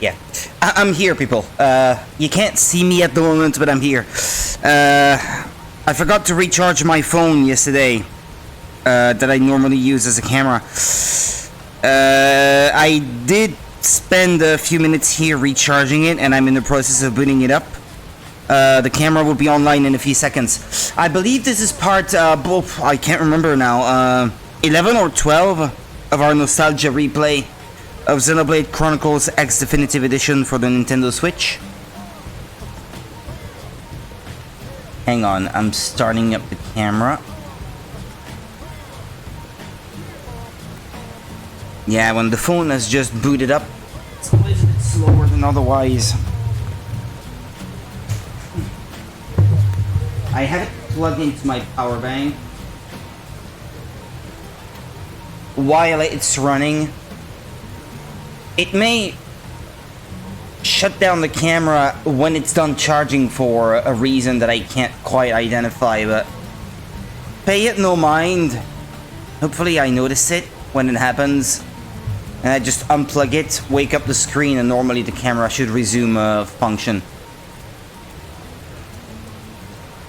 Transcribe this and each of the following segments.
Yeah. I'm here, people. You can't see me at the moment, but I'm here. I forgot to recharge my phone yesterday. That I normally use as a camera. I did spend a few minutes here recharging it, and I'm in the process of booting it up. The camera will be online in a few seconds. I believe this is part, I can't remember now, 11 or 12 of our nostalgia replay of Xenoblade Chronicles X Definitive Edition for the Nintendo Switch. Hang on, I'm starting up the camera. Yeah, when the phone has just booted up, it's always a bit slower than otherwise. I have it plugged into my power bank while it's running. It may shut down the camera when it's done charging for a reason that I can't quite identify, but pay it no mind. Hopefully I notice it when it happens. And I just unplug it, wake up the screen, and normally the camera should resume function.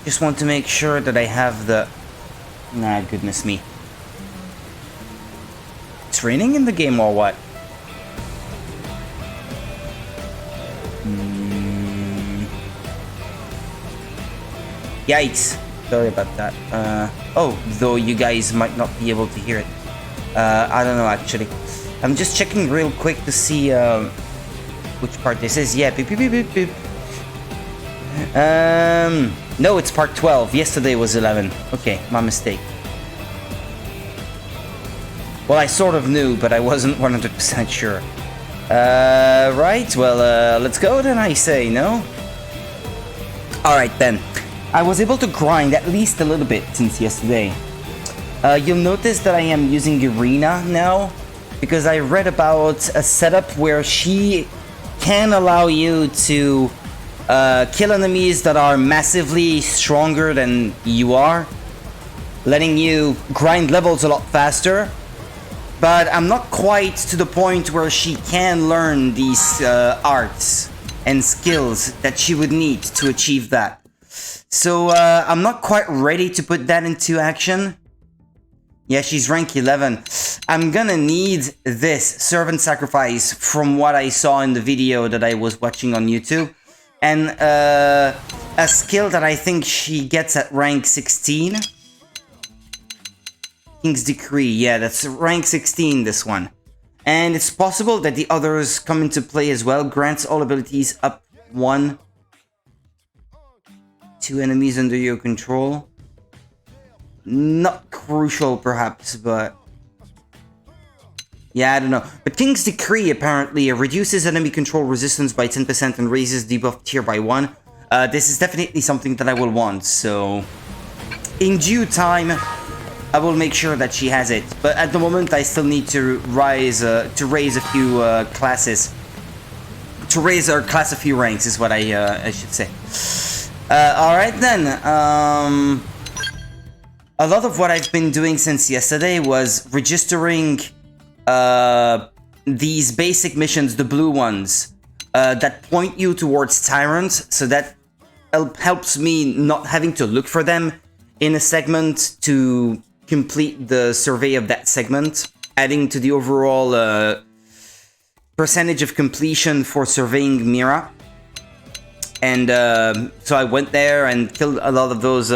Just want to make sure that I have the... Nah, goodness me. It's raining in the game or what? Yikes. Sorry about that. Oh, though you guys might not be able to hear it. I don't know actually. I'm just checking real quick to see which part this is. Yeah, beep, beep, beep, beep, beep. No, it's part 12. Yesterday was 11. Okay, my mistake. Well, I sort of knew, but I wasn't 100% sure. Right, well, let's go then, I say, no? Alright then. I was able to grind at least a little bit since yesterday. You'll notice that I am using Arena now, because I read about a setup where she can allow you to kill enemies that are massively stronger than you are, letting you grind levels a lot faster. But I'm not quite to the point where she can learn these arts and skills that she would need to achieve that. So I'm not quite ready to put that into action. Yeah, she's rank 11. I'm gonna need this Servant Sacrifice from what I saw in the video that I was watching on YouTube. And a skill that I think she gets at rank 16. King's Decree, yeah, that's rank 16, this one. And it's possible that the others come into play as well. Grants all abilities up 1. 2 enemies under your control. Not crucial, perhaps, but... yeah, I don't know. But King's Decree, apparently, reduces enemy control resistance by 10% and raises debuff tier by 1. This is definitely something that I will want, so... in due time, I will make sure that she has it. But at the moment, I still need to raise a few classes. To raise our class a few ranks, is what I should say. Alright then, a lot of what I've been doing since yesterday was registering these basic missions, the blue ones, that point you towards tyrants, so that helps me not having to look for them in a segment to complete the survey of that segment, adding to the overall percentage of completion for surveying Mira. And so I went there and killed a lot of those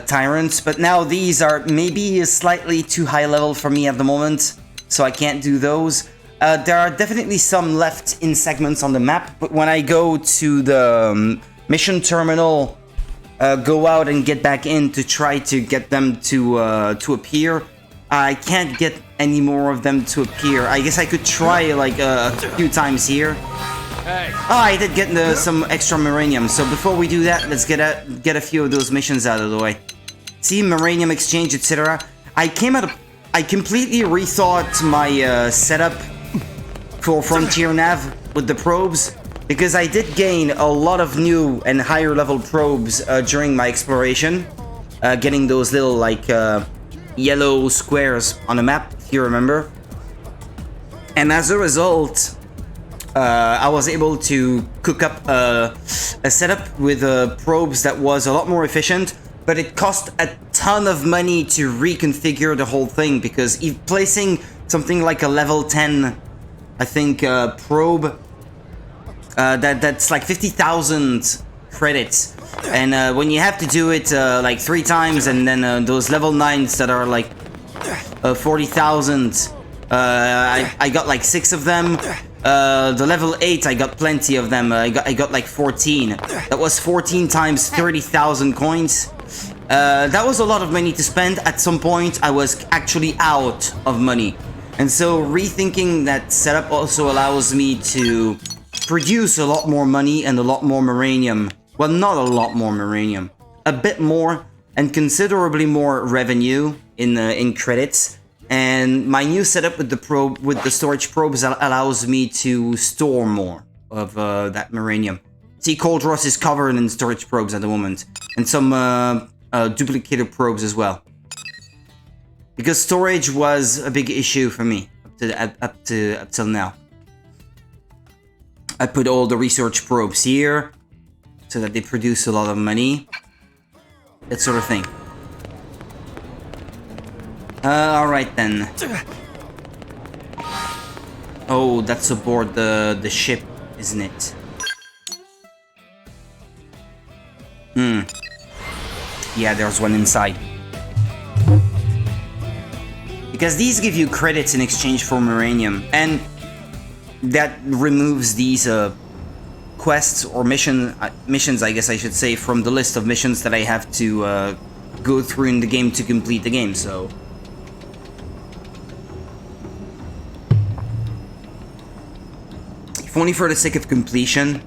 tyrants, but now these are maybe slightly too high level for me at the moment, so I can't do those. There are definitely some left in segments on the map, but when I go to the mission terminal, go out and get back in to try to get them to appear, I can't get any more of them to appear. I guess I could try like a few times here. Hey. Oh, I did get some extra Miranium, so before we do that, let's get a few of those missions out of the way. See, Miranium exchange, etc. I completely rethought my setup for Frontier Nav with the probes, because I did gain a lot of new and higher level probes during my exploration, getting those little like yellow squares on the map, if you remember. And as a result, I was able to cook up a setup with probes that was a lot more efficient, but it cost a ton of money to reconfigure the whole thing, because if placing something like a level 10, I think, probe, that's like 50,000 credits, and when you have to do it like 3 times, and then those level 9s that are like 40,000, I got like 6 of them. The level 8, I got plenty of them. I got like 14. That was 14 times 30,000 coins. That was a lot of money to spend. At some point, I was actually out of money. And so rethinking that setup also allows me to produce a lot more money and a lot more Maranium. Well, not a lot more Maranium. A bit more, and considerably more revenue in credits. And my new setup with the storage probes allows me to store more of that Maranium. See, Cold Rust is covered in storage probes at the moment, and some duplicator probes as well. Because storage was a big issue for me up till now. I put all the research probes here so that they produce a lot of money, that sort of thing. Alright then. Oh, that's aboard the ship, isn't it? Yeah, there's one inside. Because these give you credits in exchange for Maranium, and that removes these quests or missions, I guess I should say, from the list of missions that I have to go through in the game to complete the game, so... If only for the sake of completion,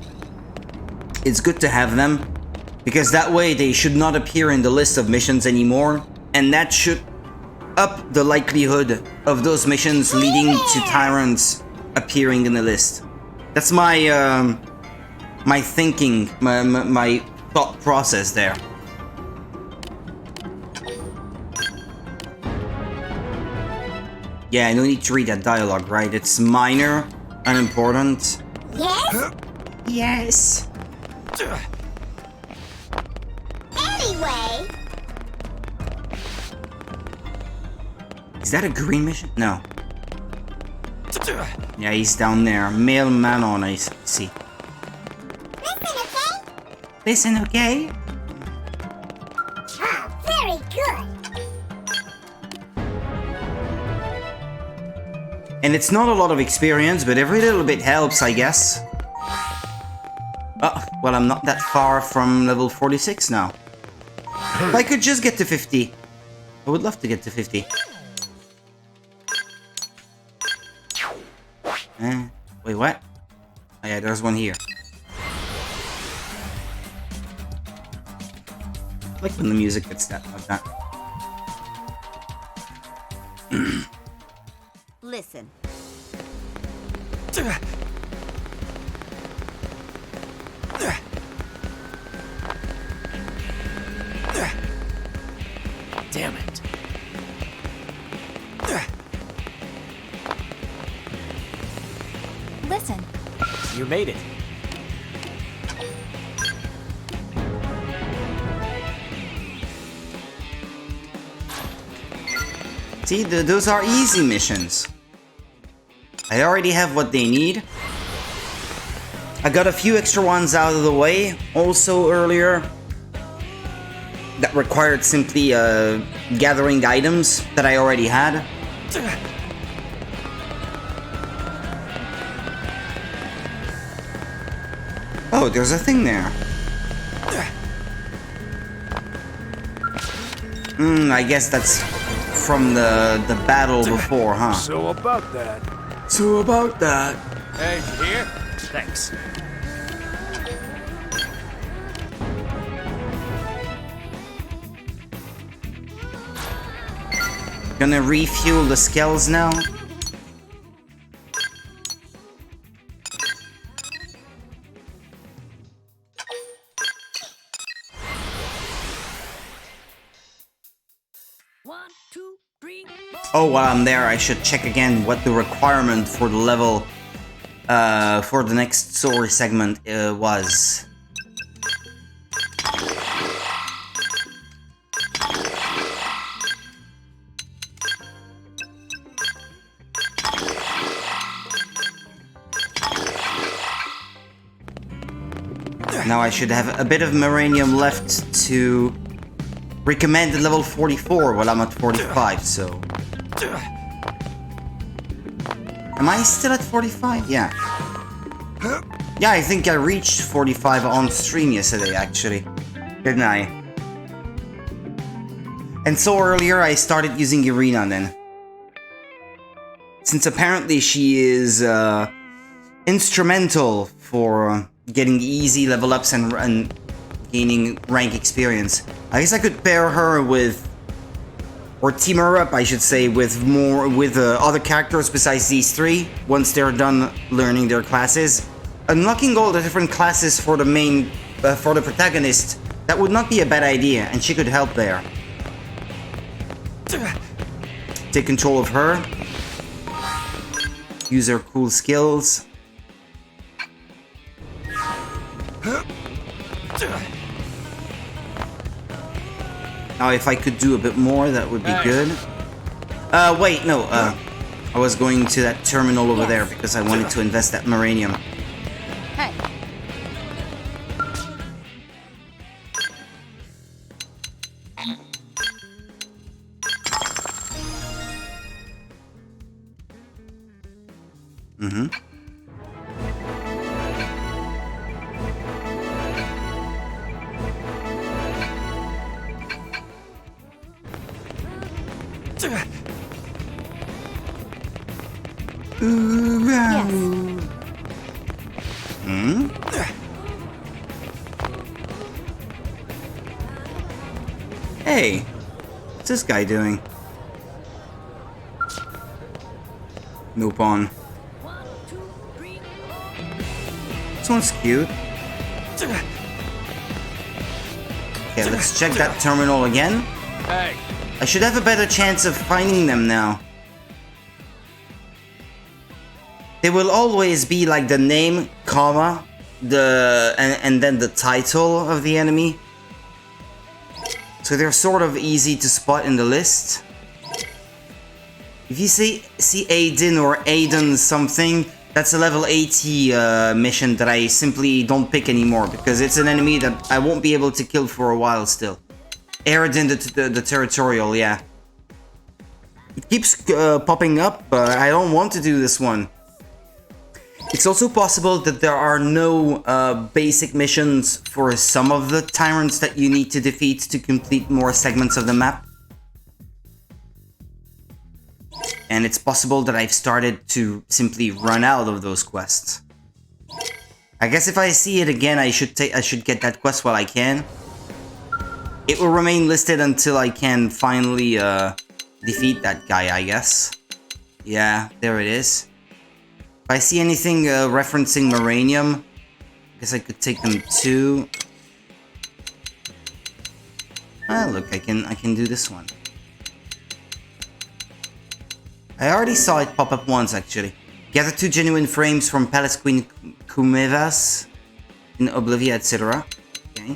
it's good to have them, because that way they should not appear in the list of missions anymore, and that should up the likelihood of those missions leading to tyrants appearing in the list. That's my my thinking, my thought process there. Yeah, I don't need to read that dialogue, right? It's minor, unimportant. Yes? Yes. Anyway. Is that a green mission? No. Yeah, he's down there. Male Manon, I see. Listen, okay? Listen, okay? Ah, very good. And it's not a lot of experience, but every little bit helps, I guess. Oh, well, I'm not that far from level 46 now. If I could just get to 50. I would love to get to 50. Wait, what? Oh, yeah, there's one here. I like when the music gets that like that. Listen. Damn it. Listen. You made it. See, those are easy missions. I already have what they need. I got a few extra ones out of the way also earlier that required simply gathering items that I already had. Oh, there's a thing there. I guess that's from the battle before, huh? So about that. So about that. Hey, you here? Thanks. Gonna refuel the skells now. Oh, while I'm there, I should check again what the requirement for the level for the next story segment was. Now I should have a bit of Maranium left to recommend level 44 while I'm at 45, so... Am I still at 45? Yeah. Yeah, I think I reached 45 on stream yesterday, actually. Didn't I? And so earlier I started using Irina then. Since apparently she is instrumental for getting easy level ups and gaining rank experience. I guess I could pair her with, or team her up, I should say, with other characters besides these three once they're done learning their classes. Unlocking all the different classes for the main, for the protagonist, that would not be a bad idea, and she could help there. Take control of her. Use her cool skills. Now, if I could do a bit more, that would be good. Wait, no, I was going to that terminal over there because I wanted to invest that Maranium. Hey. Mm-hmm. Yes. Hmm? Hey, what's this guy doing? No pawn. This one's cute. Okay, let's check that terminal again. Hey. I should have a better chance of finding them now. They will always be like the name, comma, and then the title of the enemy. So they're sort of easy to spot in the list. If you see Aiden or Aiden something, that's a level 80 mission that I simply don't pick anymore because it's an enemy that I won't be able to kill for a while still. Aiden the territorial, yeah. It keeps popping up, but I don't want to do this one. It's also possible that there are no basic missions for some of the tyrants that you need to defeat to complete more segments of the map. And it's possible that I've started to simply run out of those quests. I guess if I see it again, I should get that quest while I can. It will remain listed until I can finally defeat that guy, I guess. Yeah, there it is. If I see anything referencing Maranium, I guess I could take them too. Ah, look, I can do this one. I already saw it pop up once, actually. Gather 2 genuine frames from Palace Queen Kumevas in Oblivia, etc. Okay.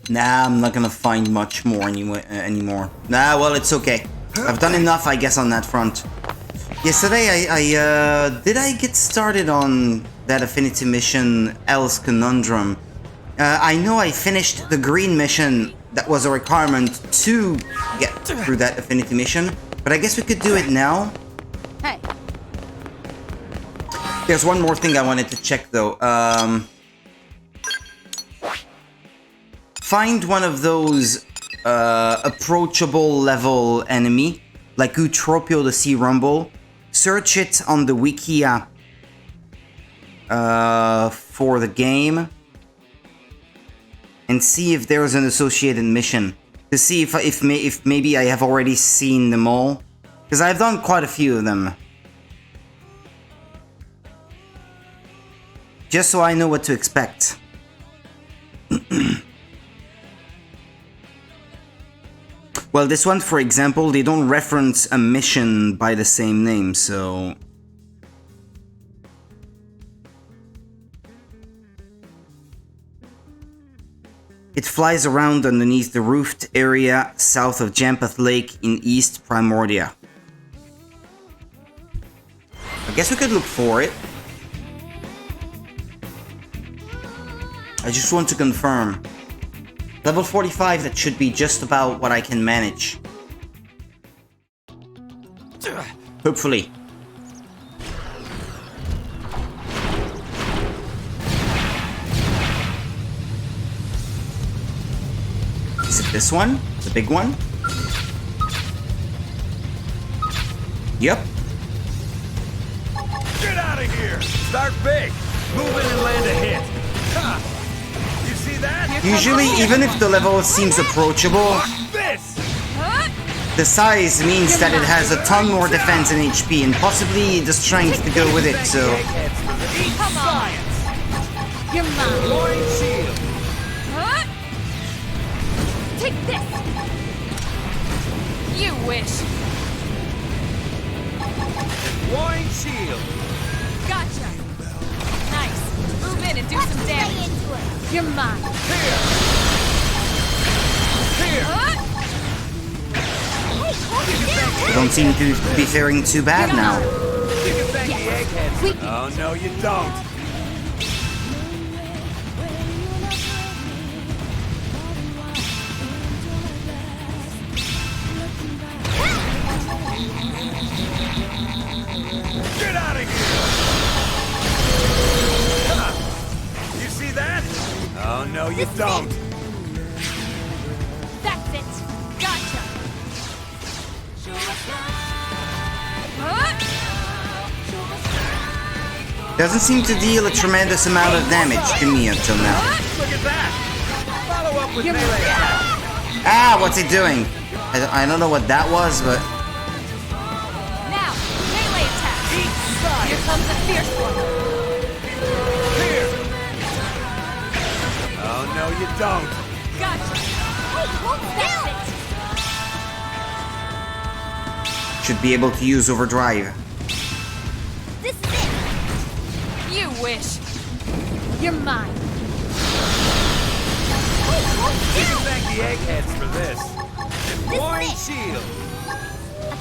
Nah, I'm not gonna find much more anymore. Nah, well, it's okay. I've done enough, I guess, on that front. Yesterday, did I get started on that Affinity mission, L's Conundrum? I know I finished the green mission that was a requirement to get through that Affinity mission, but I guess we could do it now. Hey. There's one more thing I wanted to check, though. Find one of those approachable level enemy, like Eutropio the Sea Rumble. Search it on the Wikia for the game, and see if there's an associated mission. To see if maybe I have already seen them all, because I've done quite a few of them. Just so I know what to expect. Well, this one, for example, they don't reference a mission by the same name, so... It flies around underneath the roofed area south of Jampath Lake in East Primordia. I guess we could look for it. I just want to confirm. Level 45, that should be just about what I can manage. Hopefully. Is it this one? The big one? Yep. Get out of here! Start big! Move in and land a hit! Ha! You see that? Usually, even if the level seems approachable, This! the size means that it has a ton more defense and HP, and possibly the strength to go with it, so... Come on. You're mine. Warring shield! Huh? Take this. You wish. Warring shield! Gotcha. Nice. Move in and do some damage. You're mine. Here! Here! Huh? You don't seem to be faring too bad now. You can thank the eggheads. We Oh, no, you don't. Get out of here! Ha! You see that? Oh, no, you don't. That's it. Gotcha. Huh? Doesn't seem to deal a tremendous amount of damage to me until now. Look at that! Follow up with You're melee attack. Ah, what's it doing? I don't know what that was, but... Now, melee attack. Here comes a fierce one. Here! Oh, no, you don't. Gotcha. That's it. should be able to use overdrive. This is it. You wish. You're mine. You can thank the eggheads for this. Warring shield.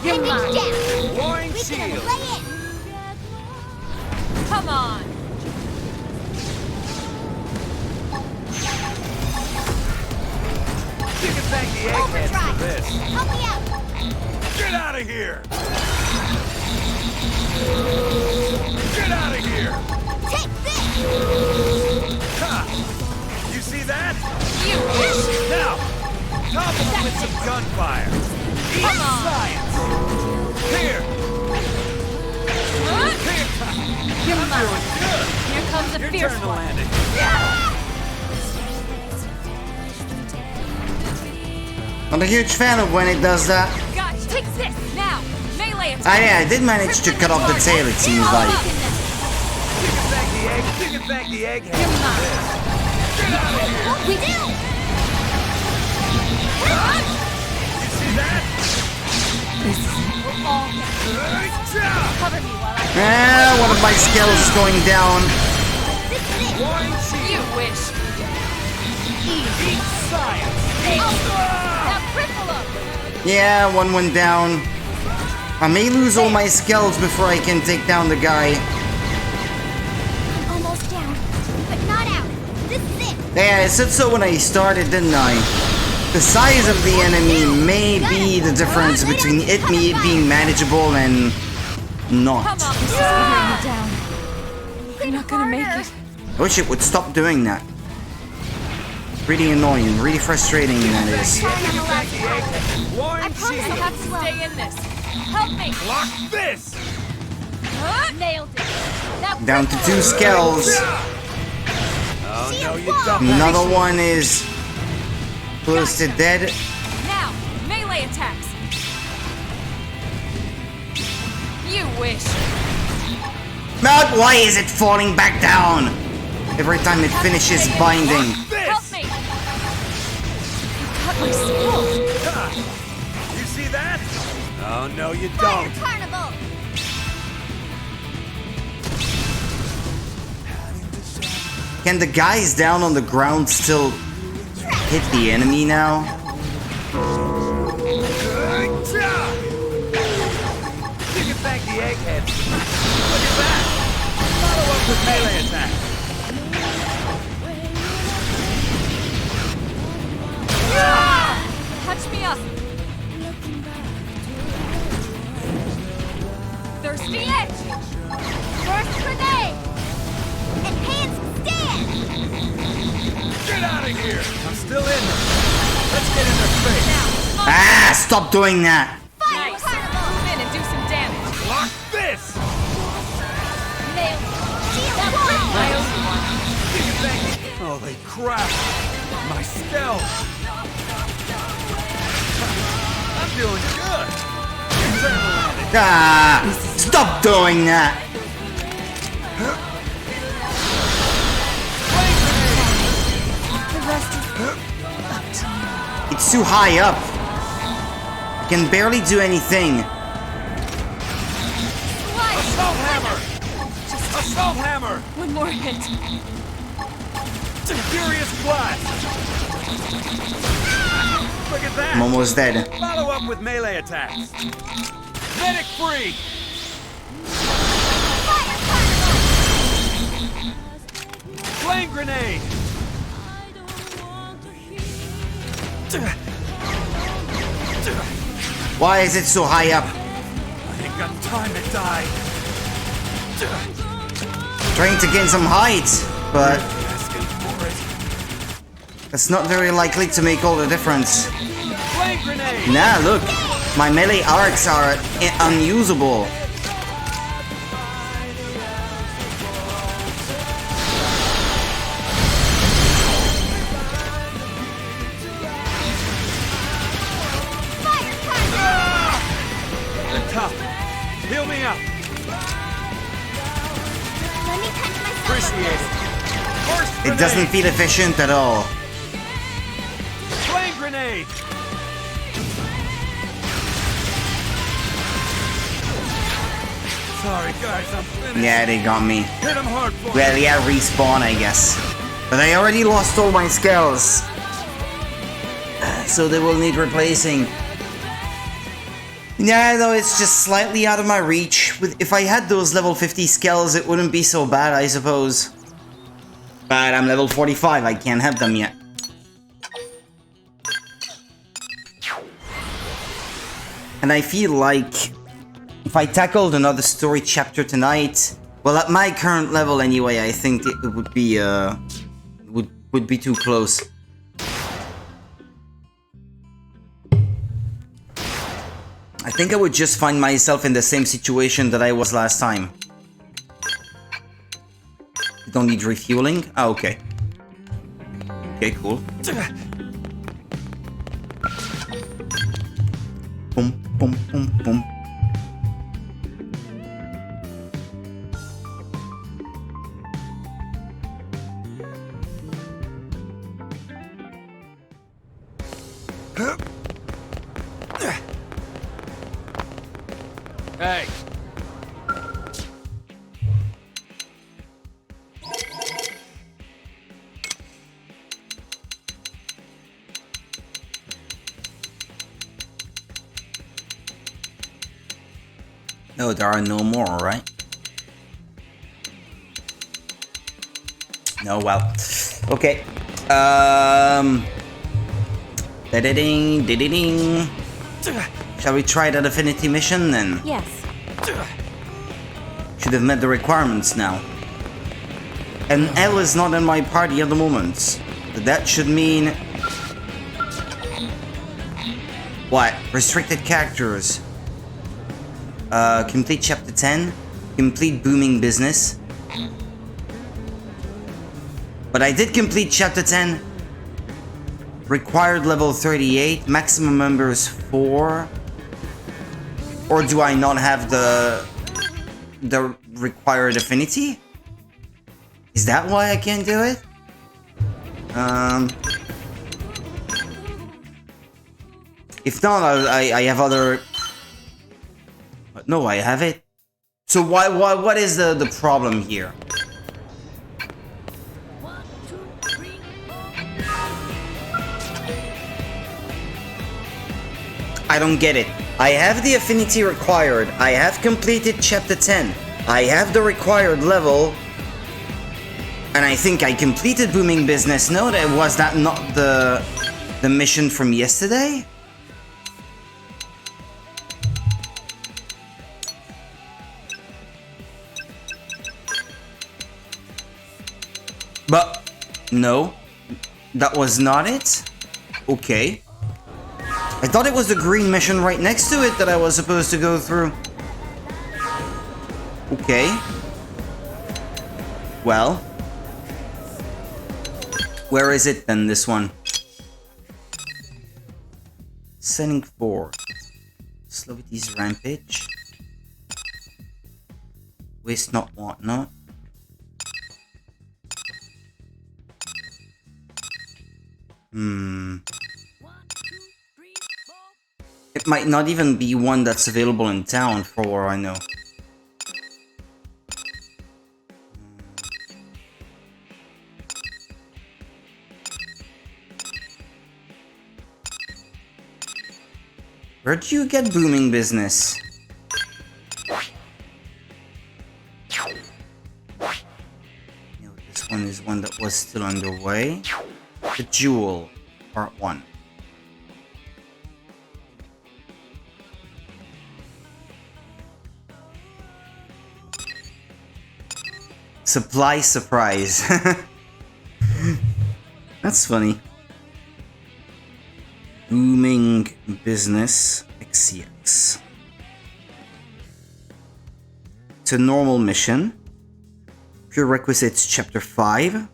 You're mine. Warring shield. Come on. You can thank the eggheads for this. Help me out. Get out of here! Get out of here! Take this. Ha! You see that? You wish. Now, top them with some gunfire. Eat Come on. science! Here! Huh? Here! You're I'm mine. doing good! Here comes a Your fierce turn to one. land it. Not a huge fan of when it does that. Gotcha. Take this. Now, melee attack. Ah yeah, I did manage to cut off the tail, it seems like. You can thank the eggheads You're for mine. this. Get out of here! What we do? You see that? We're all Hey, cover me while I. One of my skills is going down. This is it. Warring You shield. wish. Easy. science. Now cripple him! Yeah, one went down. I may lose all my skulls before I can take down the guy. I'm almost down, but not out. This is it. Yeah, I said so when I started, didn't I? The size of the enemy may be the difference between it being manageable and not. Come on, this is wearing me down. I'm not gonna make it. I wish it would stop doing that. Really annoying, really frustrating that is. Warren I promise I'll have to stay in this. Help me! Block this! Nailed it! Now Down to 2 skulls. Oh, no, you don't. Another one is close to dead. Now, melee attacks! You wish. But why is it falling back down? Every time it finishes binding. Help This! me! You cut my skull! You see that? Oh, no, you don't. Carnival. Can the guys down on the ground still hit the enemy now? You can thank the egghead. Look at that! Follow up with melee attack. Touch me up! Thirsty edge! First grenade. Enhanced stand. Get out of here! I'm still in there. Let's get in their face. Now, come on! Ah, stop doing that! Fire Nice! carnival. Move in and do some damage! Block this! Nailed it! Shield That wall. was my only one! You can thank Holy crap! My stealth! I'm doing good! Ah, stop doing that! The rest is up to you. It's too high up. I can barely do anything. Slice! Assault hammer! Assault hammer! One more hit. Furious blast! Look at that! I'm almost dead. Follow up with melee attacks. Medic free! Fire carnival. Flame grenade! Why is it so high up? I ain't got time to die. Trying to gain some height, but Asking for it. that's not very likely to make all the difference. Flame grenade! Nah, look. My melee arcs are unusable. Fire carnival. The top. Heal me up. Let me touch myself. Appreciate it. First It grenade. doesn't feel efficient at all. Flame grenade! Sorry guys, I'm finished. Yeah, they got me. Hit him hard for Well, yeah, respawn, I guess. But I already lost all my skills. So they will need replacing. Yeah, no, it's just slightly out of my reach. If I had those level 50 skills, it wouldn't be so bad, I suppose. But I'm level 45, I can't have them yet. And I feel like if I tackled another story chapter tonight, well, at my current level anyway, I think it would be would be too close. I think I would just find myself in the same situation that I was last time. You don't need refueling? Ah, okay. Okay, cool. Boom, boom, boom, boom. Hey. Oh, there are no more, right? No, well. Okay. Da-da-ding, da-da-ding. Shall we try that affinity mission then? Yes. Should have met the requirements now. And L is not in my party at the moment. That should mean... What? Restricted characters. Complete chapter 10. Complete booming business. But I did complete chapter 10. Required level 38. Maximum members 4. Or do I not have the required affinity? Is that why I can't do it? If not, I have other... No, I have it. So what is the problem here? I don't get it. I have the affinity required. I have completed chapter 10. I have the required level. And I think I completed booming business. No, was that not the mission from yesterday? But no, that was not it. Okay. I thought it was the green mission right next to it that I was supposed to go through. Okay. Well. Where is it then, this one? Setting 4. Slovity's Rampage. Waste not, want not. It might not even be one that's available in town, for all I know. Where do you get booming business? This one is one that was still underway. The Jewel, Part 1. Supply surprise. That's funny. Booming business XCX. It's a normal mission. Prerequisites chapter 5.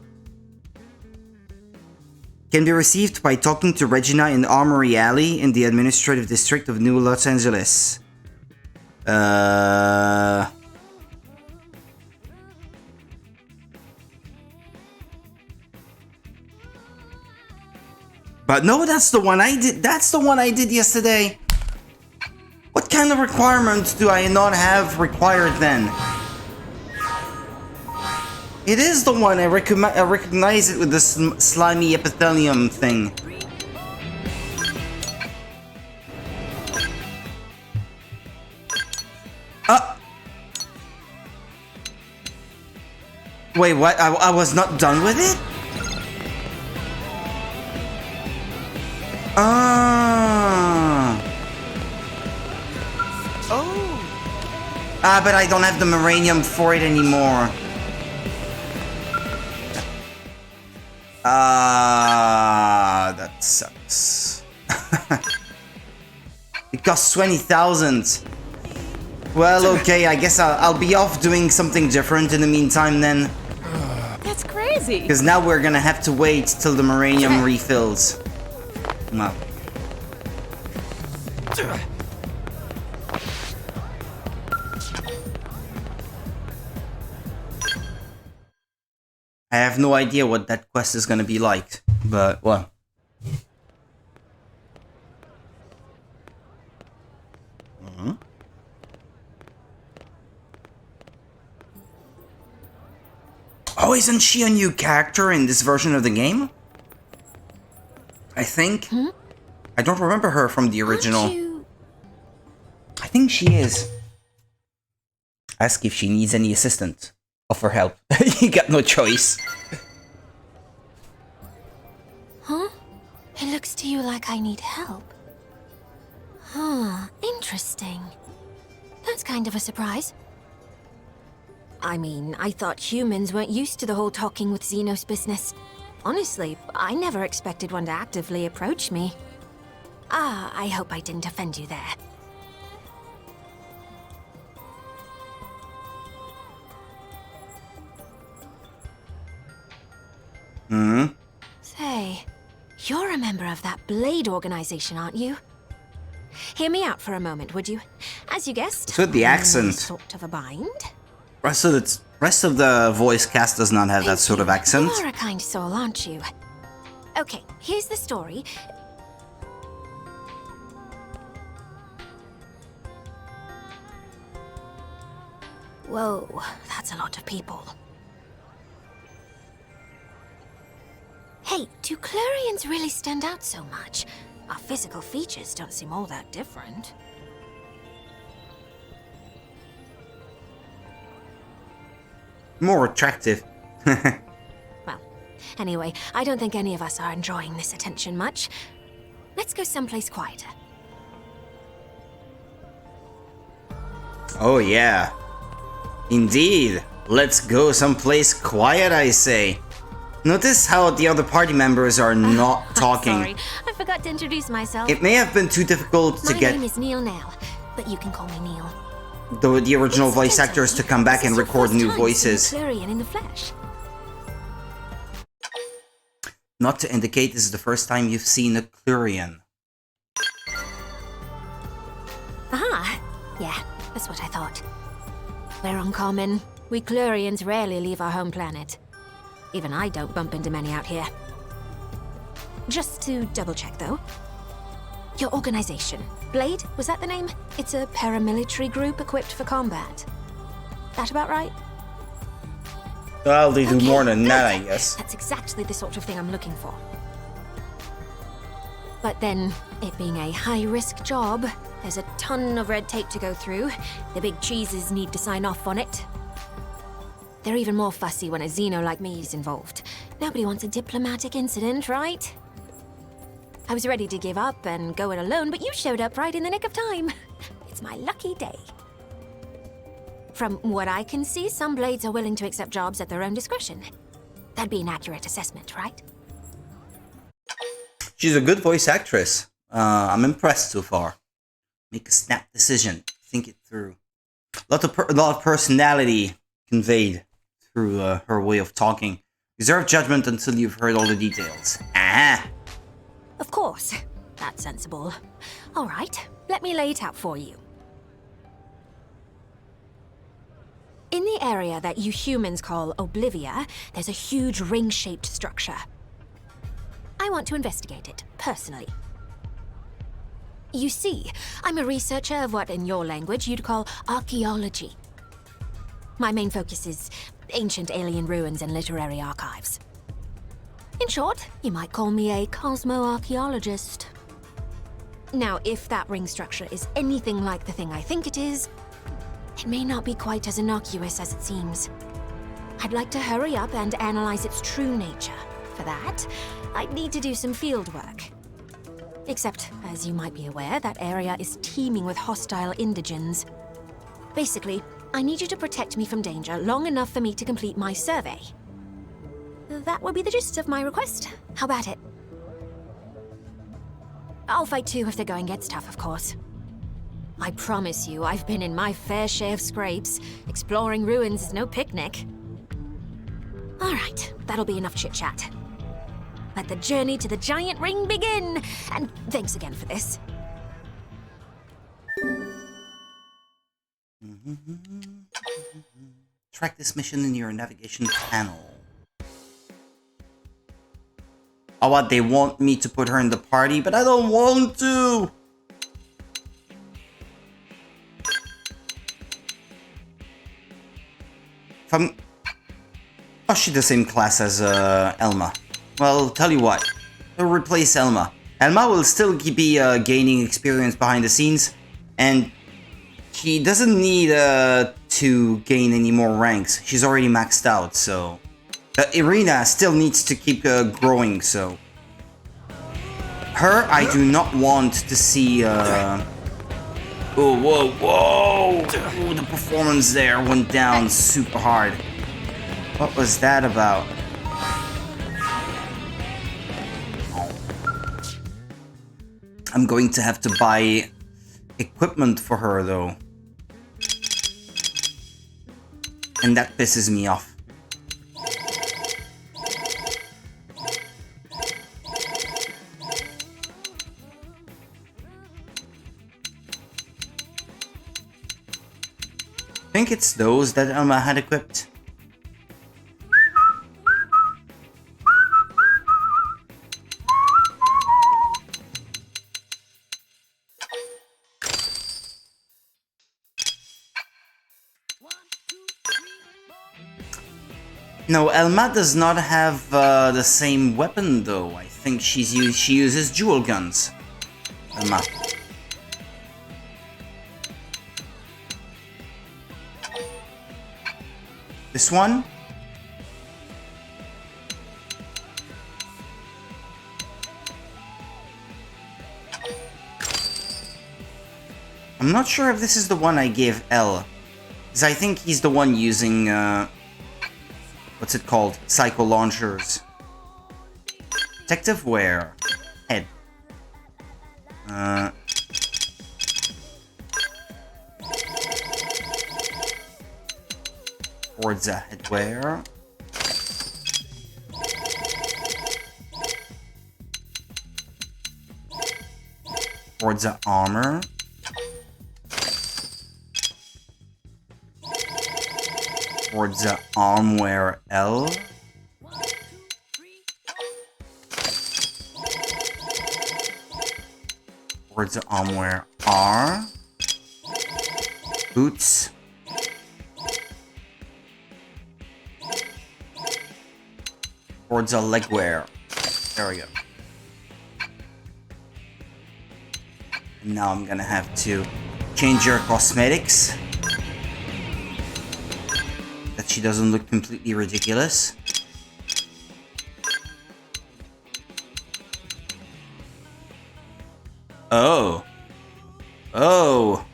Can be received by talking to Regina in Armory Alley in the administrative district of New Los Angeles. But no, that's the one I did. That's the one I did yesterday. What kind of requirements do I not have required then? It is the one. I recognize it with the slimy epithelium thing. Wait, what? I was not done with it? But I don't have the Moranium for it anymore. That sucks. It costs 20,000. Well, okay, I guess I'll be off doing something different in the meantime then. That's crazy. Because now we're gonna have to wait till the Moranium refills. Well. I have no idea what that quest is gonna be like, but well. Oh, isn't she a new character in this version of the game? I think. I don't remember her from the original. I think she is. Ask if she needs any assistance. Offer help. You got no choice. Huh? It looks to you like I need help. Huh, interesting. That's kind of a surprise. I mean, I thought humans weren't used to the whole talking with Xenos business. Honestly, I never expected one to actively approach me. I hope I didn't offend you there. Say, you're a member of that Blade organization, aren't you? Hear me out for a moment, would you? As you guessed, It's with the I'm in accent. sort of a bind. Rest of the voice cast does not have that sort of accent. You're a kind soul, aren't you? Okay, here's the story. Whoa, that's a lot of people. Hey, do Clurians really stand out so much? Our physical features don't seem all that different. More attractive. Well, anyway, I don't think any of us are enjoying this attention much. Let's go someplace quieter. Oh yeah. Indeed. Let's go someplace quiet, I say. Notice how the other party members are not talking. Sorry, I forgot to introduce myself. It may have been too difficult to My get name is Neil now, but you can call me Neil. the original voice Incidentally, actors to come back this and is your record first new time voices. seeing a Clurian in the flesh. Not to indicate this is the first time you've seen a Clurian. Aha! Yeah, that's what I thought. We're uncommon. We Clurians rarely leave our home planet. Even I don't bump into many out here. Just to double check, though. Your organization, Blade, was that the name? It's a paramilitary group equipped for combat. That about right? Well, they do Okay, more than that, I good. guess. That's exactly the sort of thing I'm looking for. But then, it being a high-risk job, there's a ton of red tape to go through. The big cheeses need to sign off on it. They're even more fussy when a Xeno like me is involved. Nobody wants a diplomatic incident, right? I was ready to give up and go it alone, but you showed up right in the nick of time. It's my lucky day. From what I can see, some Blades are willing to accept jobs at their own discretion. That'd be an accurate assessment, right? She's a good voice actress. I'm impressed so far. Make a snap decision. Think it through. A lot of personality conveyed through her way of talking. Reserve judgment until you've heard all the details. Ah! Of course. That's sensible. All right, let me lay it out for you. In the area that you humans call Oblivia, there's a huge ring-shaped structure. I want to investigate it, personally. You see, I'm a researcher of what in your language you'd call archaeology. My main focus is ancient alien ruins and literary archives. In short, you might call me a cosmo-archaeologist. Now, if that ring structure is anything like the thing I think it is, it may not be quite as innocuous as it seems. I'd like to hurry up and analyze its true nature. For that, I'd need to do some field work. Except, as you might be aware, that area is teeming with hostile indigens. Basically, I need you to protect me from danger long enough for me to complete my survey. That would be the gist of my request. How about it? I'll fight too if the going gets tough, of course. I promise you, I've been in my fair share of scrapes. Exploring ruins is no picnic. All right, that'll be enough chit-chat. Let the journey to the giant ring begin! And thanks again for this. Track this mission in your navigation panel. Oh, what? They want me to put her in the party, but I don't want to! If I'm... Oh, she's the same class as Elma. Well, tell you what. I'll replace Elma. Elma will still be gaining experience behind the scenes, and She doesn't need to gain any more ranks. She's already maxed out, so... Irina still needs to keep growing, so... Her, I do not want to see... Oh, whoa, whoa! Oh, the performance there went down super hard. What was that about? I'm going to have to buy equipment for her, though. And that pisses me off. I think it's those that I had equipped. No, Elma does not have the same weapon though. I think she uses dual guns. Elma. This one? I'm not sure if this is the one I gave L. Because I think he's the one using, what's it called? Psycho launchers. Protective wear. Head. Forza headwear. Forza armor. Forza armwear L. Forza armwear R. Boots. Forza legwear. There we go. And now I'm gonna have to change her cosmetics. That she doesn't look completely ridiculous. Oh. Oh.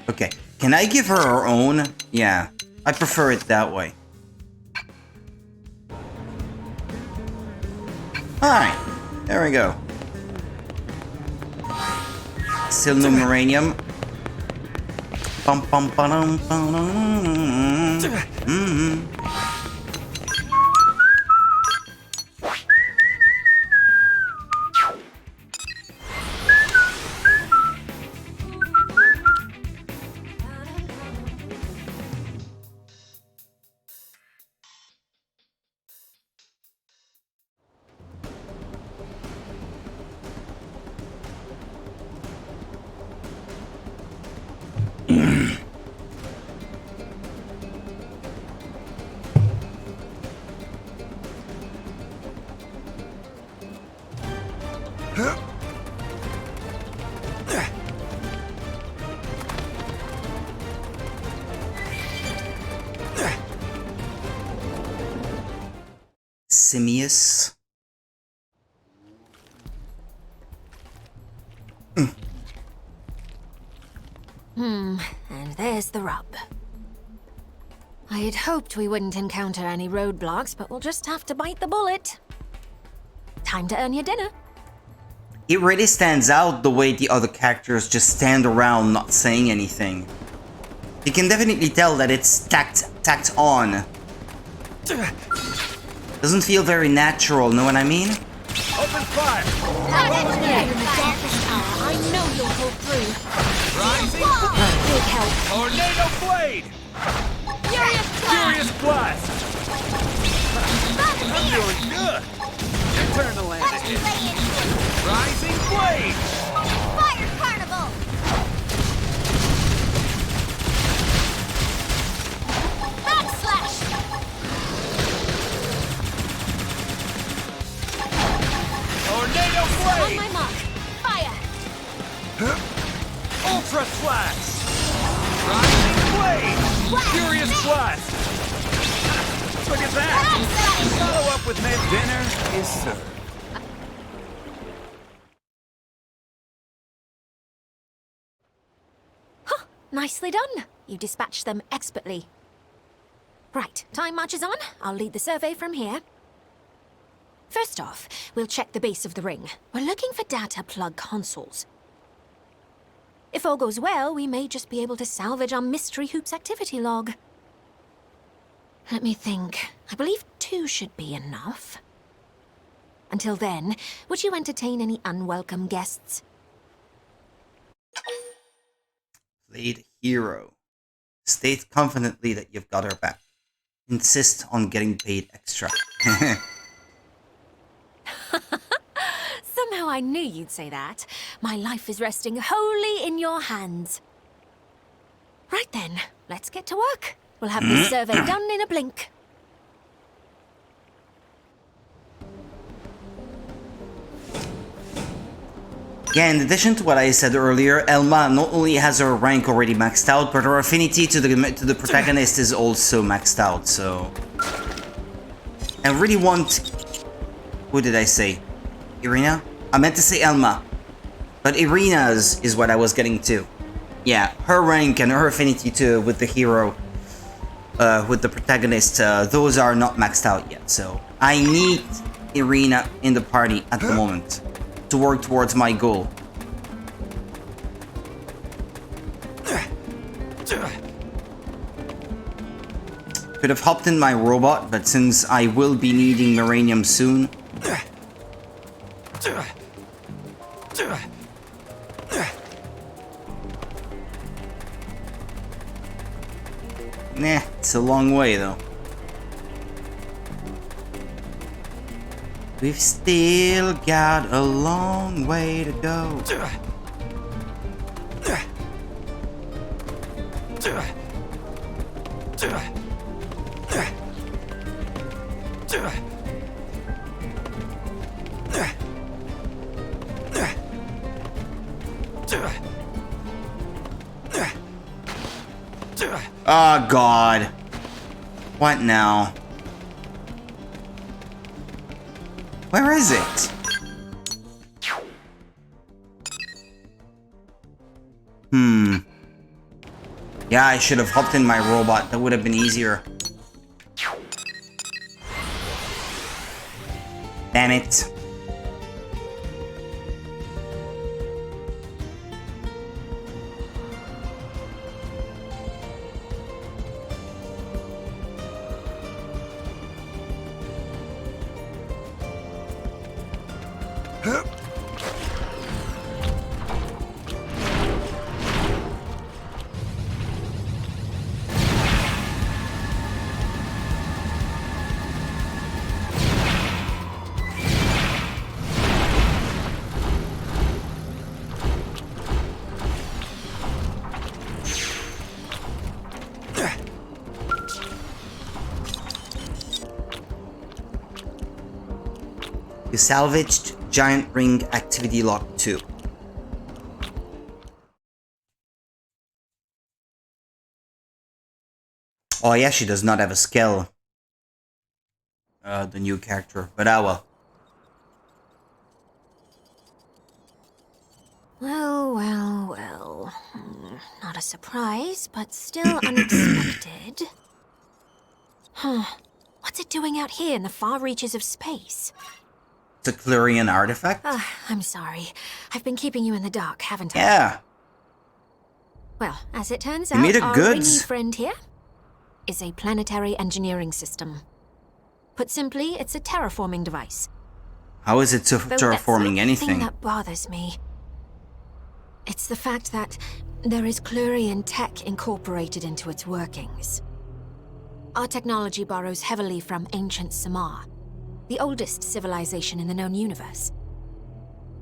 Okay, can I give her her own? Yeah, I prefer it that way. Alright, there we go. Still no uranium. Bum bum ba-dum, ba-dum. Simius. And there's the rub. I had hoped we wouldn't encounter any roadblocks, but we'll just have to bite the bullet. Time to earn your dinner. It really stands out the way the other characters just stand around not saying anything. You can definitely tell that it's tacked on. Doesn't feel very natural, know what I mean? Open fire! I know you'll pull through. Rising! Big help. Tornado blade! Furious blast! I'm doing good! Your turn to land it. Rising blade! Fire carnival! Backslash! Ultra Slash! Rising Blade! Furious Blast! Look at that! Follow up with mid dinner is served. Nicely done. You dispatched them expertly. Right, time marches on. I'll lead the survey from here. First off, we'll check the base of the ring. We're looking for data plug consoles. If all goes well, we may just be able to salvage our Mystery Hoops activity log. Let me think. I believe 2 should be enough. Until then, would you entertain any unwelcome guests? Played hero. State confidently that you've got her back. Insist on getting paid extra. Somehow I knew you'd say that. My life is resting wholly in your hands. Right then, let's get to work. We'll have this survey done in a blink. Yeah, in addition to what I said earlier, Elma not only has her rank already maxed out, but her affinity to the protagonist is also maxed out, so... I really want... Who did I say? Irina? I meant to say Elma. But Irina's is what I was getting to. Yeah, her rank and her affinity to with the hero, with the protagonist, those are not maxed out yet, so... I need Irina in the party at the moment to work towards my goal. Could have hopped in my robot, but since I will be needing Miranium soon... Nah, it's a long way though. We've still got a long way to go. Oh God. What now? Where is it? Yeah, I should have hopped in my robot. That would have been easier. Damn it. You salvaged Giant Ring Activity Log 2. Oh yeah, she does not have a skill. The new character, but well. Well. Not a surprise, but still unexpected. What's it doing out here in the far reaches of space? It's a Clurian artifact? I'm sorry. I've been keeping you in the dark, haven't I? Yeah. Well, as it turns You out, made it our good. ringy friend here is a planetary engineering system. Put simply, it's a terraforming device. How is it Though terraforming that's the thing anything? that bothers me. It's the fact that there is Clurian tech incorporated into its workings. Our technology borrows heavily from ancient Samar, the oldest civilization in the known universe.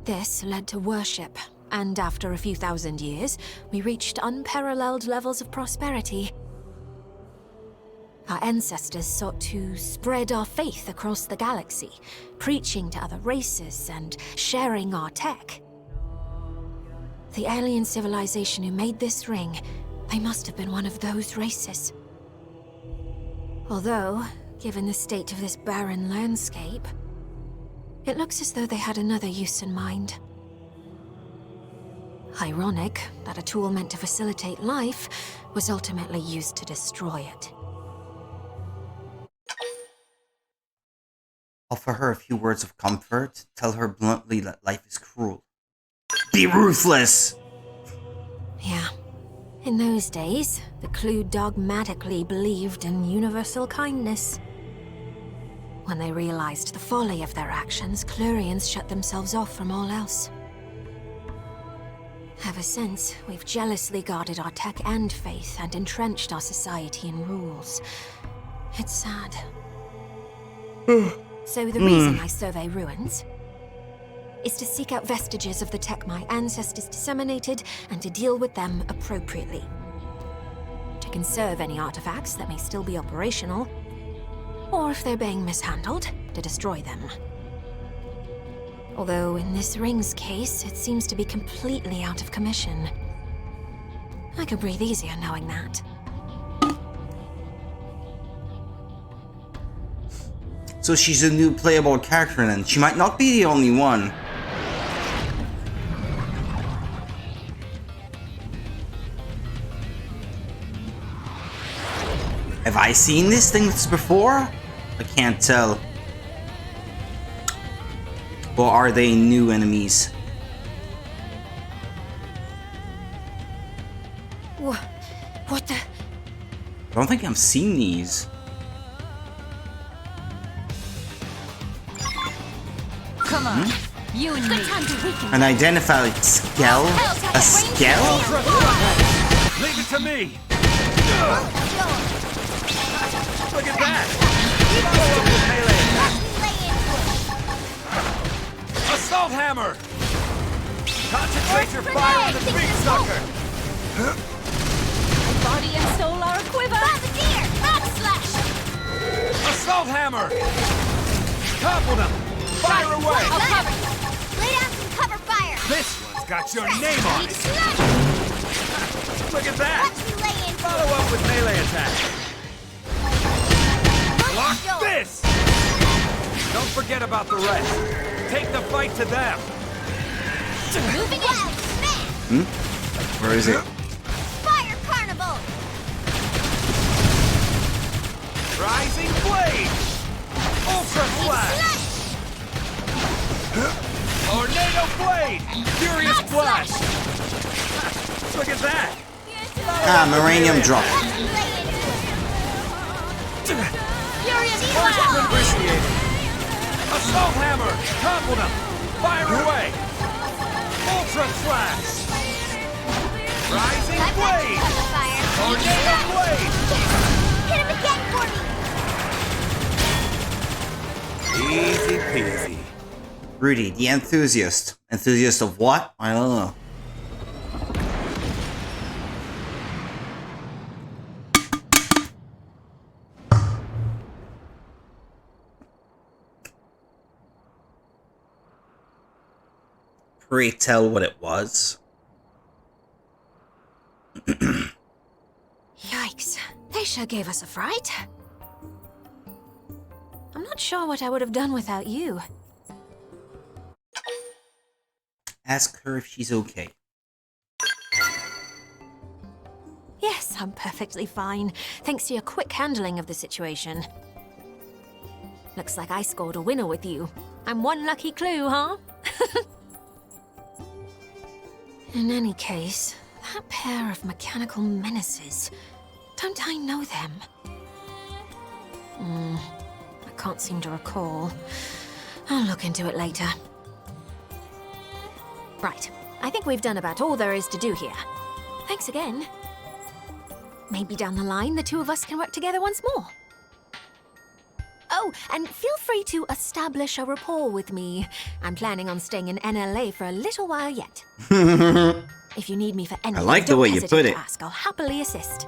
This led to worship, and after a few thousand years, we reached unparalleled levels of prosperity. Our ancestors sought to spread our faith across the galaxy, preaching to other races and sharing our tech. The alien civilization who made this ring, they must have been one of those races. Although, given the state of this barren landscape, it looks as though they had another use in mind. Ironic that a tool meant to facilitate life was ultimately used to destroy it. Offer her a few words of comfort. Tell her bluntly that life is cruel. Be ruthless! Yeah. In those days, the Clue dogmatically believed in universal kindness. When they realized the folly of their actions, Clurians shut themselves off from all else. Ever since, we've jealously guarded our tech and faith and entrenched our society in rules. It's sad. So the reason I survey ruins is to seek out vestiges of the tech my ancestors disseminated and to deal with them appropriately. To conserve any artifacts that may still be operational, or if they're being mishandled, to destroy them. Although in this ring's case, it seems to be completely out of commission. I can breathe easier knowing that. So she's a new playable character then. She might not be the only one. Have I seen these things before? I can't tell. Or are they new enemies? What the? I don't think I've seen these. Come on. You and me. An identified skell? A skell? Leave it to me! Look at that! Assault hammer! Concentrate your fire on the big sucker! Body and soul are a quiver. Bombardier! Backslash! Assault hammer! Topple them! Fire away! I'll cover you. Lay down some cover fire! This one's got your name on Need it! smash! Look at that! Watch me lay into Follow up with melee attack! Block Joel. this! Don't forget about the rest. Take the fight to them! Moving in! Smash! Where is it? Fire carnival! Rising blade! Ultra flash! Tornado blade! Furious blast! Look at that! Ah, Moranium drop. Furious Charge blast! initiated! Assault hammer! Topple them! Fire away! Ultra flash! Rising blade! Cover fire! Tornado blade! Hit him again for me! Easy peasy. Rudy, the enthusiast. Enthusiast of what? I don't know. Pray tell what it was. Yikes. They sure gave us a fright. I'm not sure what I would have done without you. Ask her if she's okay. Yes, I'm perfectly fine, thanks to your quick handling of the situation. Looks like I scored a winner with you. I'm one lucky clue, huh? In any case, that pair of mechanical menaces, don't I know them? I can't seem to recall. I'll look into it later. Right, I think we've done about all there is to do here. Thanks again. Maybe down the line, the two of us can work together once more. Oh, and feel free to establish a rapport with me. I'm planning on staying in NLA for a little while yet. If you need me for anything, like the don't way you hesitate put to it. ask. I'll happily assist.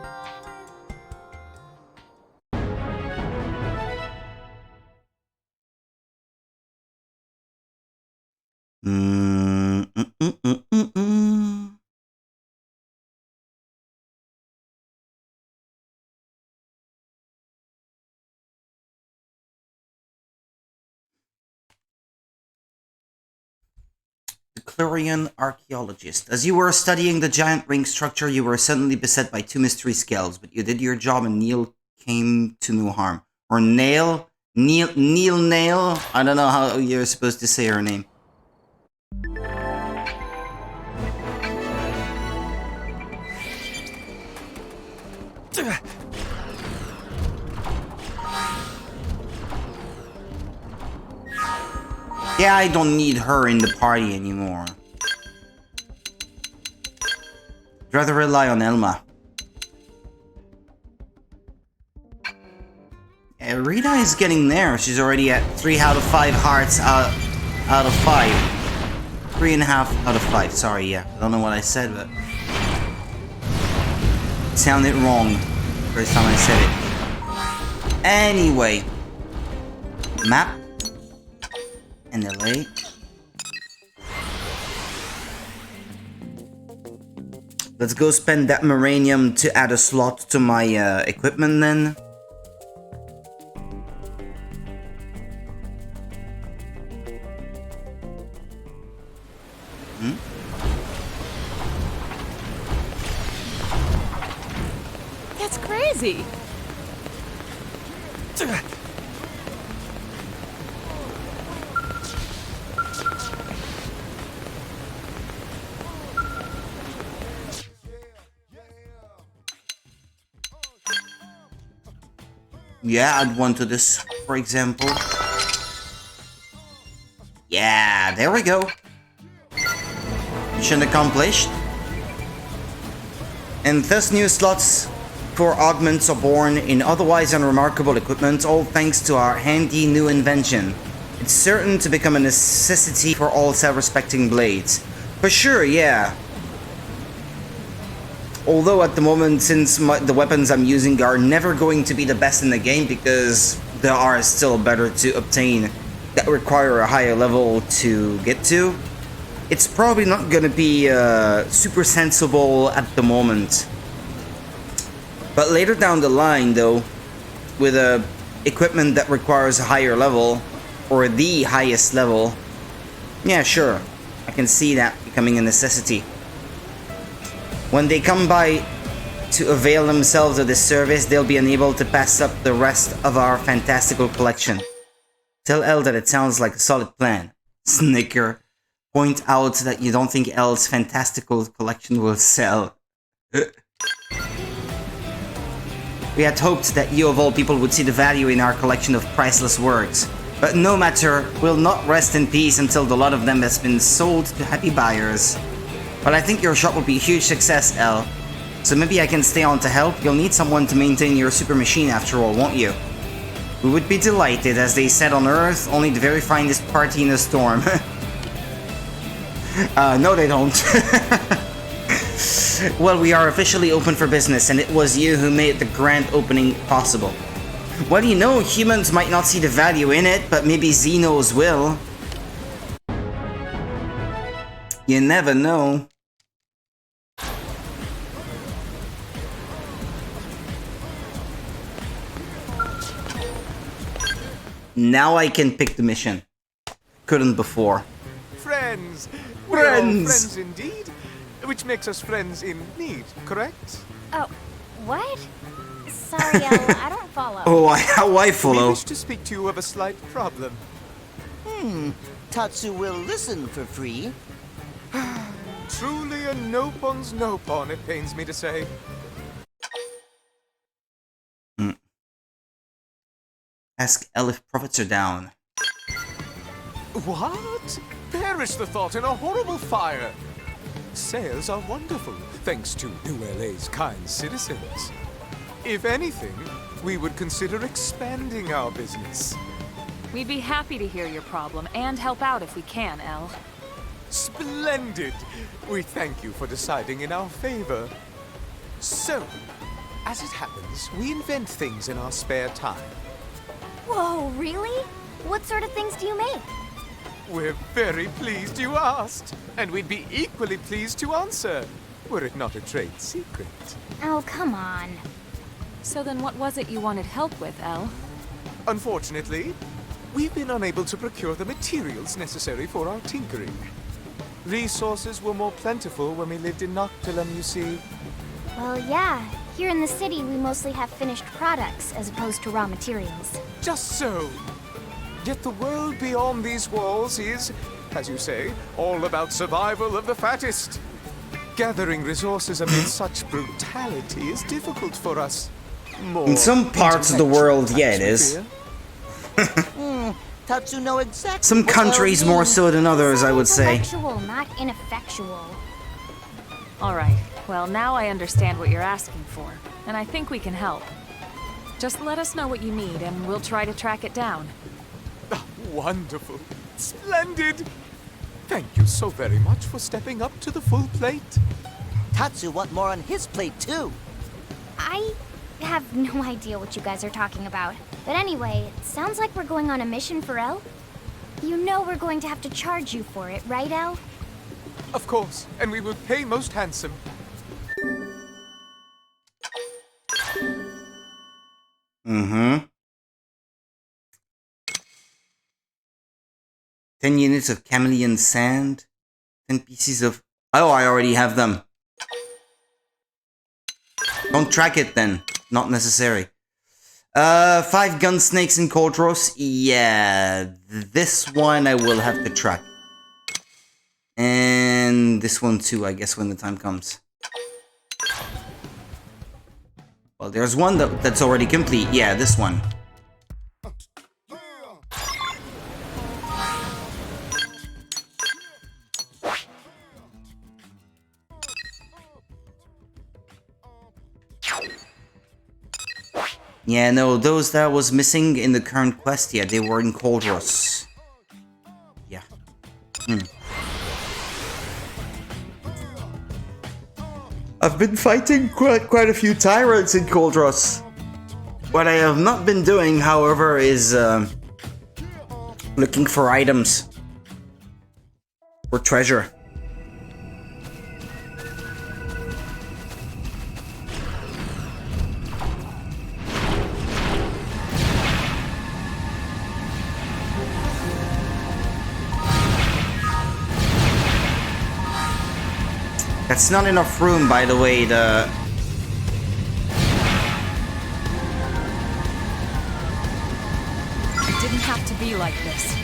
The Clarion Archaeologist. As you were studying the giant ring structure, you were suddenly beset by 2 mystery skells, but you did your job and Neil came to no harm. Or Nail? Nail? I don't know how you're supposed to say her name. Yeah, I don't need her in the party anymore. I'd rather rely on Elma. Yeah, Rita is getting there. She's already at 3 out of 5 hearts out of 5. 3.5 out of 5. Sorry, yeah. I don't know what I said, but it sounded wrong first time I said it. Anyway, map. NLA. Let's go spend that Maranium to add a slot to my equipment then. That's crazy. Yeah, add one to this, for example. Yeah, there we go. Mission accomplished. And thus new slots for augments are born in otherwise unremarkable equipment, all thanks to our handy new invention. It's certain to become a necessity for all self-respecting blades. For sure, yeah. Although at the moment, since the weapons I'm using are never going to be the best in the game because there are still better to obtain that require a higher level to get to, it's probably not going to be super sensible at the moment. But later down the line though, with equipment that requires a higher level, or the highest level, yeah sure, I can see that becoming a necessity. When they come by to avail themselves of this service, they'll be unable to pass up the rest of our fantastical collection. Tell Elle that it sounds like a solid plan. Snicker. Point out that you don't think Elle's fantastical collection will sell. We had hoped that you of all people would see the value in our collection of priceless works. But no matter, we'll not rest in peace until the lot of them has been sold to happy buyers. But I think your shop will be a huge success, Elle. So maybe I can stay on to help. You'll need someone to maintain your super machine after all, won't you? We would be delighted, as they said on Earth, only the very finest party in a storm. No they don't. Well, we are officially open for business, and it was you who made the grand opening possible. Well, you know, humans might not see the value in it, but maybe Xenos will. You never know. Now I can pick the mission. Couldn't before. Friends! We're all friends indeed. Which makes us friends in need, correct? Oh, what? Sorry, Elle, I don't follow. Oh, how I We follow. wish to speak to you of a slight problem. Tatsu will listen for free. Truly a no-pon's no-pon, it pains me to say. Ask Elle if profits are down. What? Perish the thought in a horrible fire! Sales are wonderful, thanks to New LA's kind citizens. If anything, we would consider expanding our business. We'd be happy to hear your problem and help out if we can, Elle. Splendid! We thank you for deciding in our favor. So, as it happens, we invent things in our spare time. Whoa, really? What sort of things do you make? We're very pleased you asked, and we'd be equally pleased to answer, were it not a trade secret. Oh, come on. So then what was it you wanted help with, Elle? Unfortunately, we've been unable to procure the materials necessary for our tinkering. Resources were more plentiful when we lived in Noctilum, you see. Well, yeah. Here in the city, we mostly have finished products as opposed to raw materials. Just so. Yet the world beyond these walls is, as you say, all about survival of the fattest. Gathering resources amid such brutality is difficult for us. More In some parts of the world, yeah, it is. Tatsu know exactly Some what countries El more means. so than others, I would say. Intellectual, not ineffectual. All right. Well, now I understand what you're asking for, and I think we can help. Just let us know what you need, and we'll try to track it down. Ah, wonderful. Splendid. Thank you so very much for stepping up to the full plate. Tatsu want more on his plate, too. I have no idea what you guys are talking about. But anyway, it sounds like we're going on a mission for El. You know we're going to have to charge you for it, right, El? Of course, and we will pay most handsome. Mm-hmm. 10 units of chameleon sand. 10 pieces of... Oh, I already have them. Don't track it then. Not necessary. 5 gun snakes in Codros. Yeah, this one I will have to track. And this one too, I guess, when the time comes. Well, there's one that's already complete. Yeah, this one. Yeah, no, those that was missing in the current quest, yeah, they were in Codros. Yeah. I've been fighting quite a few tyrants in Codros. What I have not been doing, however, is looking for items. For treasure. That's not enough room, by the way, to... It didn't have to be like this.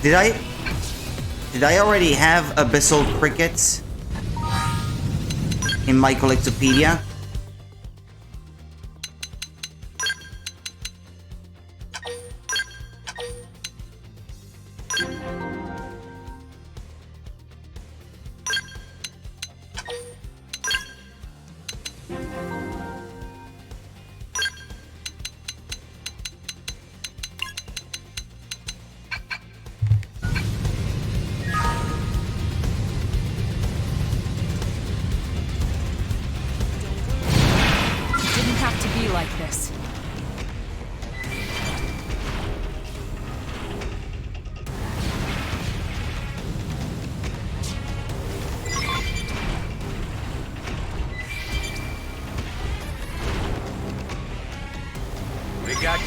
Did I already have abyssal crickets in my collectopedia?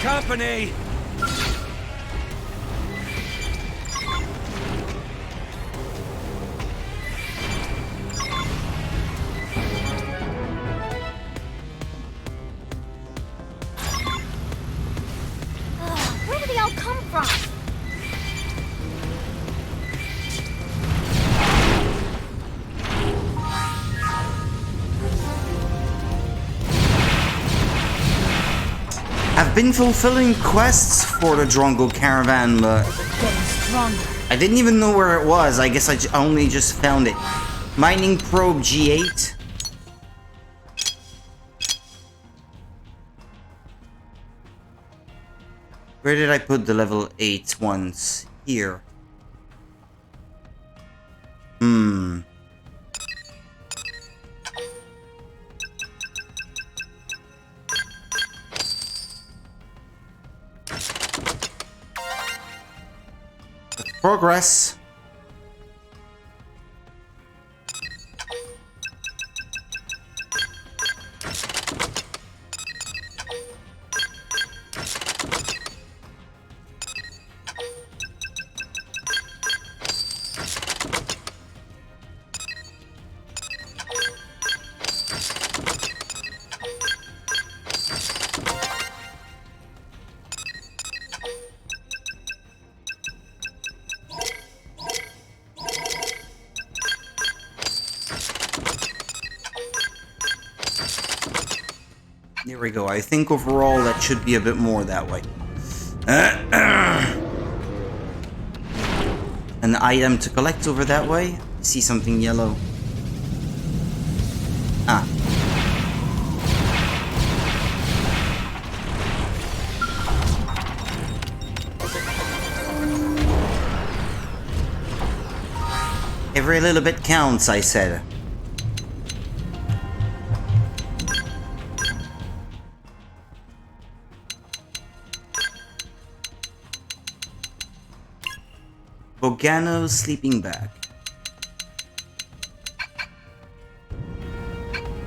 Company! Where did they all come from? I've been fulfilling quests for the Drongo caravan, but I didn't even know where it was. I guess I only just found it. Mining probe G8. Where did I put the level 8 ones? Here. Progress. There we go. I think overall that should be a bit more that way. An item to collect over that way. See something yellow. Ah. Every little bit counts, I said. Bogano's sleeping bag.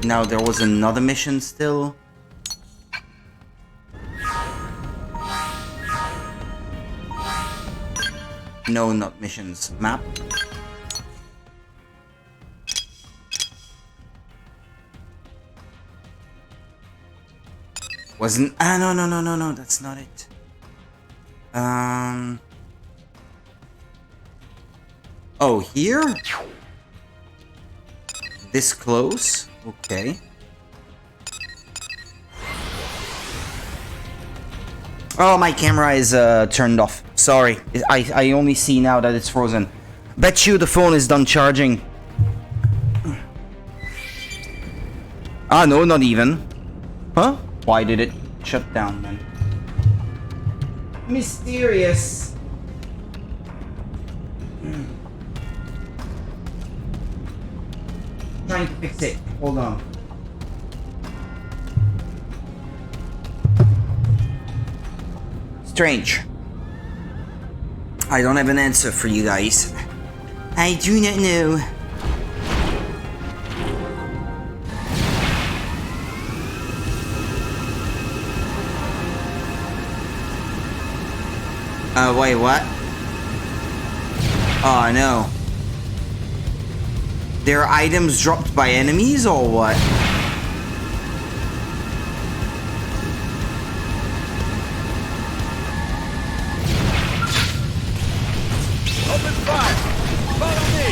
Now there was another mission still. No, not missions. Map. Wasn't... Ah, no, that's not it. Oh, here? This close? Okay. Oh, my camera is turned off. Sorry. I only see now that it's frozen. Bet you the phone is done charging. Ah, no, not even. Huh? Why did it shut down then? Mysterious. Trying to fix it. Hold on. Strange. I don't have an answer for you guys. I do not know. Wait, what? Oh, no. There are items dropped by enemies, or what? Open fire! Follow me!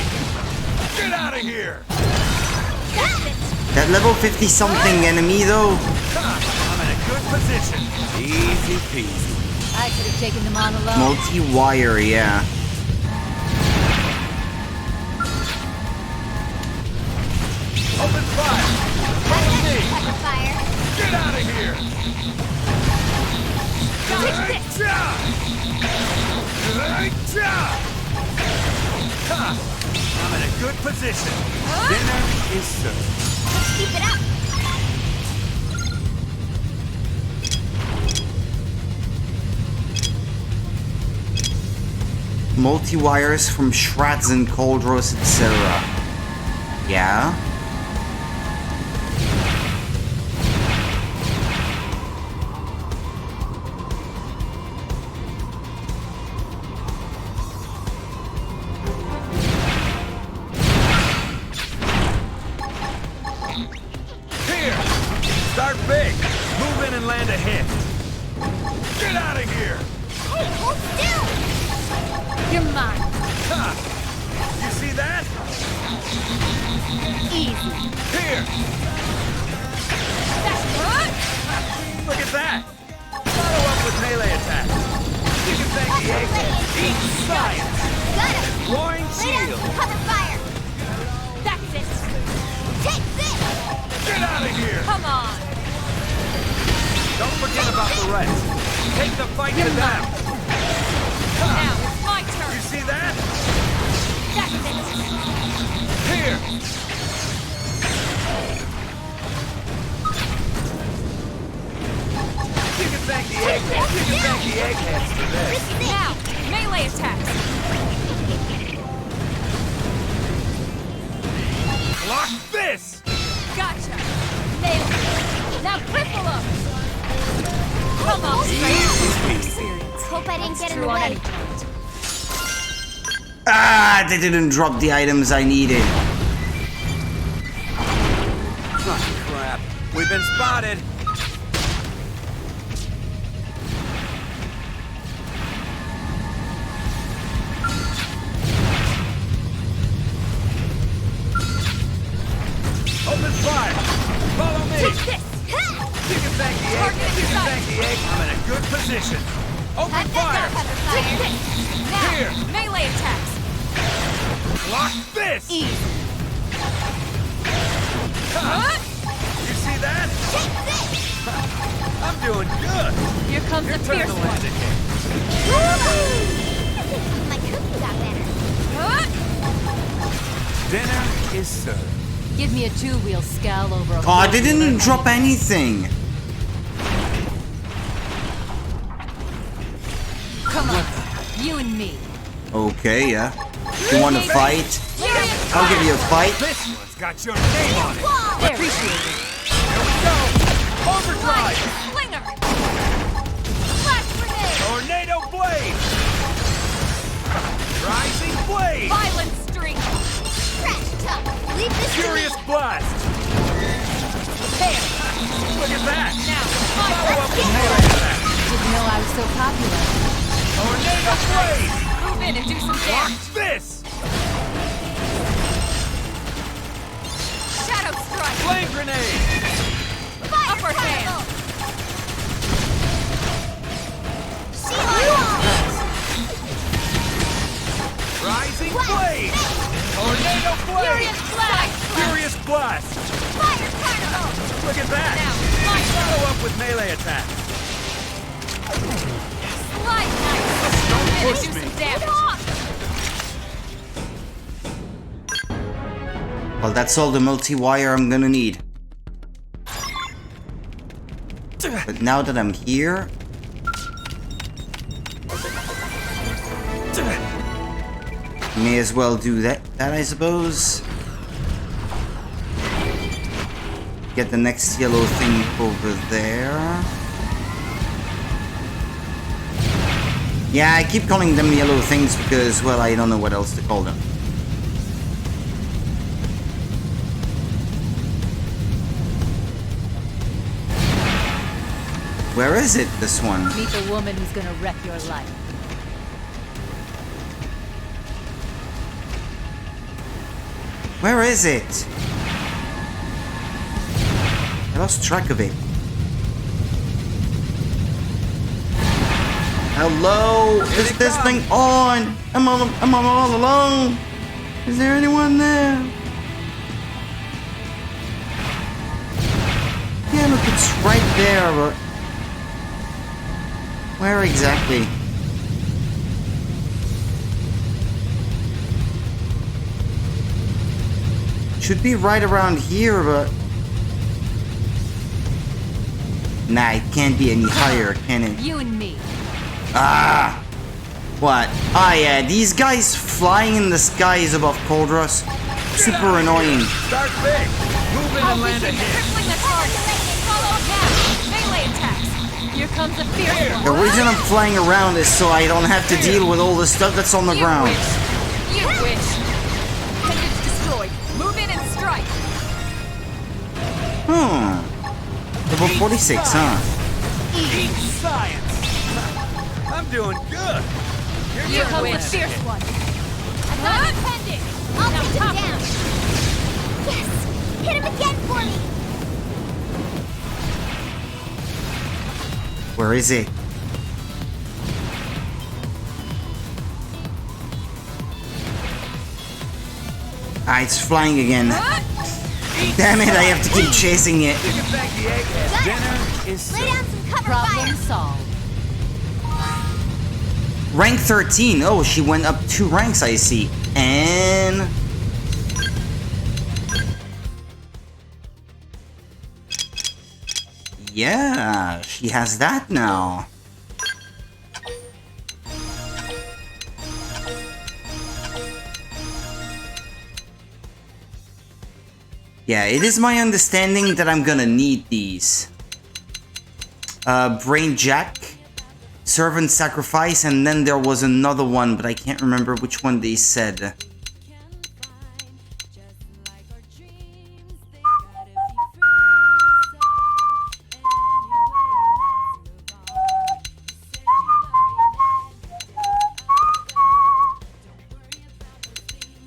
Get out of here! That level 50 something enemy, though? I'm in a good position. Easy peasy. I could have taken them on alone. Multi-wire, yeah. Open fire! Follow me! Fire. Get out of here! I'm in a good position. Dinner is served. Keep it up. Multi-wires from shreds and cauldrons, etc. Yeah? Here! Start big! Move in and land a hit! Get out of here! Hey, hold still! You're mine. Ha! You see that? Easy. Here! That's right. Look at that! Follow up with melee attack! You can thank the egghead! Eat science! Got it! Groin Lay down shield! some cover fire! That's it. Take this! Get out of here! Come on. Don't forget about the rest! Take the fight to them! Now it's my turn. You see that? That's it. Here! You can thank the egghead! You can thank the eggheads for this! Now, melee attacks. Block this! Gotcha. Nailed it. Now cripple them. Come on, experience. Hope I didn't get in True the on way. any point. Ah, they didn't drop the items I needed. Oh, crap. We've been spotted! Open fire! Follow me! Take this. You can the egg, I'm in a good position. Open fire! Now, Here. melee attacks. Block this! Easy. You see that? I'm doing good. Here comes Your the turn fierce to one. land it here. My cookie got better. Dinner is served. Give me a two-wheel scowl over a Oh, they didn't drop anything. Come on, you and me. Okay, yeah. You want to fight? I'll give you a fight. This one's got your name on it. There, appreciate it. Here we go. Overdrive. Slinger. Flash grenade! Tornado blade. Rising blade. Violent streak. Crash tuck! Leave this Furious to me! blast. There. Look at that. Now, Follow up with melee attack. didn't know I was so popular. Tornado blade. Move in and do some Watch damage. this. Shadow strike. Flame grenade. Upper hand. Rising blade. Tornado blade. Furious blast. Furious blast. Fire carnival! Look at that. Now, slide Follow up with melee attack. Slide knife. Don't Move in and push do me. some damage. Well, that's all the multi-wire I'm gonna need. But now that I'm here... May as well do that, I suppose. Get the next yellow thing over there. Yeah, I keep calling them yellow things because, well, I don't know what else to call them. Where is it, this one? Meet the woman who's gonna wreck your life. Where is it? I lost track of it. Hello? Is this thing on? I'm all alone. Is there anyone there? Yeah, look, it's right there, but... Where exactly? Should be right around here, but... Nah, it can't be any higher, can it? You and me. Ah! What? Ah, yeah, these guys flying in the skies above Coldros. Super annoying. Start big. Move in and land a hit. Crippling the target. Follow now. Melee attacks. Here comes the fierce The one. reason I'm flying around is so I don't have to deal with all the stuff that's on the You ground. wish. You wish. Pendants destroyed. Move in and strike. Level 46, huh? Eat science. I'm doing good. Here comes the fierce one. I'm not pendant. I'll take him down! Yes! Hit him again for me! Where is it? Ah, it's flying again. Damn it, I have to keep chasing it. You can thank the egghead. Dinner is Lay served. down some cover Problem fire! solved. Rank 13. Oh, she went up 2 ranks, I see. And... yeah, she has that now. Yeah, it is my understanding that I'm gonna need these. Brain Jack, Servant Sacrifice, and then there was another one, but I can't remember which one they said.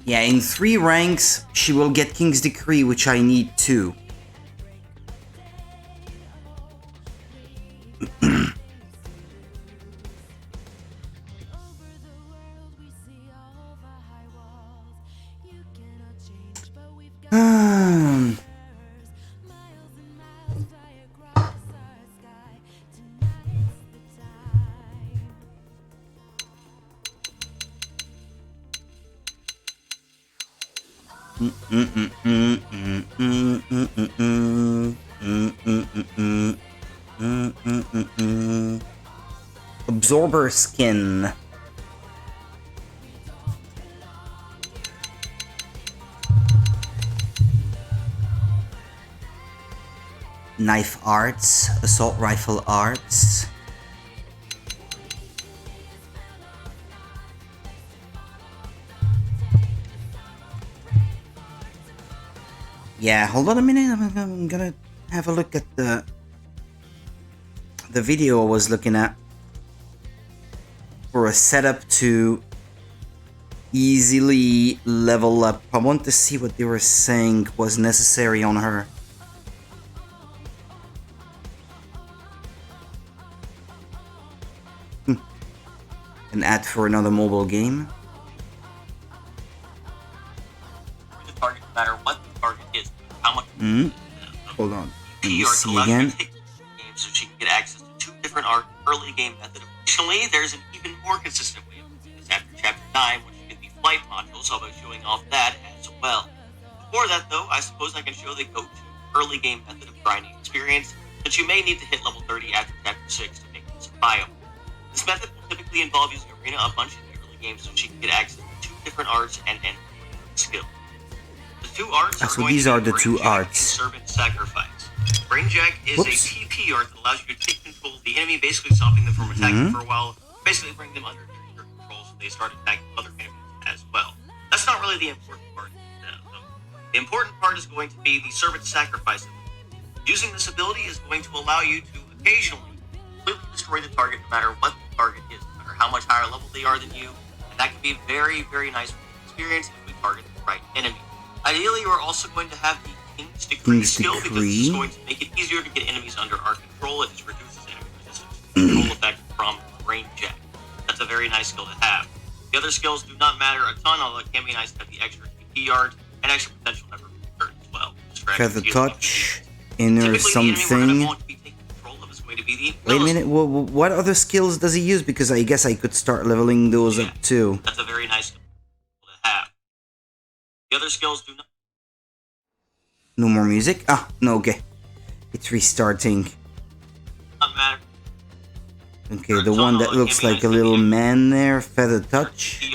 Yeah, in 3 ranks, she will get King's Decree, which I need too. Absorber skin. Knife arts, assault rifle arts. Yeah, hold on a minute. I'm gonna have a look at the video I was looking at for a setup to easily level up. I want to see what they were saying was necessary on her. An ad for another mobile game. The target, no matter what the target is, how much. Hold on. Let me Art see allows you again. to take the game so she can get access to 2 different early game methods. Additionally, there's an even more consistent way of doing this after Chapter 9, which is the flight module, so I'll be showing off that as well. Before that, though, I suppose I can show the go-to early game method of grinding experience, since you may need to hit level 30 after Chapter 6 to make this viable. This method will typically involve using Arena a bunch in the early game so she can get access to 2 different arts and skill. The 2 arts So these are the 2 arts. Servant Sacrifice. Brainjack is Whoops. a TP art that allows you to take control of the enemy, basically stopping them from attacking for a while, basically bring them under your control so they start attacking other enemies as well. That's not really the important part, though. The important part is going to be the Servant Sacrifice. Using this ability is going to allow you to occasionally completely destroy the target no matter what the target is, no matter how much higher level they are than you, and that can be very, very nice experience if we target the right enemy. Ideally, you are also going to have the King's Decree skill because this is going to make it easier to get enemies under our control. It just reduces enemy resistance. Control effect from Brainjack. That's a very nice skill to have. The other skills do not matter a ton, although it can be nice to have the extra TP art and extra potential never return as well. Feather touch, inner something. Wait a minute, what other skills does he use? Because I guess I could start leveling those up too. That's a very nice skill to have. The other skills do not. No more music? Ah, no, okay. It's restarting. Matter. Okay, the one that looks like a little man there, Feather touch.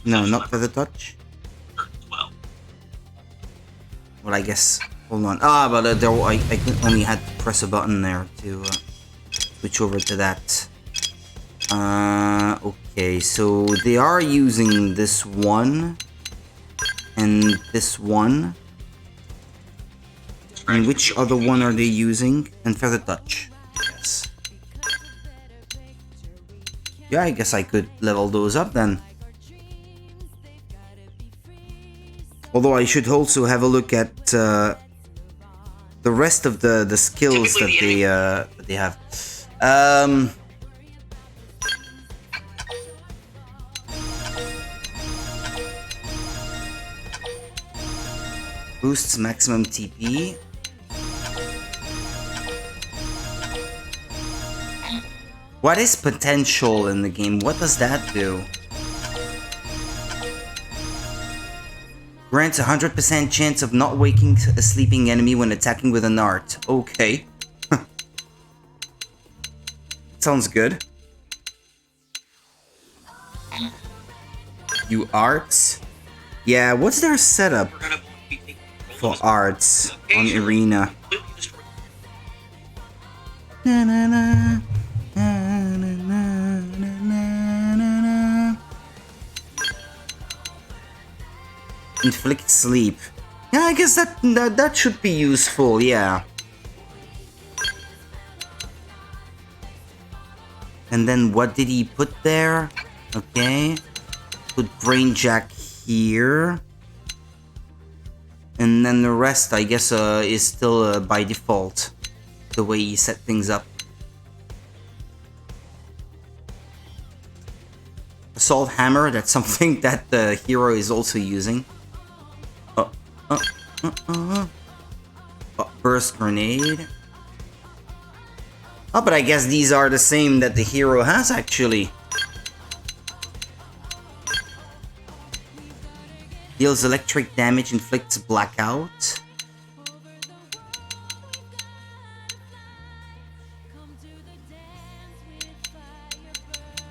No, not Feather touch. Well, I guess. Hold on. Ah, but I only had to press a button there to switch over to that. Okay, so they are using this one and this one. And which other one are they using? And Feather touch. Yes. Yeah, I guess I could level those up then. Although I should also have a look at the rest of the skills that they have. Boosts maximum TP. What is potential in the game? What does that do? Grants 100% chance of not waking a sleeping enemy when attacking with an art. Okay. Sounds good. You arts? Yeah, what's their setup for arts on Arena? Na, na, na. Inflict sleep. Yeah, I guess that should be useful, yeah. And then what did he put there? Okay. Put Brainjack here. And then the rest, I guess, is still by default. The way he set things up. Assault Hammer, that's something that the hero is also using. Burst Grenade. Oh, but I guess these are the same that the hero has, actually. Deals electric damage, inflicts blackout.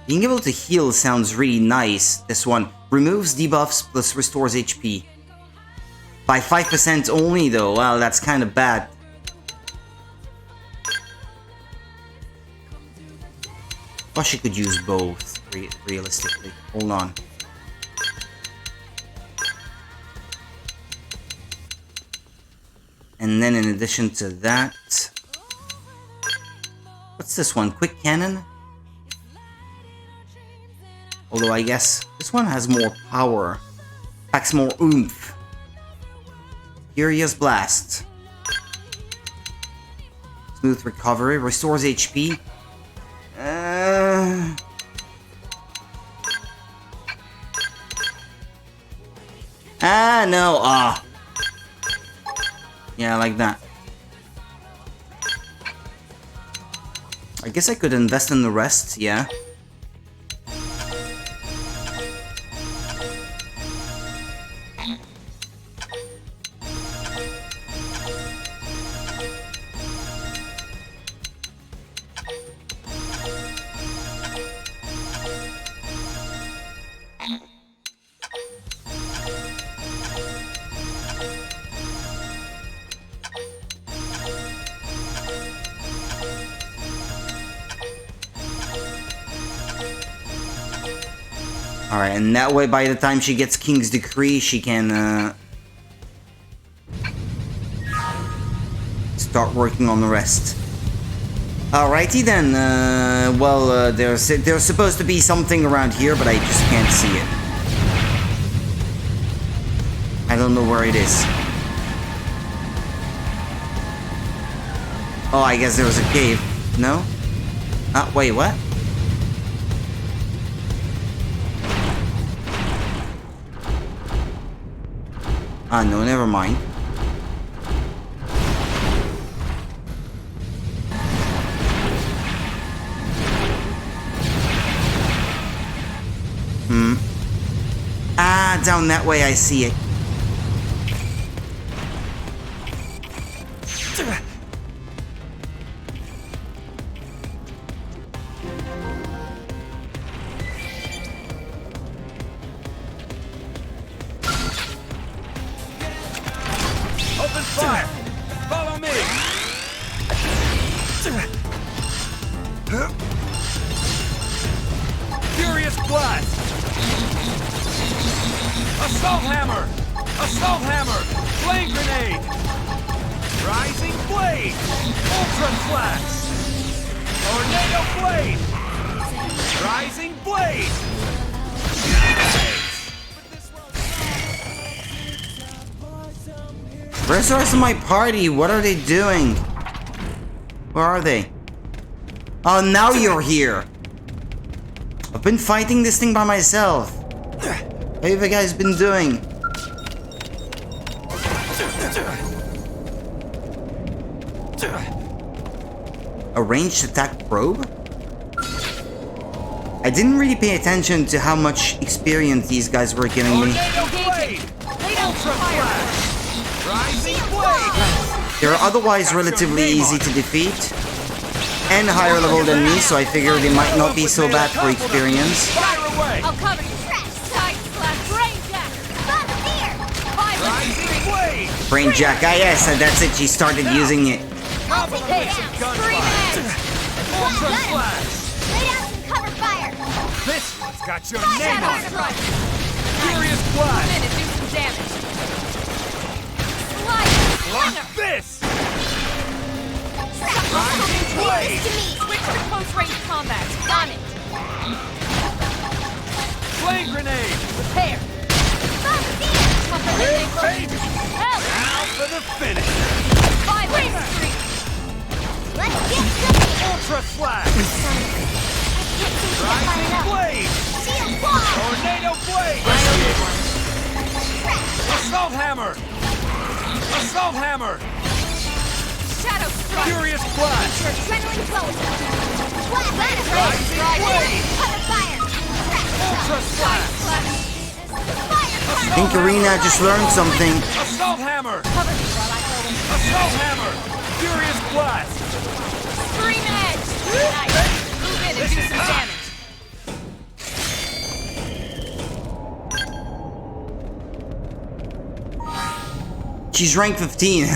Being able to heal sounds really nice. This one removes debuffs plus restores HP. By 5% only though, well that's kind of bad. Well, she could use both, realistically. Hold on. And then in addition to that... What's this one? Quick Cannon? Although I guess this one has more power. Packs more oomph. Furious Blast. Smooth Recovery. Restores HP. No. Yeah, like that. I guess I could invest in the rest, yeah. Alright, and that way by the time she gets King's Decree, she can start working on the rest. Alrighty then, there's supposed to be something around here, but I just can't see it. I don't know where it is. Oh, I guess there was a cave. No? Wait, what? No, never mind. Down that way, I see it. Open fire! Follow me! Furious Blast! Assault Hammer! Assault Hammer! Flame Grenade! Rising Blade! Ultra Flash! Tornado Blade! Rising Blade! Where's the rest of my party? What are they doing? Where are they? Oh, now you're here! I've been fighting this thing by myself. What have you guys been doing? A ranged attack probe? I didn't really pay attention to how much experience these guys were giving me. They're otherwise relatively easy to defeat and higher level than me, so I figure they might not be so bad for experience. I'll cover you. Brain Jack, yes, and that's it, she started using it. I'll take it down. Ultra Flash! Lay down some cover fire. This one's got your name on it! Furious Minute, Blast! do some damage. Block this! Rising Blade! Switch to close range combat. On it. Flame Grenade! Repair. Big baby! Help! Now for the finish! Violence streak. Let's get cooking. Ultra Flash! Rising Blade! Shield wall. Tornado Blade! Assault Hammer! Assault Hammer! Shadow strike. Furious Blast! Your adrenaline flows. Rising Blade! Cover fire. Ultra Flash! Fire. think Arena just learned something. Assault hammer! Cover me while I go in. Assault hammer! Furious blast! Scream edge! Nice. Move in and do some damage. She's rank 15.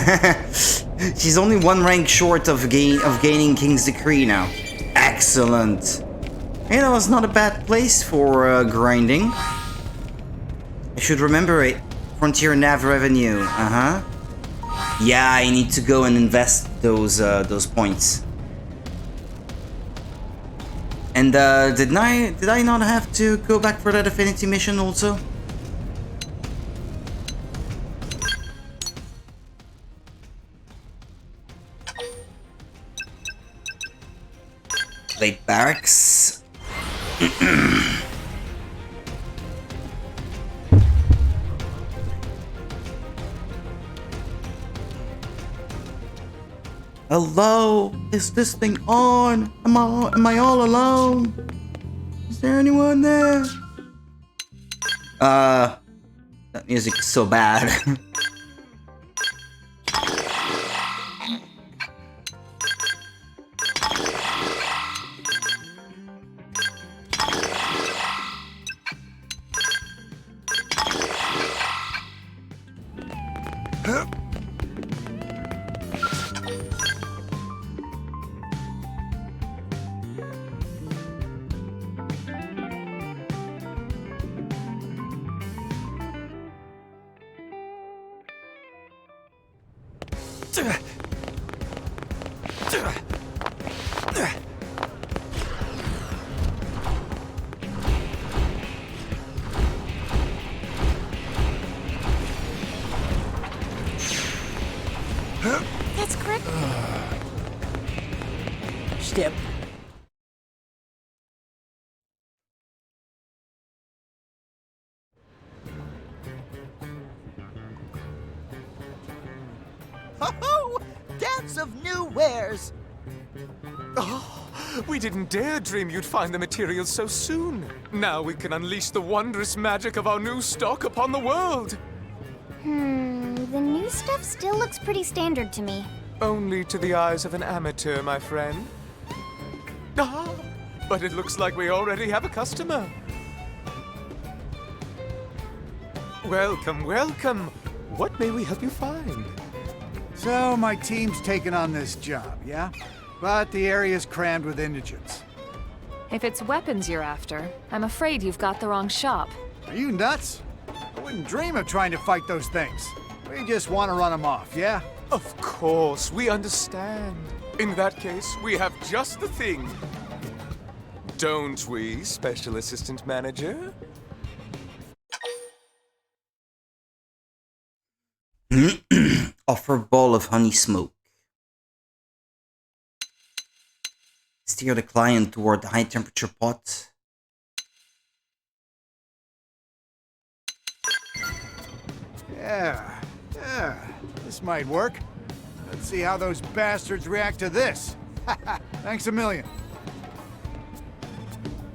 She's only one rank short of gaining King's Decree now. Excellent. You know, it's not a bad place for grinding. I should remember it. Frontier Nav revenue. Yeah, I need to go and invest those points. And did I not have to go back for that affinity mission also? Late barracks. Hello? Is this thing on? Am I all alone? Is there anyone there? That music is so bad. That's correct. Step. Ho-ho! Dance of new wares! Oh, we didn't dare dream you'd find the materials so soon. Now we can unleash the wondrous magic of our new stock upon the world. The new stuff still looks pretty standard to me. Only to the eyes of an amateur, my friend. Ah, but it looks like we already have a customer. Welcome, welcome. What may we help you find? So, my team's taken on this job, yeah? But the area's crammed with indigents. If it's weapons you're after, I'm afraid you've got the wrong shop. Are you nuts? I wouldn't dream of trying to fight those things. We just want to run them off, yeah? Of course, we understand. In that case, we have just the thing. Don't we, Special Assistant Manager? Offer ball of honey smoke. Steer the client toward the high temperature pot. Yeah, this might work. Let's see how those bastards react to this. Thanks a million.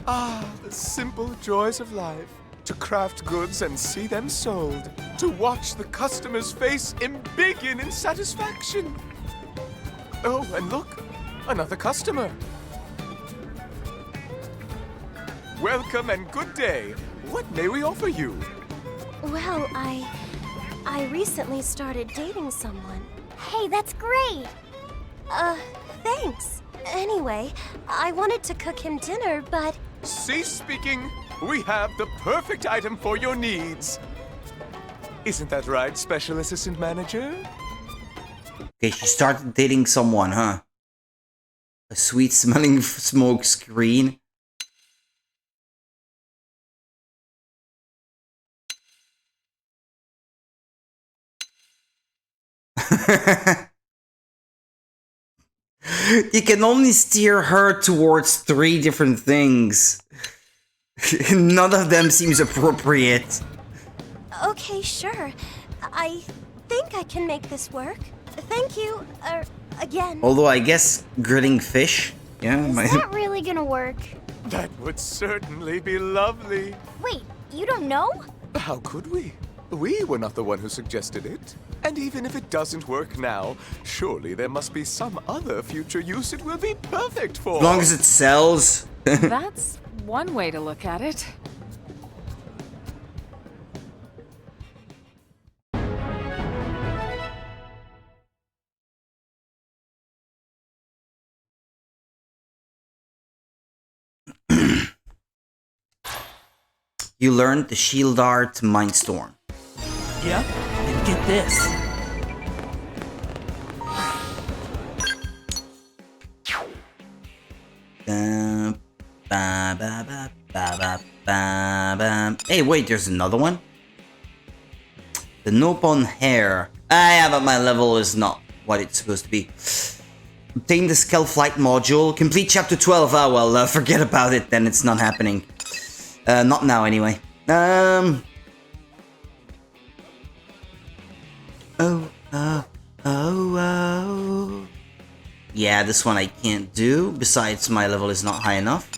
Ah, the simple joys of life. To craft goods and see them sold. To watch the customer's face embiggen in satisfaction. Oh, and look, another customer. Welcome and good day. What may we offer you? Well, I recently started dating someone. Hey, that's great! Thanks. Anyway, I wanted to cook him dinner, but... Cease speaking. We have the perfect item for your needs. Isn't that right, Special Assistant Manager? Okay, she started dating someone, huh? A sweet-smelling smoke screen. You can only steer her towards 3 different things. None of them seems appropriate. Okay, sure. I think I can make this work. Thank you, again. Although I guess grilling fish, yeah. Is that really gonna work? That would certainly be lovely. Wait, you don't know? How could we? We were not the one who suggested it. And even if it doesn't work now, surely there must be some other future use it will be perfect for. As long as it sells. That's one way to look at it. You learned the Shield Art Mindstorm. Yep, and get this. Hey, wait, there's another one? The Nope on Hair. Ah, yeah, but my level is not what it's supposed to be. Obtain the Scale Flight module. Complete chapter 12. Ah, well, forget about it then. It's not happening. Not now, anyway. Oh. Yeah, this one I can't do. Besides, my level is not high enough.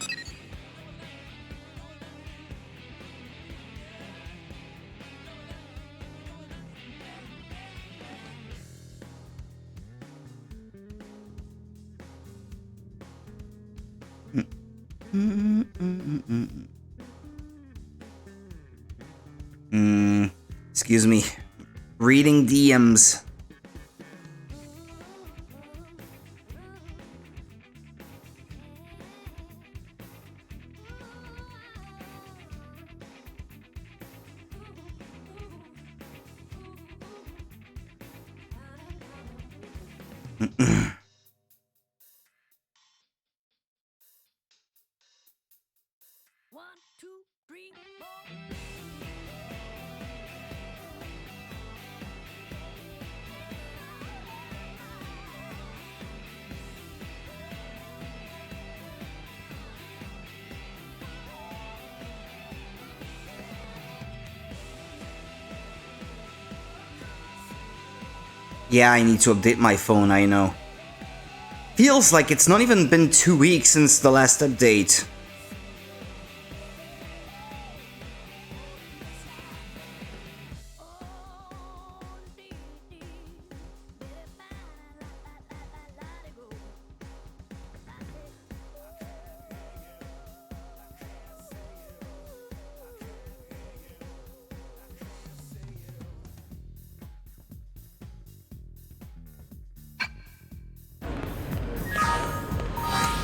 Excuse me. Reading DMs. Yeah, I need to update my phone, I know. Feels like it's not even been 2 weeks since the last update.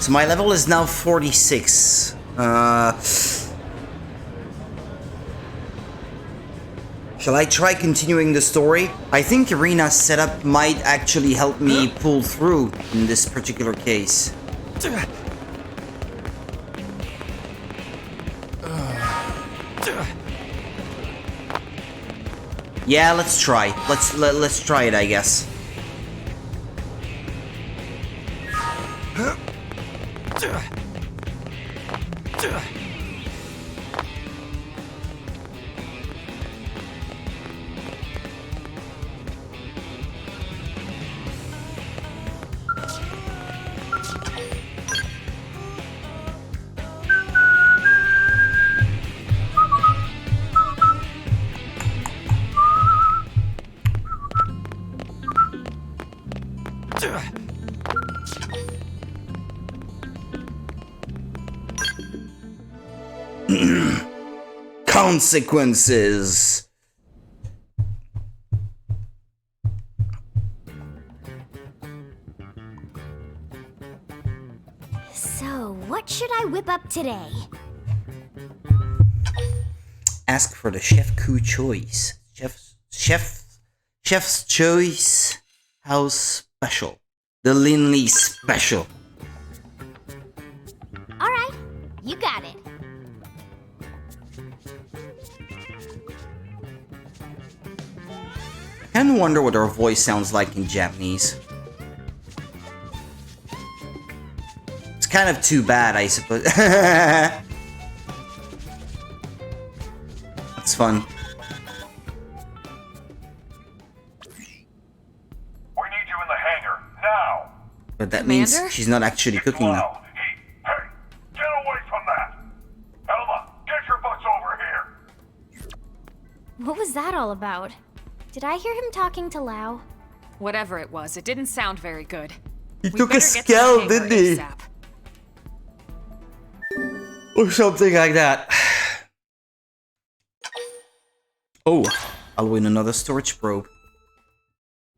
So my level is now 46. Shall I try continuing the story? I think Irina's setup might actually help me pull through in this particular case. Yeah, let's try. Let's try it, I guess. Consequences. So, what should I whip up today? Ask for the chef coup choice. Chef's choice house special. The Linley special. All right, you got it. I kind of wonder what her voice sounds like in Japanese. It's kind of too bad, I suppose. That's fun. We need you in the hangar, now! But that Commander? means she's not actually cooking now. Wow. Hey, get away from that! Elma, get your butts over here! What was that all about? Did I hear him talking to Lao? Whatever it was, it didn't sound very good. He We took a better get to the scale, hangar didn't he? ASAP. Or something like that. Oh, I'll win another storage probe.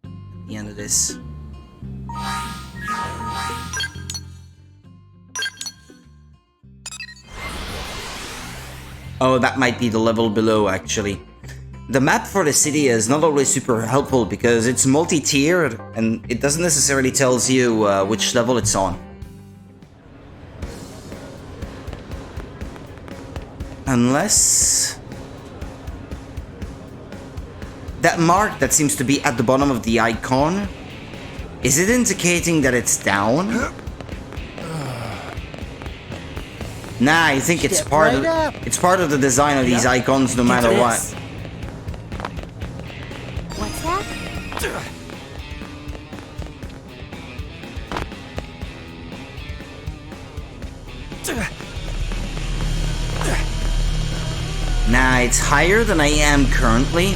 At the end of this. Oh, that might be the level below, actually. The map for the city is not always super helpful because it's multi-tiered and it doesn't necessarily tells you which level it's on. Unless... that mark that seems to be at the bottom of the icon, is it indicating that it's down? Nah, I think it's part of the design of these icons no matter what. What's that? Nah, it's higher than I am currently.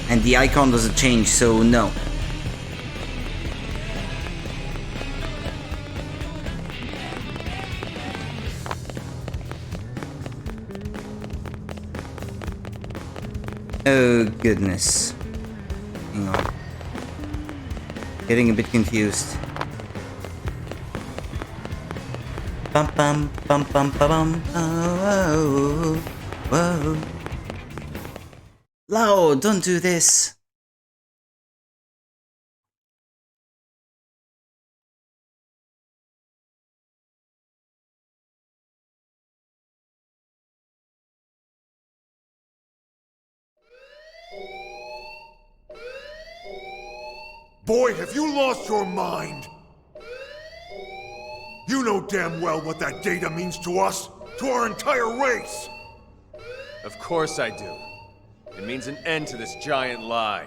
And the icon doesn't change, so no. Oh goodness. Hang on. Getting a bit confused. Bum bum bum bum bum. Oh, whoa. Lao, don't do this. Boy, have you lost your mind! You know damn well what that data means to us, to our entire race! Of course I do. It means an end to this giant lie.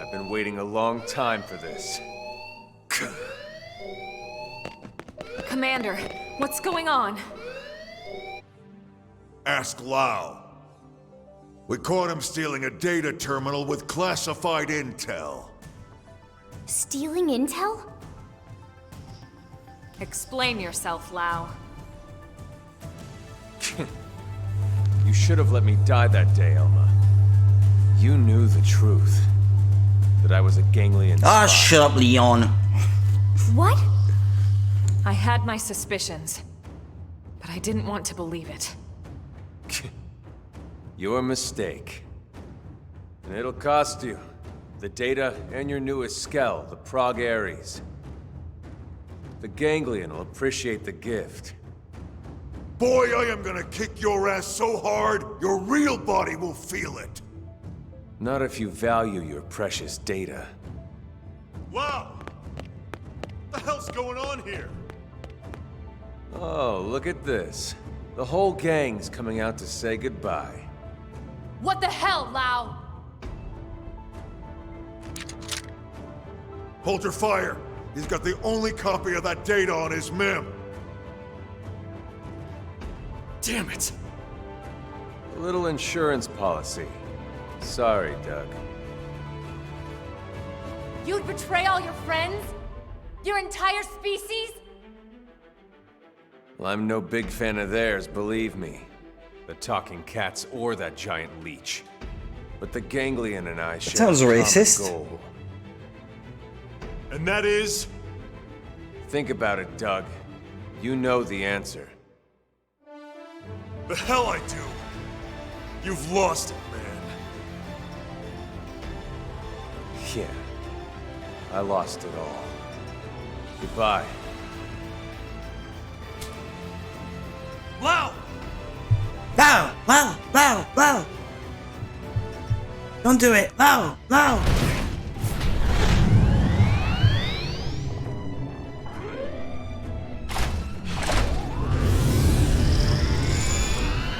I've been waiting a long time for this. Commander, what's going on? Ask Lao. We caught him stealing a data terminal with classified intel. Stealing intel? Explain yourself, Lao. You should have let me die that day, Elma. You knew the truth. That I was a ganglion Ah, spy. shut up, Leon. What? I had my suspicions, but I didn't want to believe it. Your mistake. And it'll cost you. The data and your newest skell, the Prague Ares. The ganglion will appreciate the gift. Boy, I am gonna kick your ass so hard, your real body will feel it! Not if you value your precious data. Wow! What the hell's going on here? Oh, look at this. The whole gang's coming out to say goodbye. What the hell, Lao? Hold your fire! He's got the only copy of that data on his MIM! Damn it! A little insurance policy. Sorry, Doug. You'd betray all your friends? Your entire species? Well, I'm no big fan of theirs, believe me. The talking cats or that giant leech. But the ganglion and I share Sounds a common racist. goal. And that is? Think about it, Doug. You know the answer. The hell I do! You've lost it, man. Yeah. I lost it all. Goodbye. Lao! Lao! Lao! Lao! Lao! Don't do it! Lao! Lao!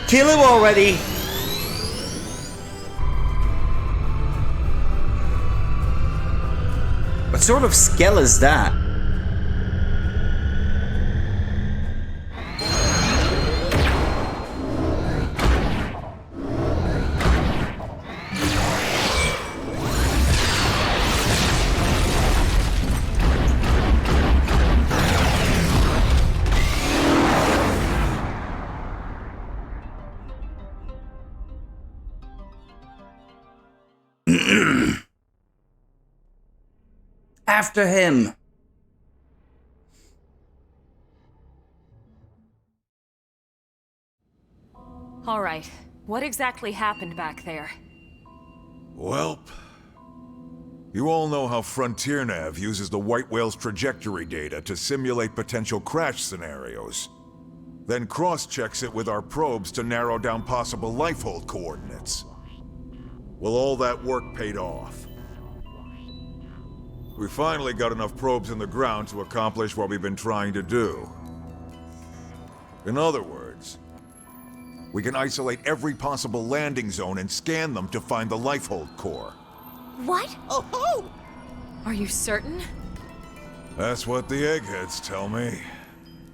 Kill him already! What sort of skell is that? After him. All right. What exactly happened back there? Welp. You all know how Frontier Nav uses the White Whale's trajectory data to simulate potential crash scenarios. Then cross-checks it with our probes to narrow down possible lifehold coordinates. Well, all that work paid off. We finally got enough probes in the ground to accomplish what we've been trying to do. In other words, we can isolate every possible landing zone and scan them to find the lifehold core. What? Oh ho! Are you certain? That's what the eggheads tell me.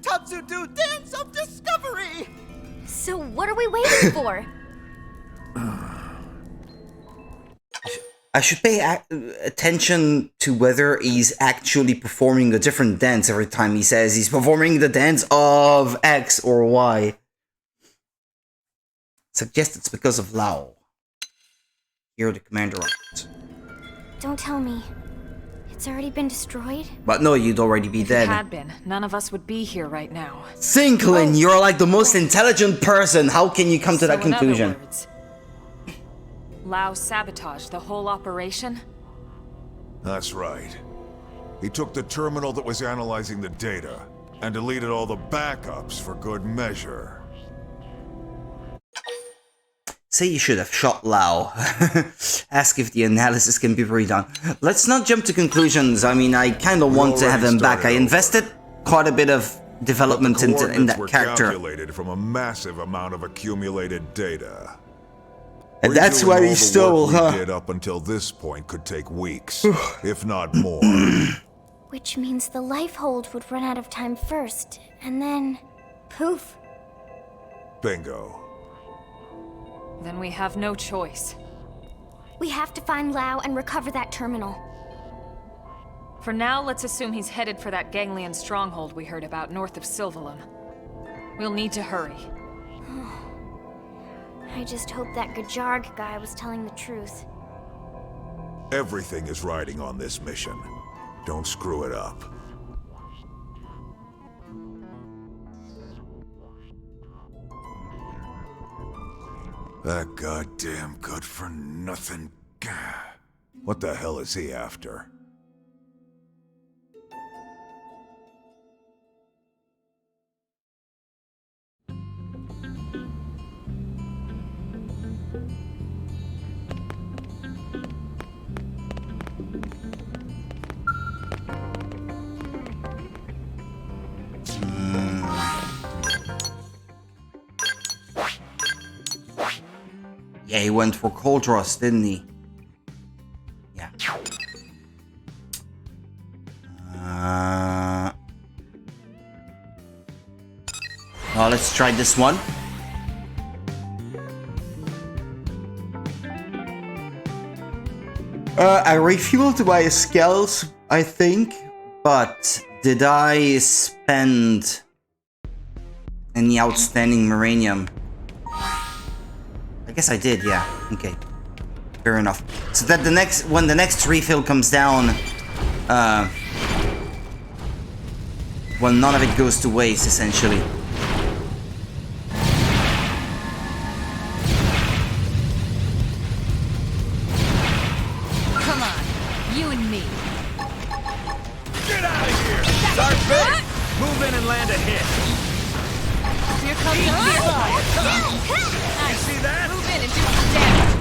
Tatsudo Dance of Discovery! So what are we waiting for? I should pay attention to whether he's actually performing a different dance every time he says he's performing the dance of X or Y. Suggest it's because of Lao. You're the commander on it. Don't tell me. It's already been destroyed? But no, you'd already be If dead. it had been, none of us would be here right now. Sinklin, you're like the most intelligent person. How can you come to that conclusion? In other words, Lao sabotaged the whole operation? That's right. He took the terminal that was analyzing the data and deleted all the backups for good measure. Say you should have shot Lao. Ask if the analysis can be redone. Let's not jump to conclusions. I mean, I kind of want to have him back. I invested quite a bit of development in that character. Calculated from a massive amount of accumulated data. And that's why he stole, huh? Did up until this point could take weeks, if not more. Which means the lifehold would run out of time first, and then... poof. Bingo. Then we have no choice. We have to find Lao and recover that terminal. For now, let's assume he's headed for that ganglion stronghold we heard about north of Sylvalum. We'll need to hurry. I just hope that Gajarg guy was telling the truth. Everything is riding on this mission. Don't screw it up. That goddamn good-for-nothing... What the hell is he after? Yeah, he went for Coldross, didn't he? Yeah. Well, let's try this one. I refueled my scales, I think, but did I spend any outstanding Maranium? I guess I did, yeah. Okay. Fair enough. So that when the next refill comes down, well, none of it goes to waste, essentially. Come on, you and me. Get out of here! Start big! Move in and land a hit. Here comes the fire. You see that? Move in and do some damage.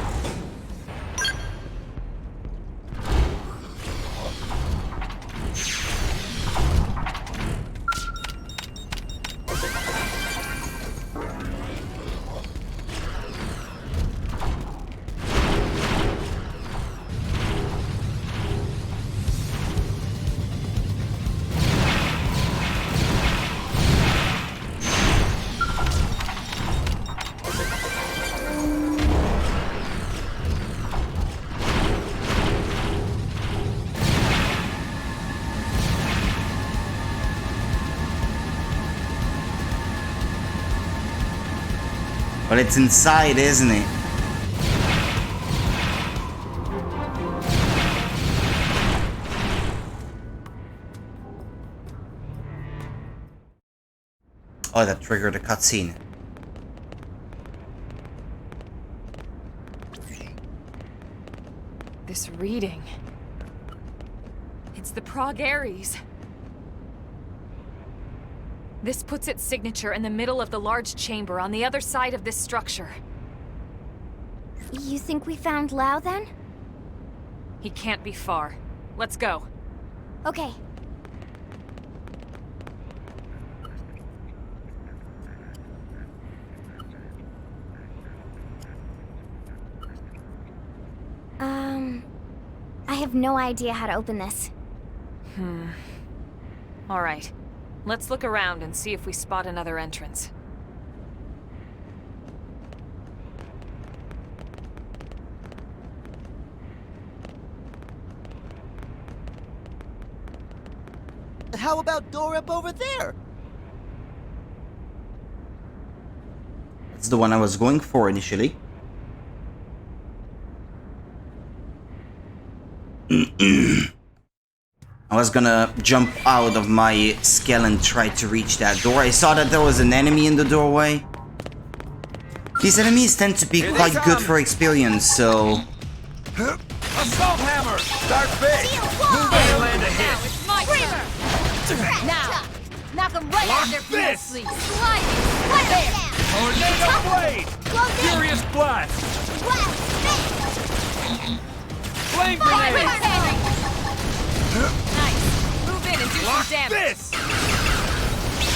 But it's inside, isn't it? Oh, that triggered a cutscene. This reading. It's the Prague Aries. This puts its signature in the middle of the large chamber on the other side of this structure. You think we found Lao then? He can't be far. Let's go. Okay. I have no idea how to open this. All right. Let's look around and see if we spot another entrance. How about door up over there? That's the one I was going for initially. I was gonna jump out of my skull and try to reach that door. I saw that there was an enemy in the doorway. These enemies tend to be quite good for experience, so... Assault hammer! Start big! Move in and land a hit! Now it's my turn! Now! Knock them right out of their penis, please! Slide it! There! Tornado blade! Furious blast! Flame grenade! Nice! Move in and do Lock some damage! this!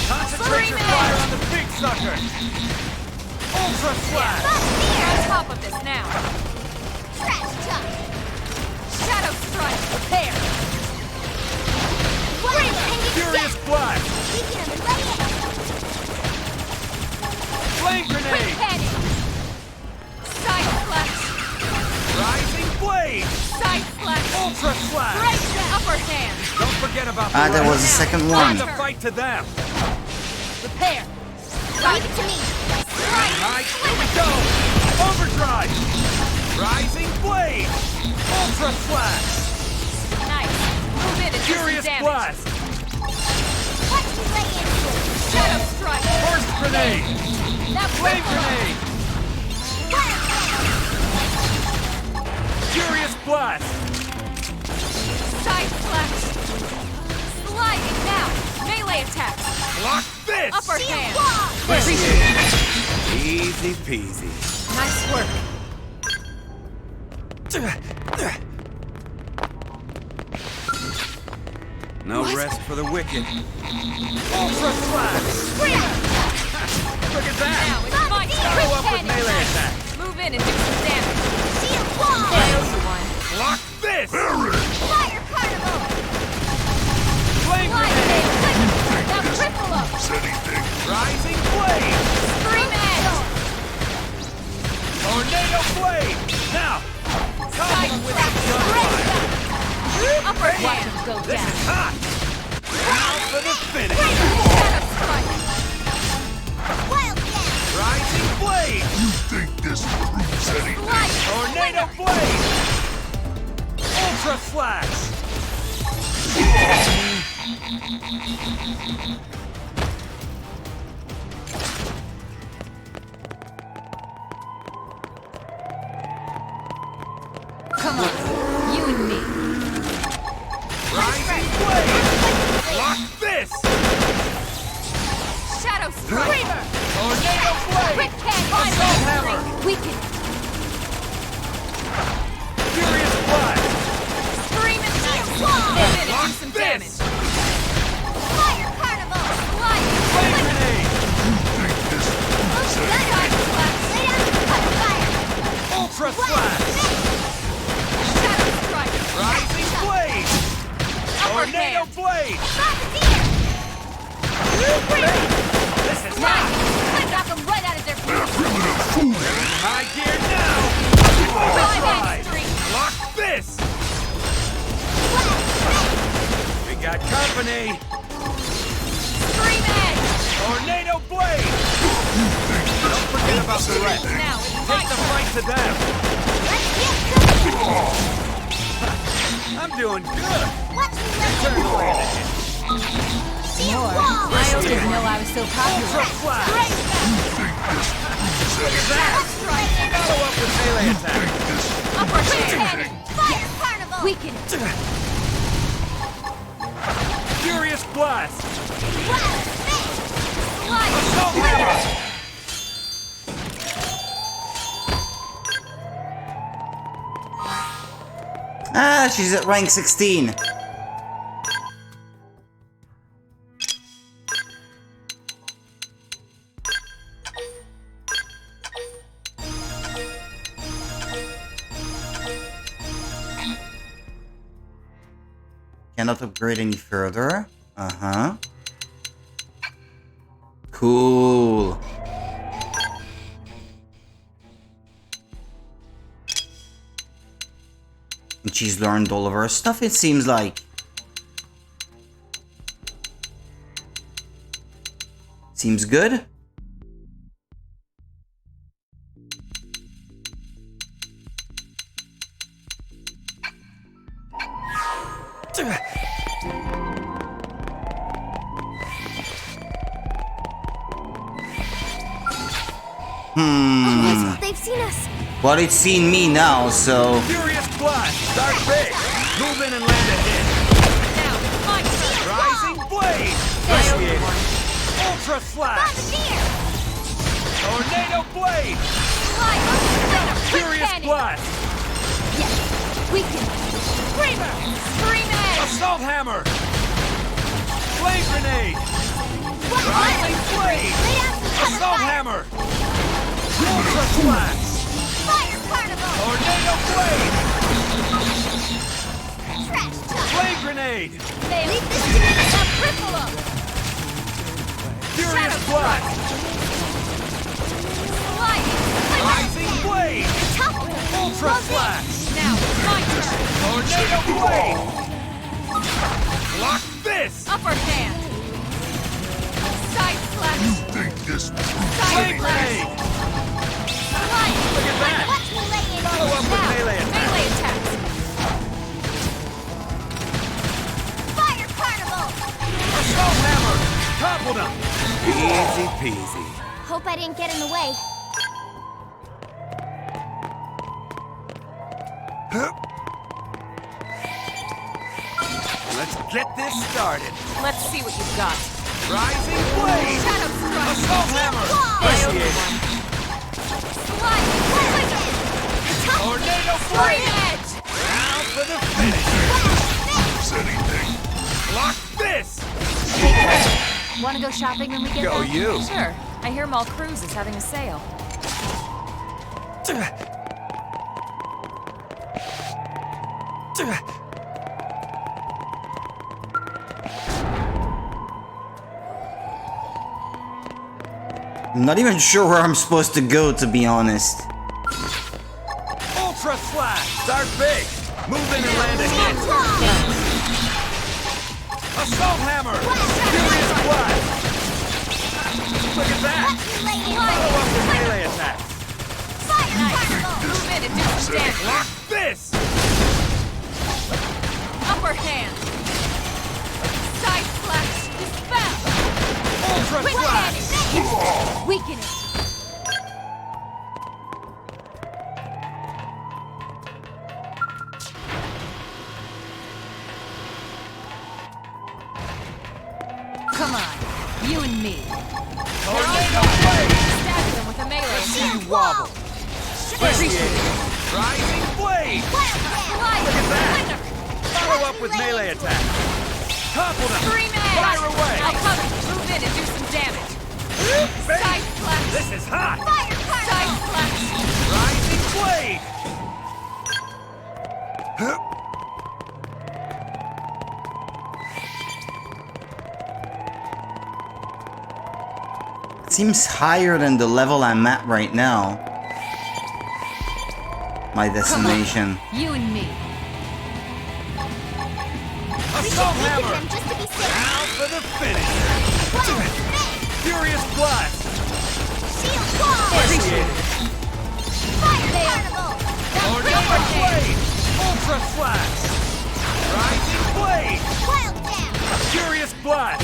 Concentrate your fire on the big sucker! Ultra slash! We're on top of this now! Shadow strike! Prepare! Furious blast! Flame Quick grenade! panic! Side slash! Rising blade! Side slash! Ultra slash! Right upper hand! Don't forget about the there was a right. second one. Time to fight to them! Prepare! Leave it to me. Alright, here we go! Overdrive! Rising blade! Ultra slash! Nice! Move in and do some Furious damage! blast! Watch me lay into it. Shadow strike! Burst grenade! Now Flame cripple 'em. grenade! Furious blast! Side slash! Sliding now! Melee attack! Block this! Upper hand! Easy peasy. Nice work! No rest for the wicked. Ultra slash! Look at that! Now it's my turn! Go up with melee attack! Move in and do some damage! Shield wall. There's the one! Block this! Fire carnival. Flame grenade! Now cripple up! Rising blade! Scream edge! Tornado blade! Now! Come Side with slash! the gunfire! Upper hand! Go This down! is hot! Now for the finish! Shadow strike! Wildcat. Rising blade! Slide! Tornado blade! Ultra slash! Come on! You and me! Rising blade! Block this! Shadow strike! Tornado blade! Quick hand! Assault hammer! Weaken! Furious blast! Scream and nice! Move in and do some This! damage! Fire carnival. Slide! Flame grenade! Side slash! Lay down and cut fire. Ultra slash! Shadow strike! Rising blade! Upper Tornado hand! blade! Profiteer. This is Nice! hot! Knock them right out of their boots! High gear now! Drive Overdrive! Block this! We got company! Scream edge! Tornado blade! Don't forget about the rest! Now it's my Take the turn! fight to them! Let's get cooking. I'm doing good! Watch me lay Turn into away it. the hit. Steel more. wall! I didn't know I was so popular. Follow up with melee attack. Upper hand. Fire carnival! Weaken. Furious blast. Wild fist! Assault hammer. Ah, she's at rank 16. Cannot upgrade any further. Uh-huh. Cool. And she's learned all of her stuff, it seems like. Seems good. They've seen us. Well, it's seen me now, so... Furious blast. Start big. Move in and land a hit. Now, my turn. Rising blade. Initiated. Ultra slash. Tornado blade. Furious blast. Yes. Weaken. Screamer. Scream edge. Assault hammer. Flame grenade. Rising blade. Assault hammer. Ultra slash. Fire carnival! Tornado blade. Trash talk! Flame grenade. Leave this to me! Now cripple them! Furious blast. Sliding! Rising blade. Ultra slash. Now, my turn. Tornado blade. Block this. Upper hand. Side slash. Flame grenade. Look at that. Watch me lay in! Follow up with melee attack. Melee attacks. Fire carnival! Assault hammer. Toppled him. Easy peasy. Hope I didn't get in the way. Let's get this started. Let's see what you've got. Rising blade. Shadow strike. Assault hammer. Wall. Initiated. Sliding! Wicked! Tornado Scream blade. edge. Now for the finish. Block this. Want to go shopping when we get Go back? you. Sure. I hear Mall Cruise is having a sale. I'm not even sure where I'm supposed to go, to be honest. Ultra slash. Start big. Move in and land a hit. Assault hammer. Furious blast. Look at that. Follow up with melee attack. Fire carnival! Move in and do some damage. Block this. Upper hand. Side slash. Dispel. Ultra Quick slash. hand. Weaken it. Come on, you and me. Tornado blade. Stab them with a melee See attack. you wobble. Initiated. Rising blade. Look at that. Follow up with melee attack. Toppled him. Scream edge. Fire away. I'll cover. Move in and do some damage. Side slash. This is hot. Fire Side carnival! slash. Rising blade. Seems higher than the level I'm at right now. My destination. You and me. Assault hammer. Them just to be safe. Now for the finish. Furious blast. Shield wall! Initiated. Fire carnival! Tornado blade. Ultra slash. Rising blade. Wild dance! Furious blast.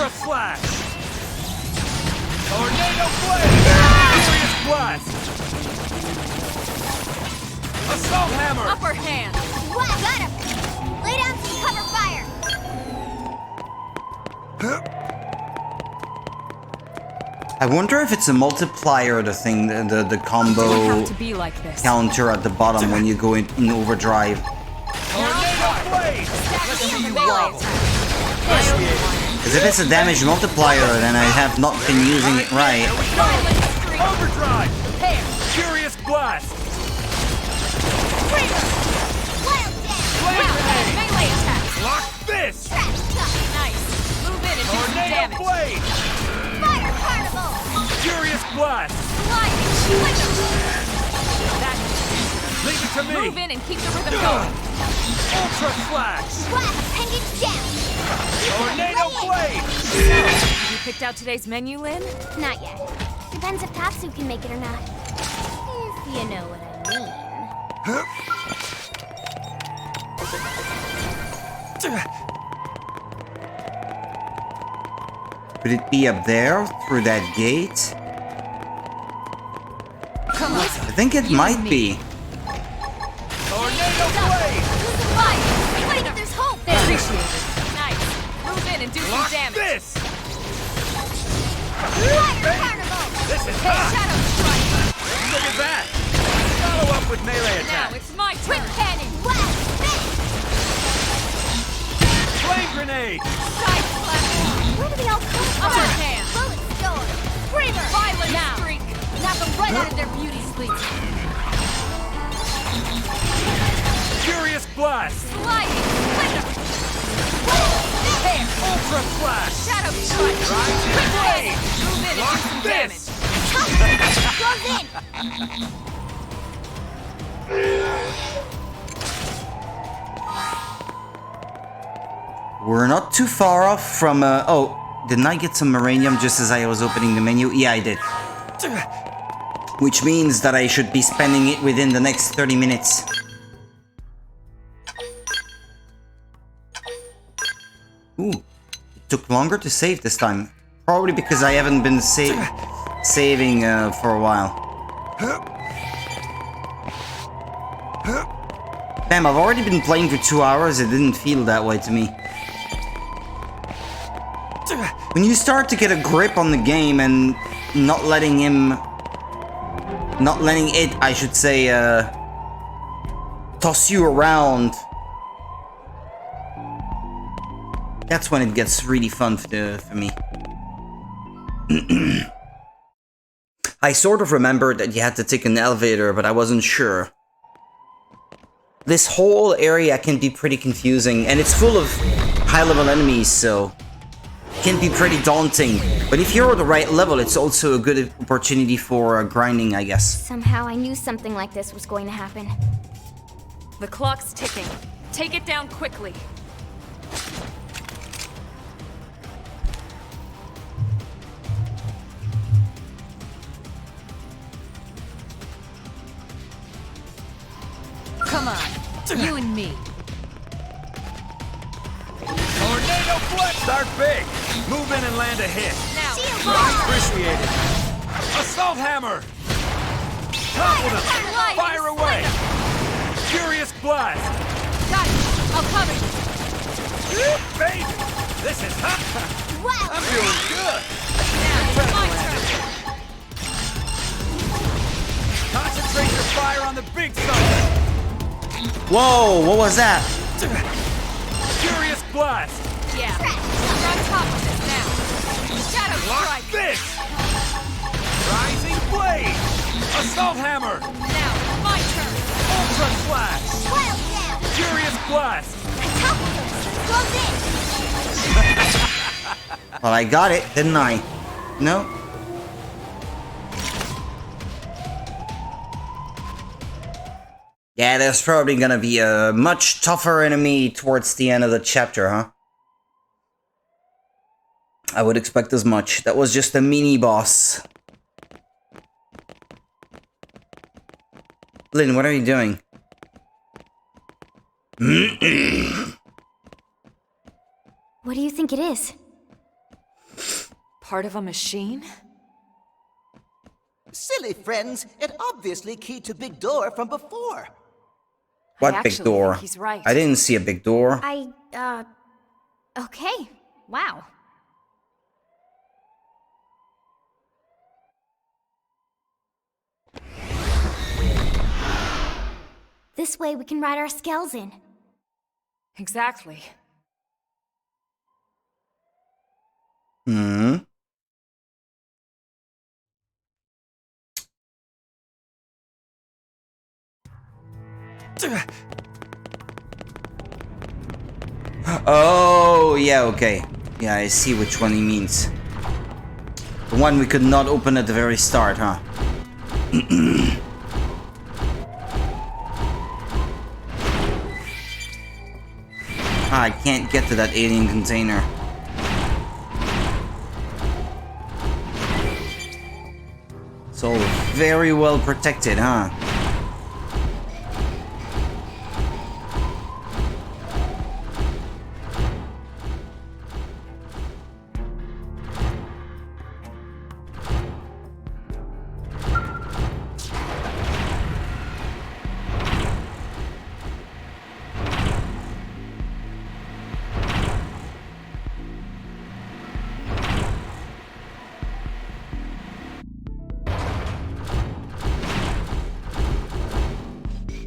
Ultra Slash! Tornado Blade! Furious Blast! Assault Hammer! Upper hand! What? Got him! Lay down some cover fire! I wonder if it's a multiplier, the thing, the combo Doesn't have to be like this. counter at the bottom when you go in overdrive. Tornado Blade! Let's see you wobble! Because if it's a damage multiplier, then I have not been using it right. Overdrive! Furious Blast! Wild dance! Melee attack! Lock this! Nice. Move in and do some Tornado damage. Blade! Fire carnival! Furious Blast! Sliding switch. Leave it to me! Move in and keep the rhythm going. Ultra Slash! Blast pendant down! Tornado Blade! Have you picked out today's menu, Lynn? Not yet. Depends if Tatsu can make it or not. If you know what I mean. Could it be up there, through that gate? Come on. I think it might be. Tornado Blade! Wait, there's hope! Appreciate it. Nice. Move in and do some Lock damage. this! Fire carnival! This is Hey, hot! Shadow Strike. Look at that! Follow up with melee Now attack! it's my Quick turn. cannon! Blast! Finish! Flame grenade! Side splash. Where do they all come from? Upper hand. Bullet storm! Screamer! Violent streak. Knock them right out of their beauty sleep. Furious Blast! Sliding switch. There! Ultra Flash! Shadow Strike. Rising Quick Blade! blade. Move in and do Lock some this! damage. Goes in! We're not too far off from, oh, didn't I get some uranium just as I was opening the menu? Yeah, I did. Which means that I should be spending it within the next 30 minutes. Ooh, it took longer to save this time. Probably because I haven't been saving for a while. Damn, I've already been playing for 2 hours, it didn't feel that way to me. When you start to get a grip on the game and not letting it, I should say, toss you around, that's when it gets really fun for me. I sort of remembered that you had to take an elevator, but I wasn't sure. This whole area can be pretty confusing, and it's full of high-level enemies, so it can be pretty daunting. But if you're at the right level, it's also a good opportunity for grinding, I guess. Somehow I knew something like this was going to happen. The clock's ticking. Take it down quickly. Come on, you and me. Tornado Blast! Start big! Move in and land a hit! Now, Appreciate it! Assault Hammer! Topple them! Fire away! Furious Blast! got it. I'll cover you. Baby! This is hot! Wow! I'm feeling good! Now, it's my turn. Concentrate your fire on the big sucker! Whoa, what was that? Furious Blast! Yeah, we're on top of this now. Shadow Lock Strike. this! Rising Blade! Assault Hammer! Now, it's my turn. Ultra Slash! Wild down! Furious Blast! Goes in! Well, I got it, didn't I? No? Yeah, there's probably gonna be a much tougher enemy towards the end of the chapter, huh? I would expect as much. That was just a mini-boss. Lynn, what are you doing? What do you think it is? part of a machine? Silly friends, it obviously keyed to big door from before. What big door? He's right. I didn't see a big door. Okay. Wow. This way we can ride our skells in. Exactly. Hmm. Oh, yeah, okay. Yeah, I see which one he means. The one we could not open at the very start, huh? I can't get to that alien container. It's all very well protected, huh?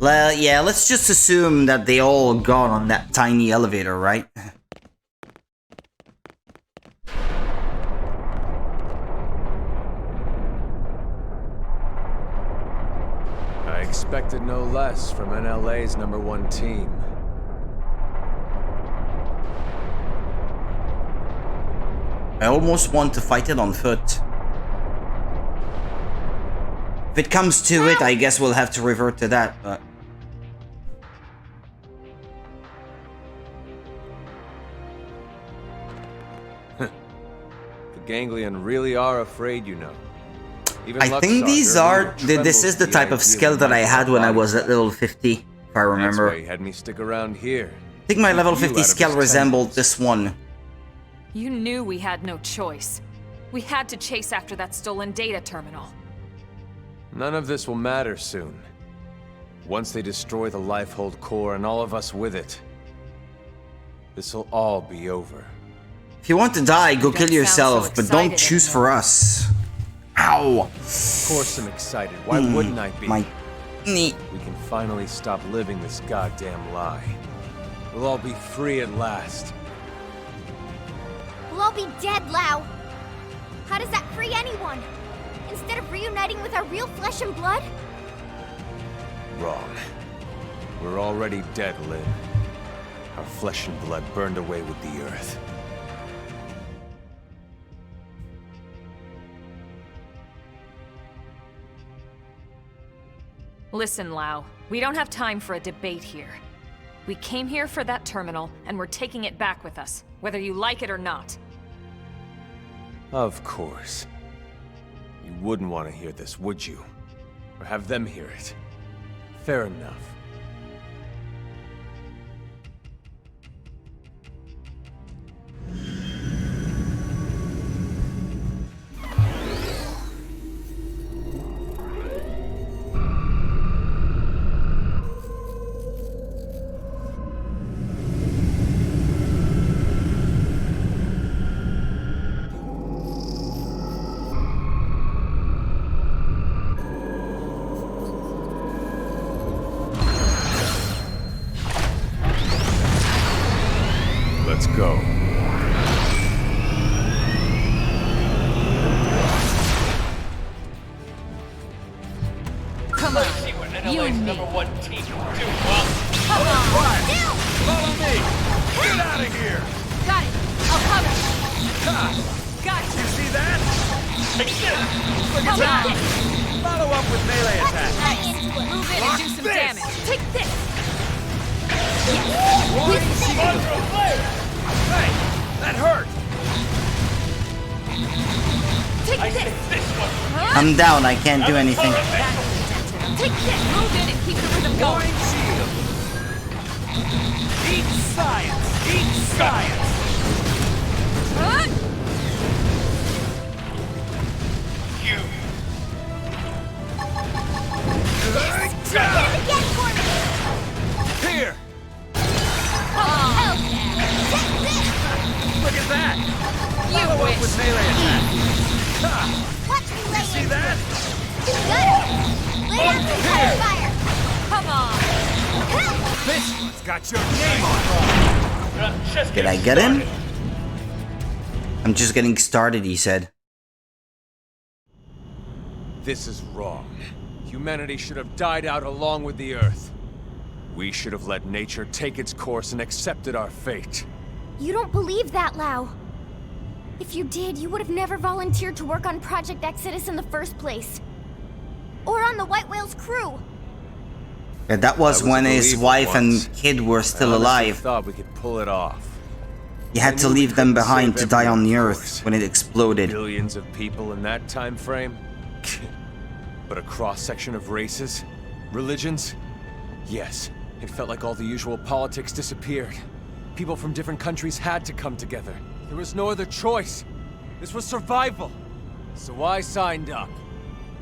Well, yeah, let's just assume that they all got on that tiny elevator, right? I expected no less from NLA's #1 team. I almost want to fight it on foot. If it comes to it, I guess we'll have to revert to that, but... The Ganglion really are afraid, you know. Even I think these are... This is the type of skill that I had when I was at level 50, if I remember. That's why he had me stick around here. I think my level 50 skill resembled this one. You knew we had no choice. We had to chase after that stolen data terminal. None of this will matter soon. Once they destroy the Lifehold core and all of us with it, this'll all be over. If you want to die, go kill yourself, but don't choose for us. Ow! Of course I'm excited. Why wouldn't I be? My knee. We can finally stop living this goddamn lie. We'll all be free at last. We'll all be dead, Lau. How does that free anyone? Instead of reuniting with our real flesh and blood? Wrong. We're already dead, Lynn. Our flesh and blood burned away with the earth. Listen, Lau. We don't have time for a debate here. We came here for that terminal, and we're taking it back with us, whether you like it or not. Of course. You wouldn't want to hear this, would you? Or have them hear it? Fair enough. Let's go. Come on, you and me. #1 team do well. Come on! Follow me! Get out of here! Got it! I'll cover! Got You it! see that? Look at Come that! on! Follow up with melee attack. Nice! Move in and do some this. damage! Take this! Ultra flare! Hey, that hurt! Take this! This one! I'm down, I can't do anything. Take this! Move in and keep the rhythm going! Shield! Eat science! Eat science! got your name on it. Did I get him? I'm just getting started, he said. This is wrong. Humanity should have died out along with the Earth. We should have let nature take its course and accepted our fate. You don't believe that, Lau. If you did, you would have never volunteered to work on Project Exodus in the first place. Or on the White Whale's crew. Yeah, that was when his wife and kid were still alive. I thought we could pull it off. He had to leave them behind to die on the Earth when it exploded. Billions of people in that time frame? But a cross-section of races? Religions? Yes, it felt like all the usual politics disappeared. People from different countries had to come together. There was no other choice. This was survival. So I signed up.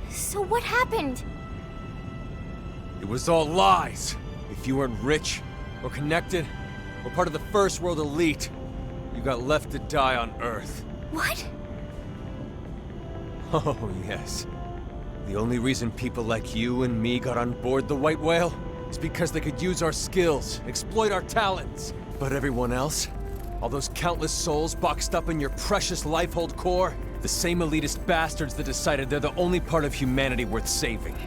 So what happened? It was all lies. If you weren't rich, or connected, or part of the first world elite, you got left to die on Earth. What? Oh, yes. The only reason people like you and me got on board the White Whale is because they could use our skills, exploit our talents. But everyone else? All those countless souls boxed up in your precious Lifehold core? The same elitist bastards that decided they're the only part of humanity worth saving.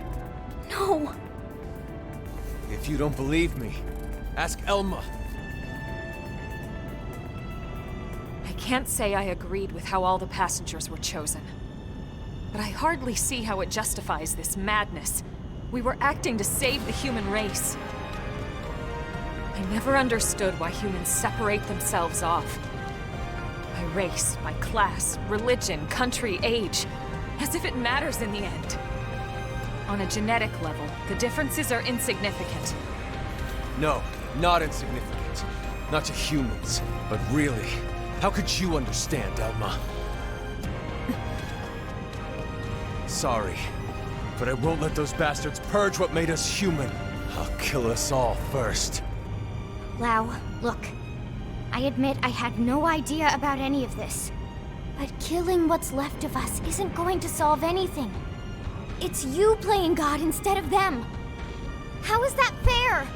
No. If you don't believe me, ask Elma. I can't say I agreed with how all the passengers were chosen. But I hardly see how it justifies this madness. We were acting to save the human race. I never understood why humans separate themselves off. By race, by class, religion, country, age. As if it matters in the end. On a genetic level, the differences are insignificant. No, not insignificant. Not to humans. But really, how could you understand, Elma? Sorry, but I won't let those bastards purge what made us human. I'll kill us all first. Lau, look. I admit I had no idea about any of this. But killing what's left of us isn't going to solve anything. It's you playing God instead of them. How is that fair?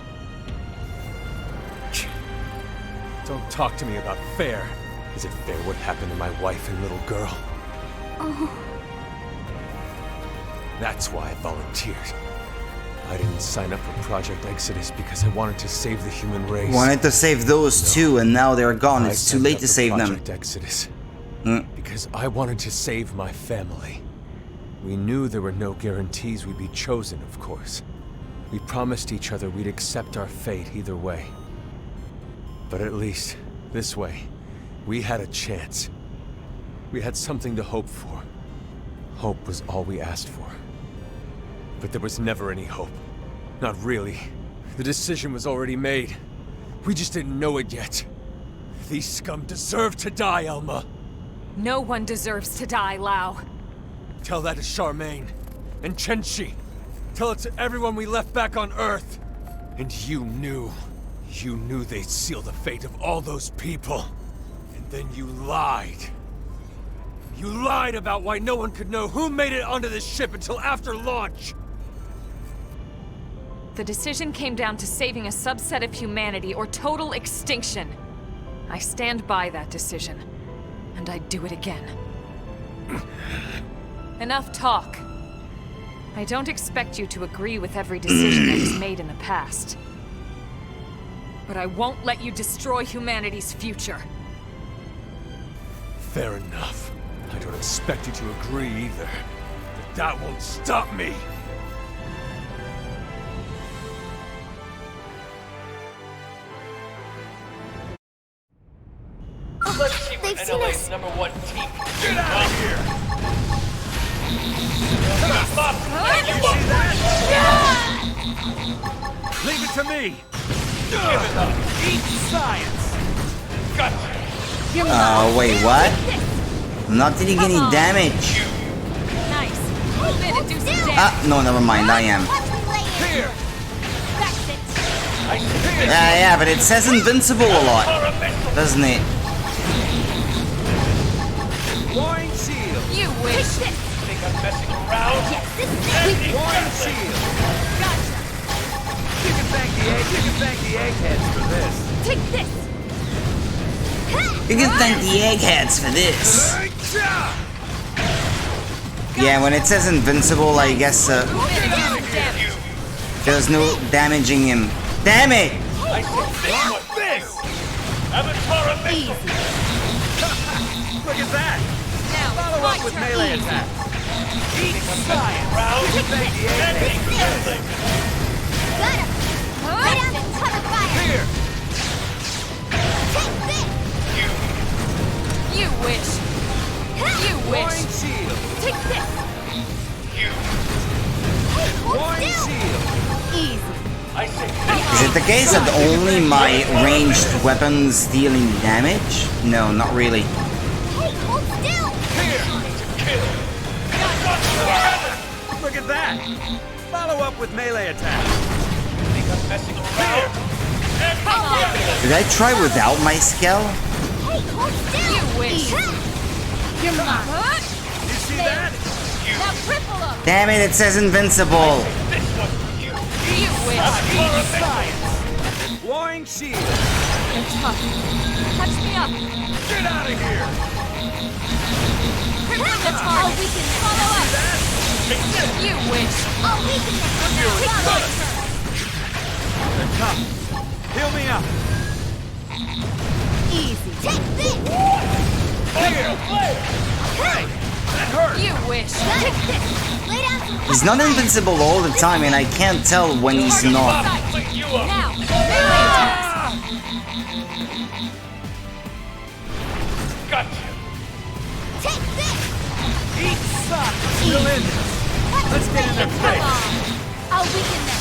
Don't talk to me about fair. Is it fair what happened to my wife and little girl? Oh. That's why I volunteered. I didn't sign up for Project Exodus because I wanted to save the human race. Wanted to save those too, and now they're gone. It's too late to save them. Project Exodus. Because I wanted to save my family. We knew there were no guarantees we'd be chosen, of course. We promised each other we'd accept our fate either way. But at least, this way, we had a chance. We had something to hope for. Hope was all we asked for. But there was never any hope. Not really. The decision was already made. We just didn't know it yet. These scum deserve to die, Elma. No one deserves to die, Lau. Tell that to Charmaine. And Chenchi. Tell it to everyone we left back on Earth. And you knew they'd seal the fate of all those people. And then you lied. You lied about why no one could know who made it onto this ship until after launch! The decision came down to saving a subset of humanity or total extinction. I stand by that decision. And I'd do it again. Enough talk. I don't expect you to agree with every decision that was made in the past. But I won't let you destroy humanity's future. Fair enough. I don't expect you to agree either. But that won't stop me! They've seen us. #1 team. Get out of here! Leave it to me! Give it up! Eat science! Gotcha! Oh, wait, what? I'm not taking any damage. Nice. Move in and do some damage. No, never mind, I am. Here! That's it. Yeah, but it says invincible a lot, doesn't it? Wine shield! You wish. Think I'm messing around? Yes, this is Wine shield! Gotcha. You can thank the thank the eggheads for this. Take this! You can thank the eggheads for this. Yeah, when it says invincible, I guess there's no damaging him. Damn it! What's this? Easy. Look at that! Now, Follow my up with turn. melee Easy. attack. Eat science! Thank the eggheads. Got him! Right on the ton of fire! Here! Take this! You wish. You Warring wish. shield! Take this! Hey, hold Warring still! shield! Easy. Is it the case that only my ranged weapons deal any damage? No, not really. Hey, hold still! Look at that! Follow up with melee attack. Think I'm messing around? Did I try without my skill? Hey, hold still! You wish. You're mine. You see that? Now cripple him! Damn it, it says invincible. You wish. Science! Warring shield! They're tough. Touch me up. Get out of here! Crippling the I'll target. weaken them. Follow up. You wish. I'll weaken them. They're tough. Heal me up. Easy. Take this! Here! Hey! That hurt! You wish. Take this! Lay down some He's not invincible all the time, and I can't tell when he's not. Now, melee attacks. Gotcha! Take this! Eat suck! Still in there. Let's get in their Come face! on! I'll weaken them!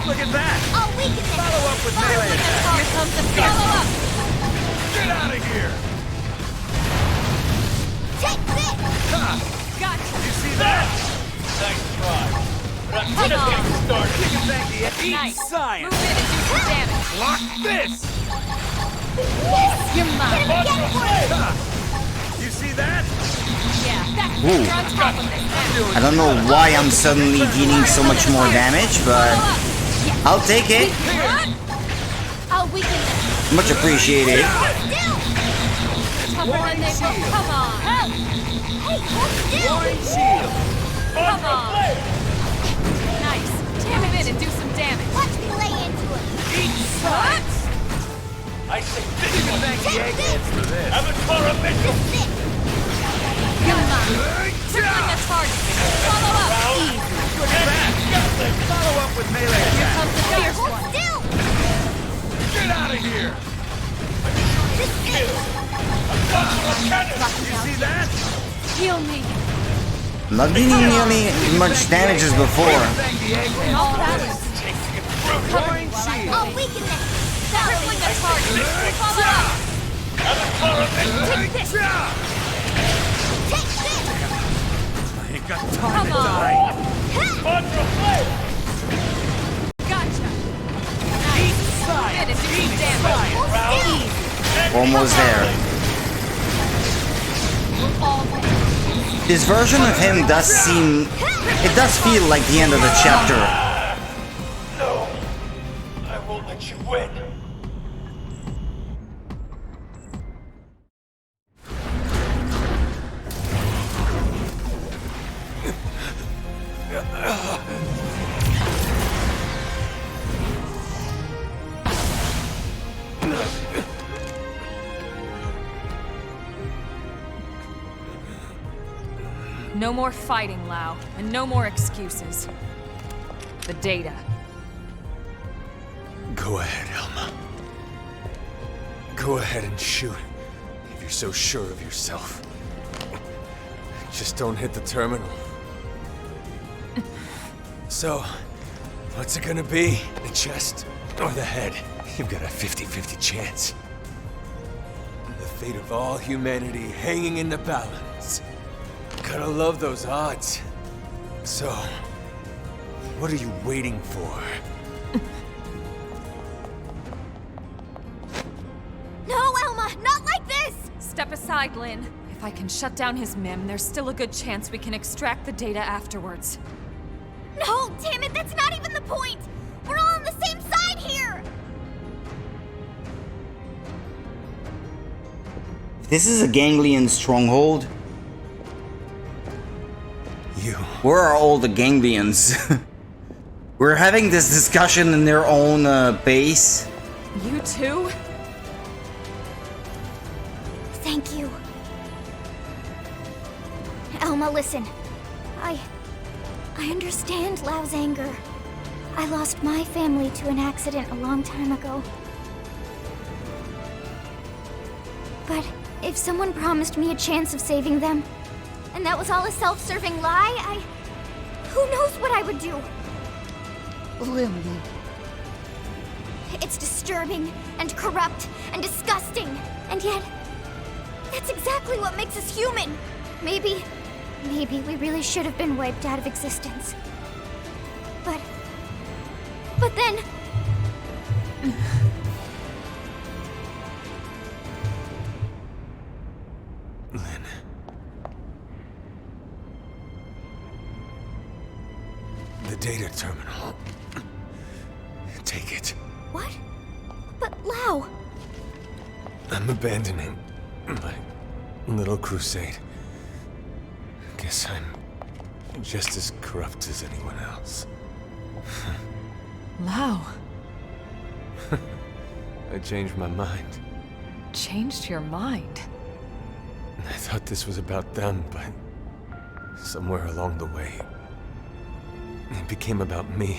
Look at that! I'll weaken them! Follow up with melee attack! Here comes the follow up. Get out of here! Take this! Gotcha. You see that? Nice try. But I'm Come on. started. You can thank the Eat Nice. science! Move in and do some damage. Block this! You're mine! Get for it! You see that? Yeah, that's Ooh. you're on top of this. I don't know why I'm suddenly dealing so much more damage, but I'll take it. I'll weaken them! Much appreciated. Still! Tougher than they were. Come on. Hey, hold still! Warring shield! Come on. Nice. Jam him in and do some damage. Watch me lay into him! Eat science! I say this you can thank the eggheads for this. I'm a tormentor! This! You're mine! Crippling the target. Follow up. Look at that! Follow up with melee Here attack! comes the fierce Hold one. still! Get out of here! This is! You see that? Heal me. I'm not dealing nearly as much damage as before. Thank the eggheads! All balanced. Warring shield! I'll weaken them! Crippling the target. Follow up. Take this. Take this! I ain't got time Come to on. die! Gotcha. Nice. Move in and do some damage. Almost there. All there. This version of him does seem... It does feel like the end of the chapter. No! I won't let you win! No more fighting, Lau, and no more excuses. The data. Go ahead, Elma. Go ahead and shoot, if you're so sure of yourself. Just don't hit the terminal. So, what's it gonna be? The chest or the head? You've got a 50-50 chance. The fate of all humanity hanging in the balance. Gotta love those odds. So, what are you waiting for? No, Elma! Not like this! Step aside, Lynn. If I can shut down his MIM, there's still a good chance we can extract the data afterwards. No, damn it, that's not even the point! We're This is a ganglion stronghold. You. Where are all the ganglions? We're having this discussion in their own base. You too? Thank you. Elma, listen. I understand Lau's anger. I lost my family to an accident a long time ago. But if someone promised me a chance of saving them, and that was all a self-serving lie, who knows what I would do? Lily. It's disturbing and corrupt and disgusting, and yet that's exactly what makes us human. Maybe we really should have been wiped out of existence. But then... Lynn. The data terminal. Take it. What? But Lau... I'm abandoning my little crusade. Guess I'm just as corrupt as anyone else. Lau. I changed my mind. Changed your mind? I thought this was about them, but somewhere along the way, it became about me.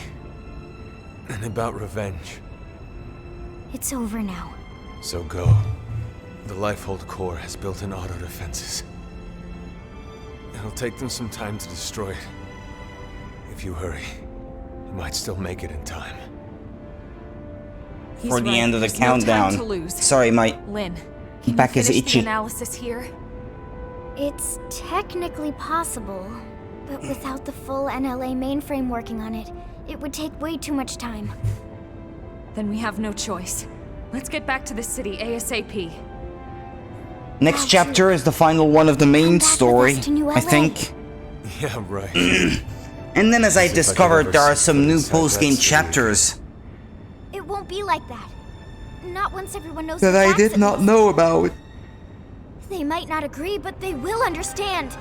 And about revenge. It's over now. So go. The Lifehold core has built-in auto defenses. It'll take them some time to destroy it. If you hurry, you might still make it in time. He's For the right. end of the There's no time countdown. to lose. Sorry, my Lynn, can back you is finish itchy. the analysis here? It's technically possible, but without the full NLA mainframe working on it, it would take way too much time. Then we have no choice. Let's get back to the city ASAP. Next chapter is the final one of the main story, I think. Yeah, right. And then as I As if I could discovered, ever there are sit some new inside that post-game city. chapters It won't be like that. Not once everyone knows that the I facts did of not this. know about. They might not agree, but they will understand.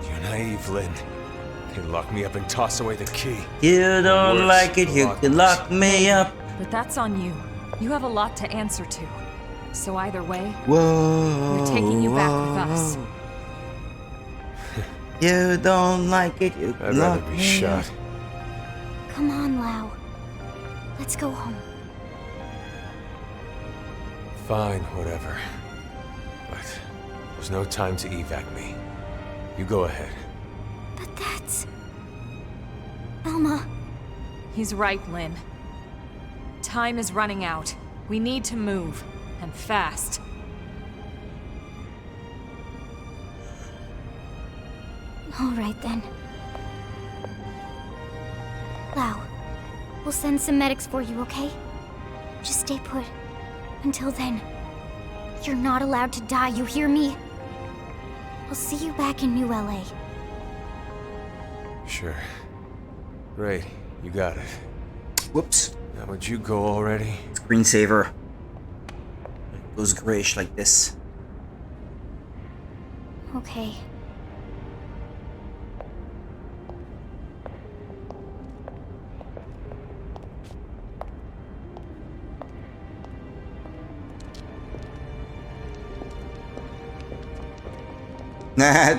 You're naive, Lynn. You lock me up and toss away the key. You don't Worse, like it, you can lock me up. But that's on you. You have a lot to answer to. So either way, Whoa. we're taking you back with us. You don't like it, you I'd can rather lock be me shot. up. Come on, Lau. Let's go home. Fine, whatever. But there's no time to evac me. You go ahead. But that's... Elma. He's right, Lynn. Time is running out. We need to move. And fast. All right, then. Lau, we'll send some medics for you, okay? Just stay put. Until then, you're not allowed to die, you hear me? I'll see you back in New LA. Sure. Great, you got it. Whoops. Now would you go already? Screensaver. It goes grayish like this. Okay.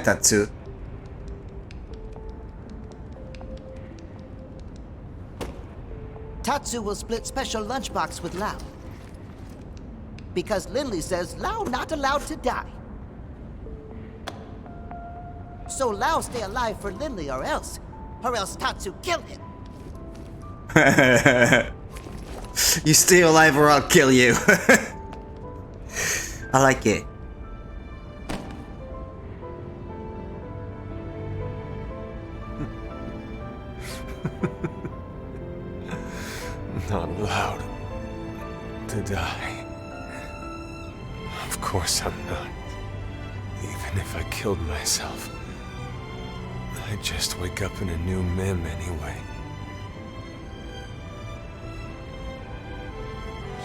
Tatsu. Tatsu will split special lunchbox with Lau. Because Lindley says Lau not allowed to die. So Lau stay alive for Lindley or else Tatsu kill him. You stay alive or I'll kill you. I like it. Not allowed to die. Of course I'm not. Even if I killed myself, I'd just wake up in a new Mim anyway.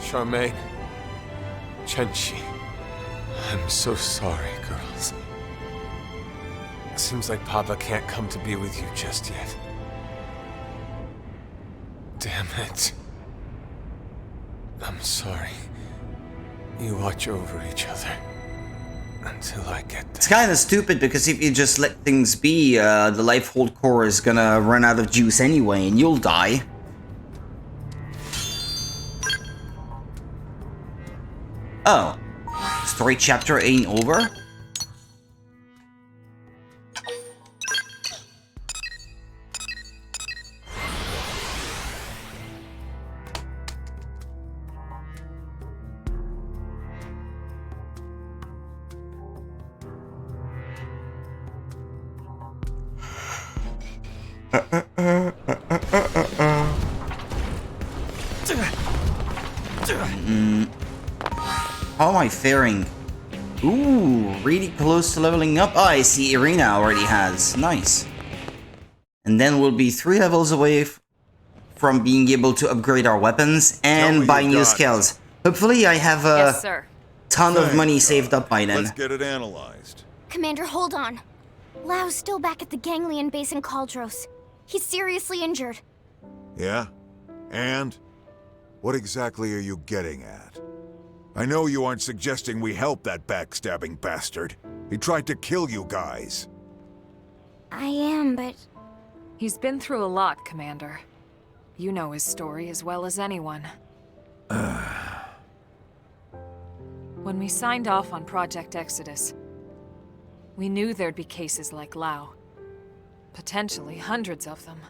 Charmaine, Chenchi, I'm so sorry, girls. Seems like Papa can't come to be with you just yet. Damn it. I'm sorry. You watch over each other until I get there. It's kind of stupid because if you just let things be, the life hold core is gonna run out of juice anyway and you'll die. Oh. Story chapter ain't over? How am I faring? Ooh, really close to leveling up. Oh, I see Irina already has. Nice. And then we'll be 3 levels away from being able to upgrade our weapons and buy new skills. Hopefully I have a ton of money saved up by then. Let's get it analyzed. Commander, hold on. Lau's still back at the Ganglion base in Caldros. He's seriously injured. Yeah? And? What exactly are you getting at? I know you aren't suggesting we help that backstabbing bastard. He tried to kill you guys. I am, but... He's been through a lot, Commander. You know his story as well as anyone. When we signed off on Project Exodus, we knew there'd be cases like Lau. Potentially hundreds of them.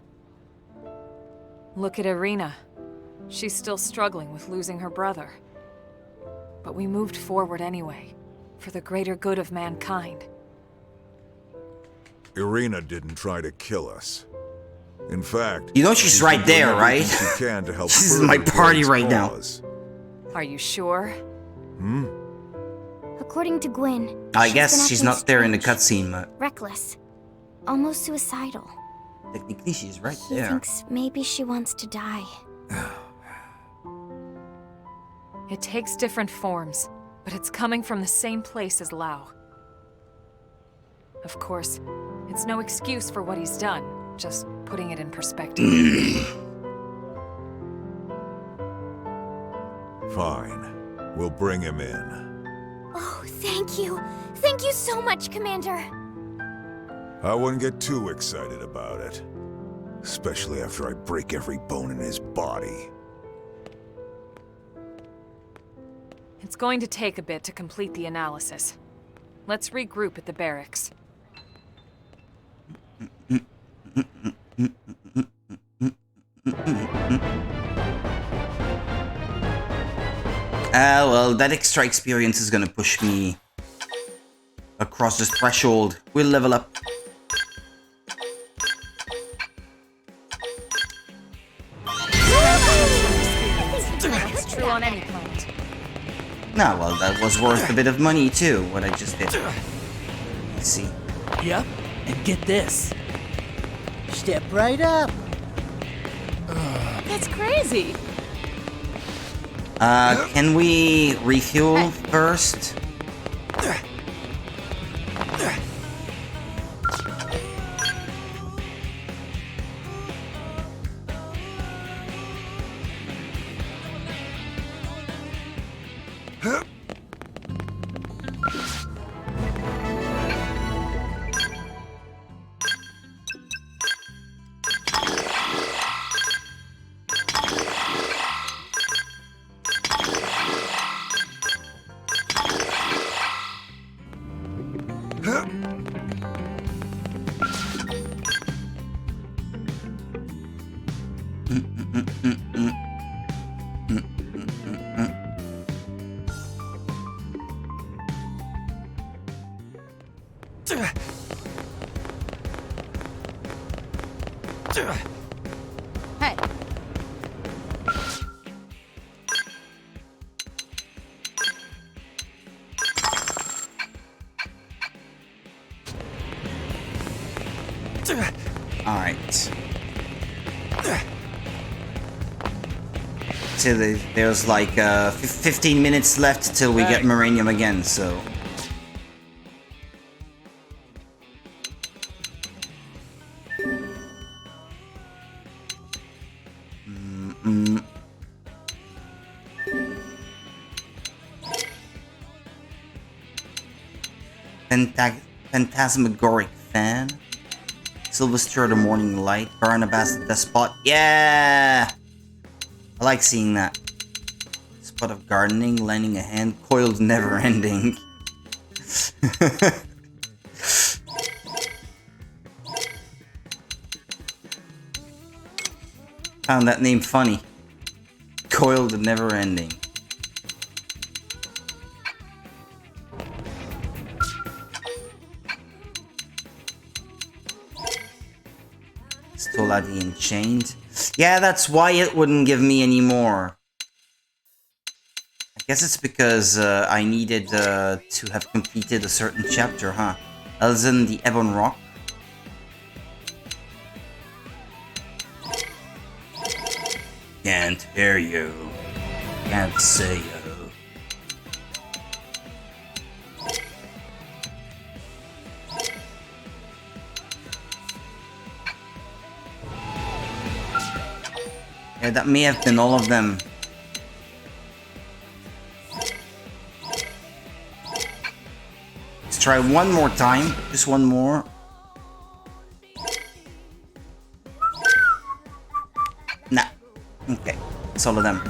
Look at Irina. She's still struggling with losing her brother. But we moved forward anyway, for the greater good of mankind. Irina didn't try to kill us. In fact, you know she's right there, right? She can to help. She's in my party right now. Are you sure? Hmm? According to Gwyn, I guess she's not there in the cutscene, but... reckless. Almost suicidal. Technically, she's right He there. thinks maybe she wants to die. It takes different forms, but it's coming from the same place as Lau. Of course, it's no excuse for what he's done, just putting it in perspective. Fine. We'll bring him in. Oh, thank you. Thank you so much, Commander. I wouldn't get too excited about it. Especially after I break every bone in his body. It's going to take a bit to complete the analysis. Let's regroup at the barracks. Well, that extra experience is gonna push me across this threshold. We'll level up. It's true on any planet. Nah, well, that was worth a bit of money too, what I just did. Let's see. Yep, and get this. Step right up. That's crazy. Can we refuel first? Hey. Alright. So there's like 15 minutes left till we get Maranium again, so Phantasmagoric Fan. Sylvester the Morning Light. Barnabas the Despot. Yeah! I like seeing that. Spot of Gardening, Lending a Hand, Coiled Never Ending. Found that name funny. Coiled Never Ending. Stola the Enchained. Yeah, that's why it wouldn't give me any more. I guess it's because I needed to have completed a certain chapter, huh? Elzen the Ebon Rock. Can't hear you. Can't say you. Yeah, that may have been all of them. Let's try one more time. Just one more. Nah. Okay. It's all of them.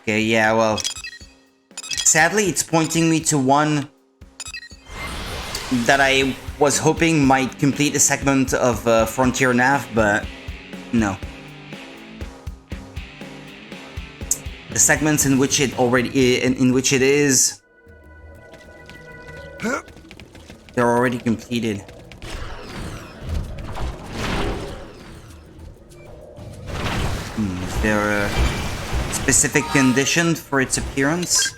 Okay, yeah, well, sadly it's pointing me to one that I was hoping might complete a segment of Frontier Nav, but no. The segments in which it already in which it is, they're already completed. Is there a specific condition for its appearance?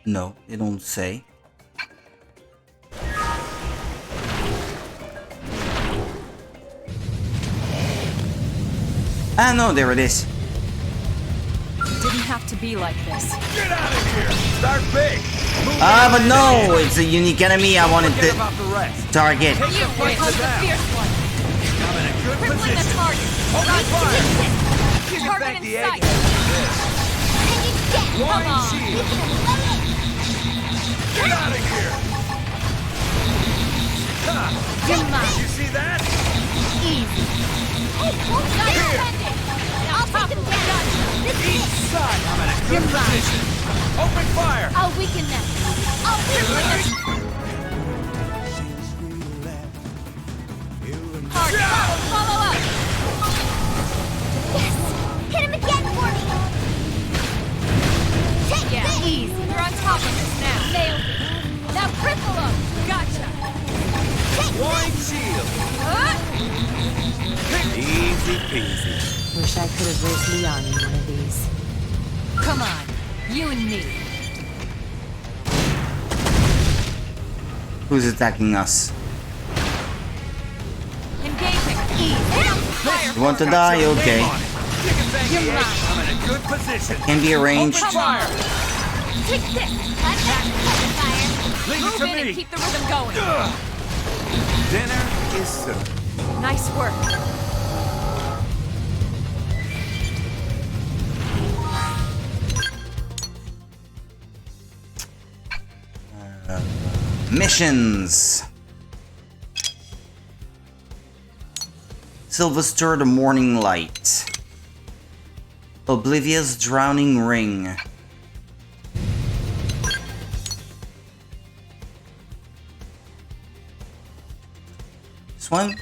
No, they don't say. Ah, no, there it is. Didn't have to be like this. Get out of here! Start big! Ah, but no! It's a unique enemy I wanted to target. You win. The fierce one. I'm in a good Crippling the position. target. Open fire! Target in sight. Come on! Get out of here! You see that? Easy. Hey, hold on. I'll take him down. Each side! I'm in a good position. Open fire! I'll weaken them. I'll weaken them. Target. Follow up. Yes! Hit him again for me! Take this! Easy. You're on top of this now. Nailed it. Now cripple him! Gotcha. Take Wine this! shield! Easy peasy. Wish I could have raced Leon in one of these. Come on. You and me. Who's attacking us? Engaging. Fire. You want to die? Okay. You're mine. I'm in a good position. Can be arranged. Open fire! Take this! Fire! Leave it Move to in and me. keep the rhythm going. Dinner is served. Nice work. Missions. Sylvester the Morning Light. Oblivia's Drowning Ring. This one?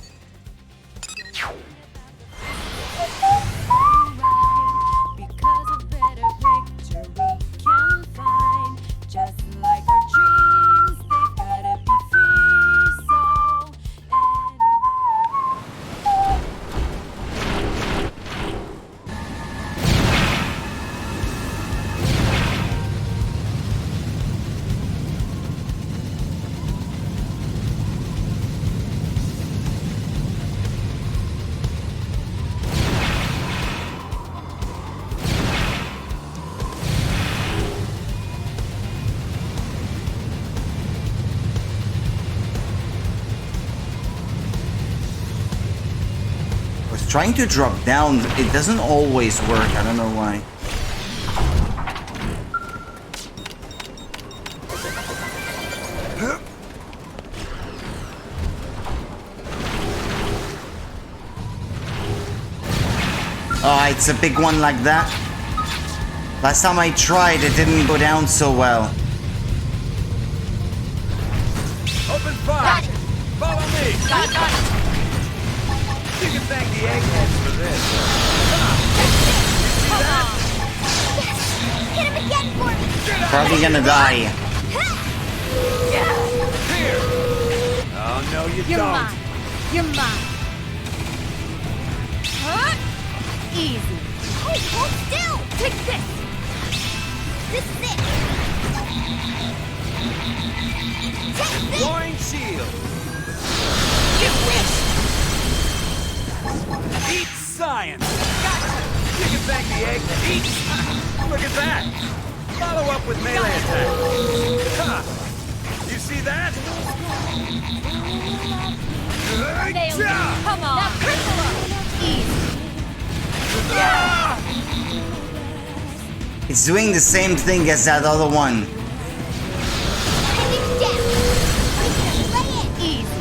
Trying to drop down, it doesn't always work. I don't know why. Oh, it's a big one like that. Last time I tried, it didn't go down so well. Open fire! Follow me! Got it. You can thank the eggheads for this. Come on! Hit him again for me! Probably gonna die. Here! Oh, no, you You're don't. mine. You're mine. Huh? Easy. Hey, hold still! Take this! This is it! Take this! Flying shield! You wish! Eat science! Gotcha! You can thank the egg. Eat! Look at that! Follow up with melee attack. Ha! You see that? Nailed it. Come on! Now cripple him! Easy. Ah! It's doing the same thing as that other one. Heading down! Lay it! Easy.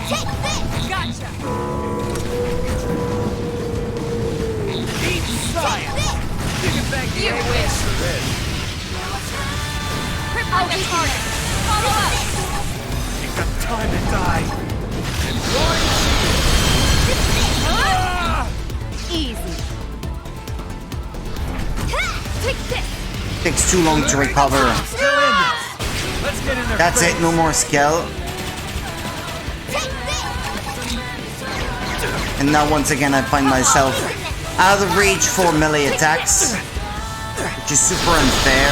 Take this! Gotcha! Eat science! You can thank the You egg wish. for this. Cripple him harder! Follow up! You've got time to die. And flying shield! Ah! Easy. Take this! Takes too long to recover. Still in this. Let's get in there. That's it, no more skill. And now once again I find myself out of reach for melee attacks, which is super unfair.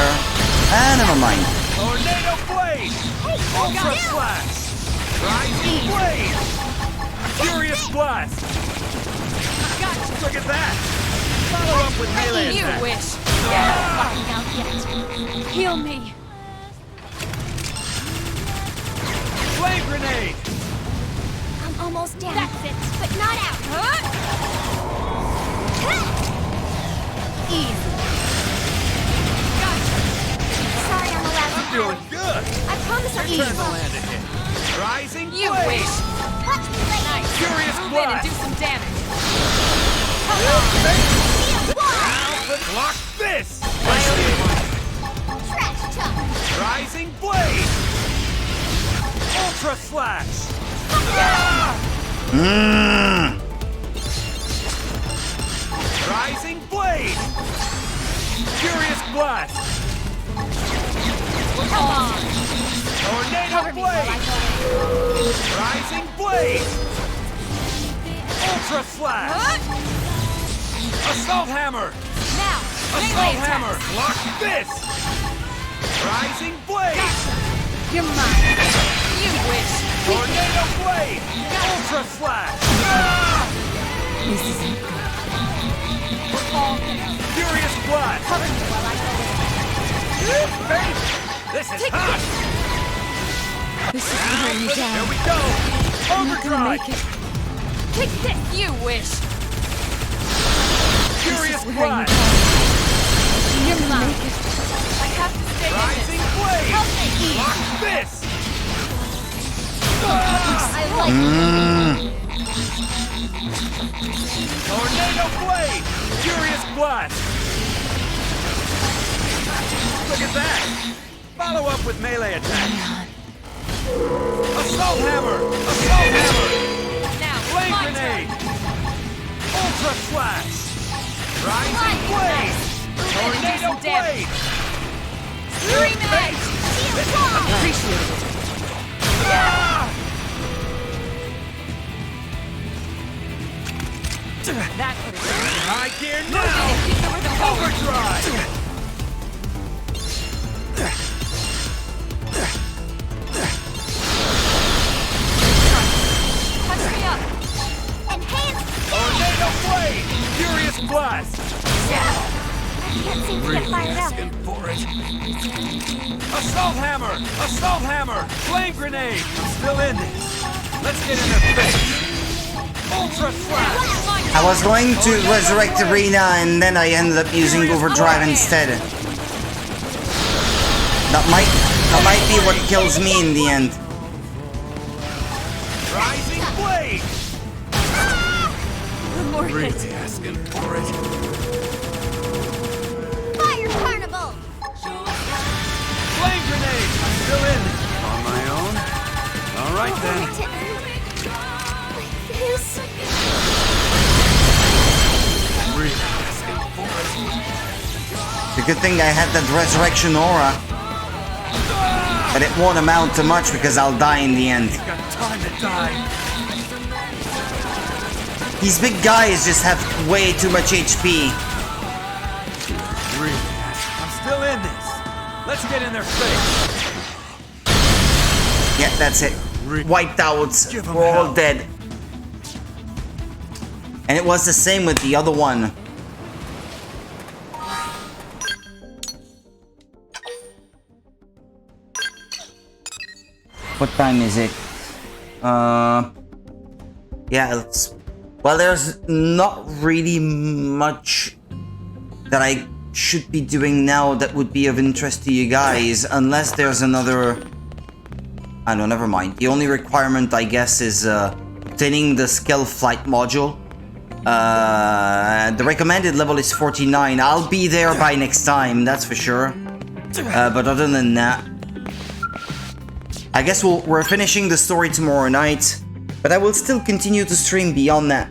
Ah, never mind. Tornado blade! Ultra flash! Rising blade! Furious blast! Look at that! Follow up with melee You attack. wish! Find out yet. Heal me! Flame grenade! I'm almost down. That's it! But not out. Huh? Easy. Gotcha! Sorry I'm allowed to Doing good! I promise I'll Turn eat. the land ahead. Rising You blade! wish! Watch me lay Nice! Furious Move in and blast! do some damage! Block this! Trash talk. Rising blade! Ultra slash! Ah! Rising blade! Furious blast! Come on! Tornado Cover me while I blade! go in. Rising blade! Ultra slash! Huh? Assault hammer! Now! Assault Melee hammer! attacks. Block this! Rising blade! You're mine! You wish! Tornado blade! Ultra slash! Ah! This isn't good. We're all gonna Furious blast! cover me while I go in. This is Take hot! This is wearing me There down. we go! I'm not gonna Overdrive! make it. Take this! You wish! Furious This is wearing me blast! down. You're mine. Make it. I have to stay Rising in this. blade! Help me! Block this! I like Tornado blade! Furious blast! Look at that! Follow up with melee attack! Assault hammer! Assault hammer! Now, Flame my grenade! turn. Ultra flash! Rising Flying blade! Move in and do Tornado some damage. blade! Scream edge! Appreciate it. Ah! That could have High gear been. now! Keep the rhythm going. Overdrive! Touch me up. Enhance. Tornado blade! Furious blast! I can't seem to get fired up. For it. Assault hammer! Assault hammer! Flame grenade! I'm still in this. Let's get in their face. Ultra slash! My I was going to resurrect Arena and then I ended up using Overdrive instead. That might be what kills me in the end. Rising blade. One more hit. Really asking for it. Fire carnival! Flame grenade. I'm still in. On my own. All right then. This... Really asking for it. The good thing I had that resurrection aura. But it won't amount to much because I'll die in the end. Ain't got time to die. These big guys just have way too much HP. Really? I'm still in this. Let's get in their face. Yeah, that's it. Wiped out. We're all dead. And it was the same with the other one. What time is it? Yeah, well, there's not really much that I should be doing now that would be of interest to you guys, unless there's another... I know, never mind. The only requirement, I guess, is obtaining the skill flight module. The recommended level is 49. I'll be there by next time, that's for sure. But other than that, I guess we're finishing the story tomorrow night, but I will still continue to stream beyond that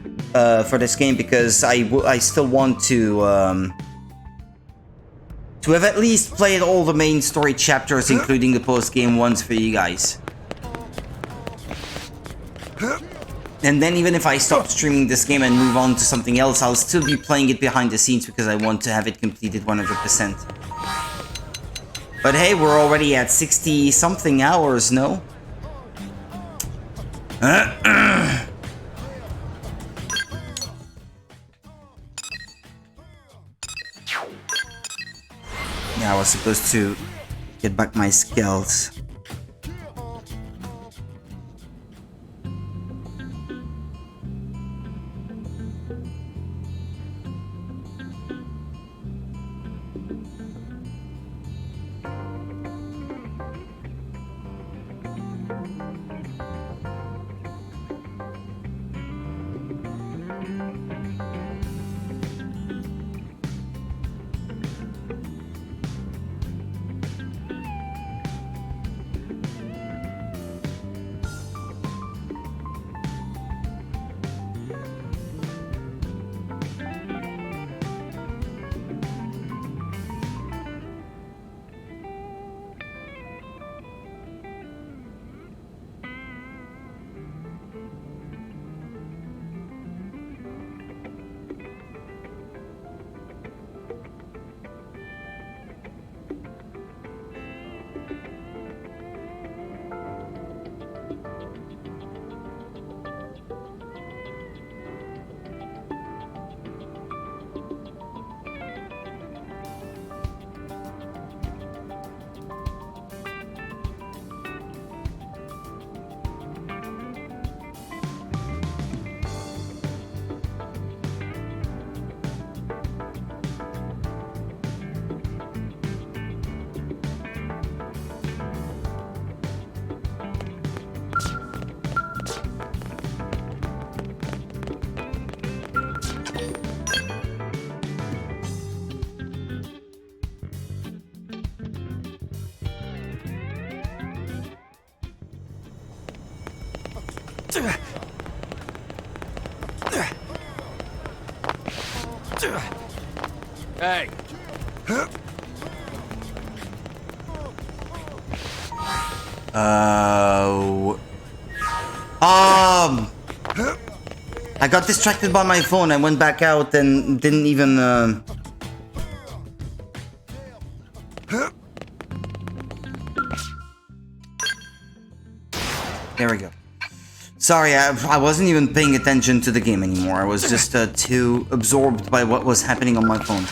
for this game because I still want to have at least played all the main story chapters, including the post-game ones for you guys. And then even if I stop streaming this game and move on to something else, I'll still be playing it behind the scenes because I want to have it completed 100%. But hey, we're already at 60-something hours, no? Yeah, I was supposed to get back my skills. Hey. I got distracted by my phone. I went back out and didn't even There we go. Sorry, I wasn't even paying attention to the game anymore. I was just too absorbed by what was happening on my phone.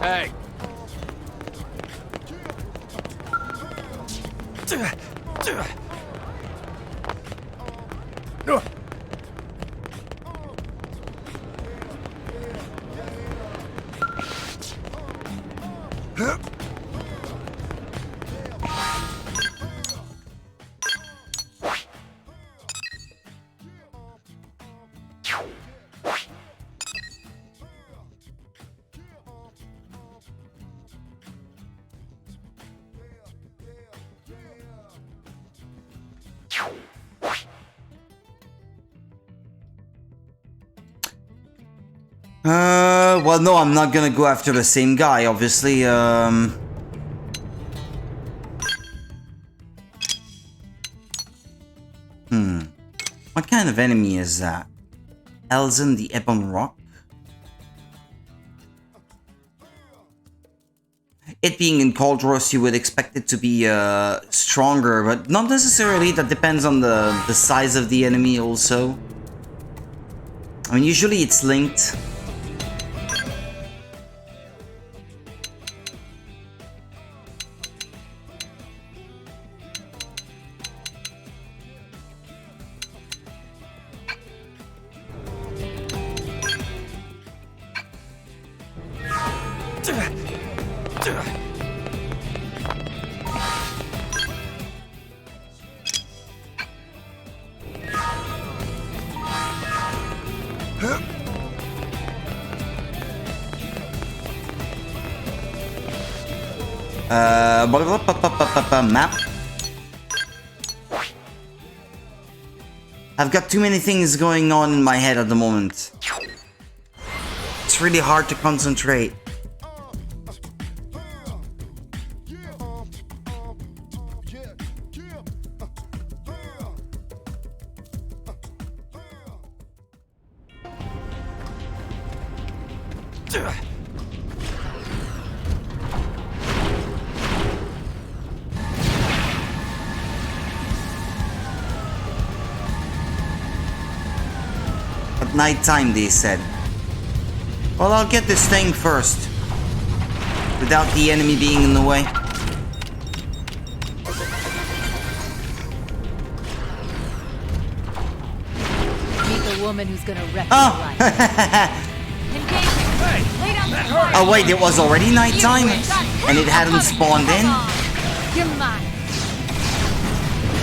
Hey. Well, no, I'm not gonna go after the same guy, obviously. What kind of enemy is that? Elzen the Ebon Rock? It being in Cauldros, you would expect it to be stronger, but not necessarily. That depends on the size of the enemy also. I mean, usually it's linked. Map. I've got too many things going on in my head at the moment. It's really hard to concentrate. Nighttime, they said. Well, I'll get this thing first, without the enemy being in the way. Meet the woman who's gonna wreck your life. Oh wait, it was already nighttime, and it hadn't spawned in. You're mine.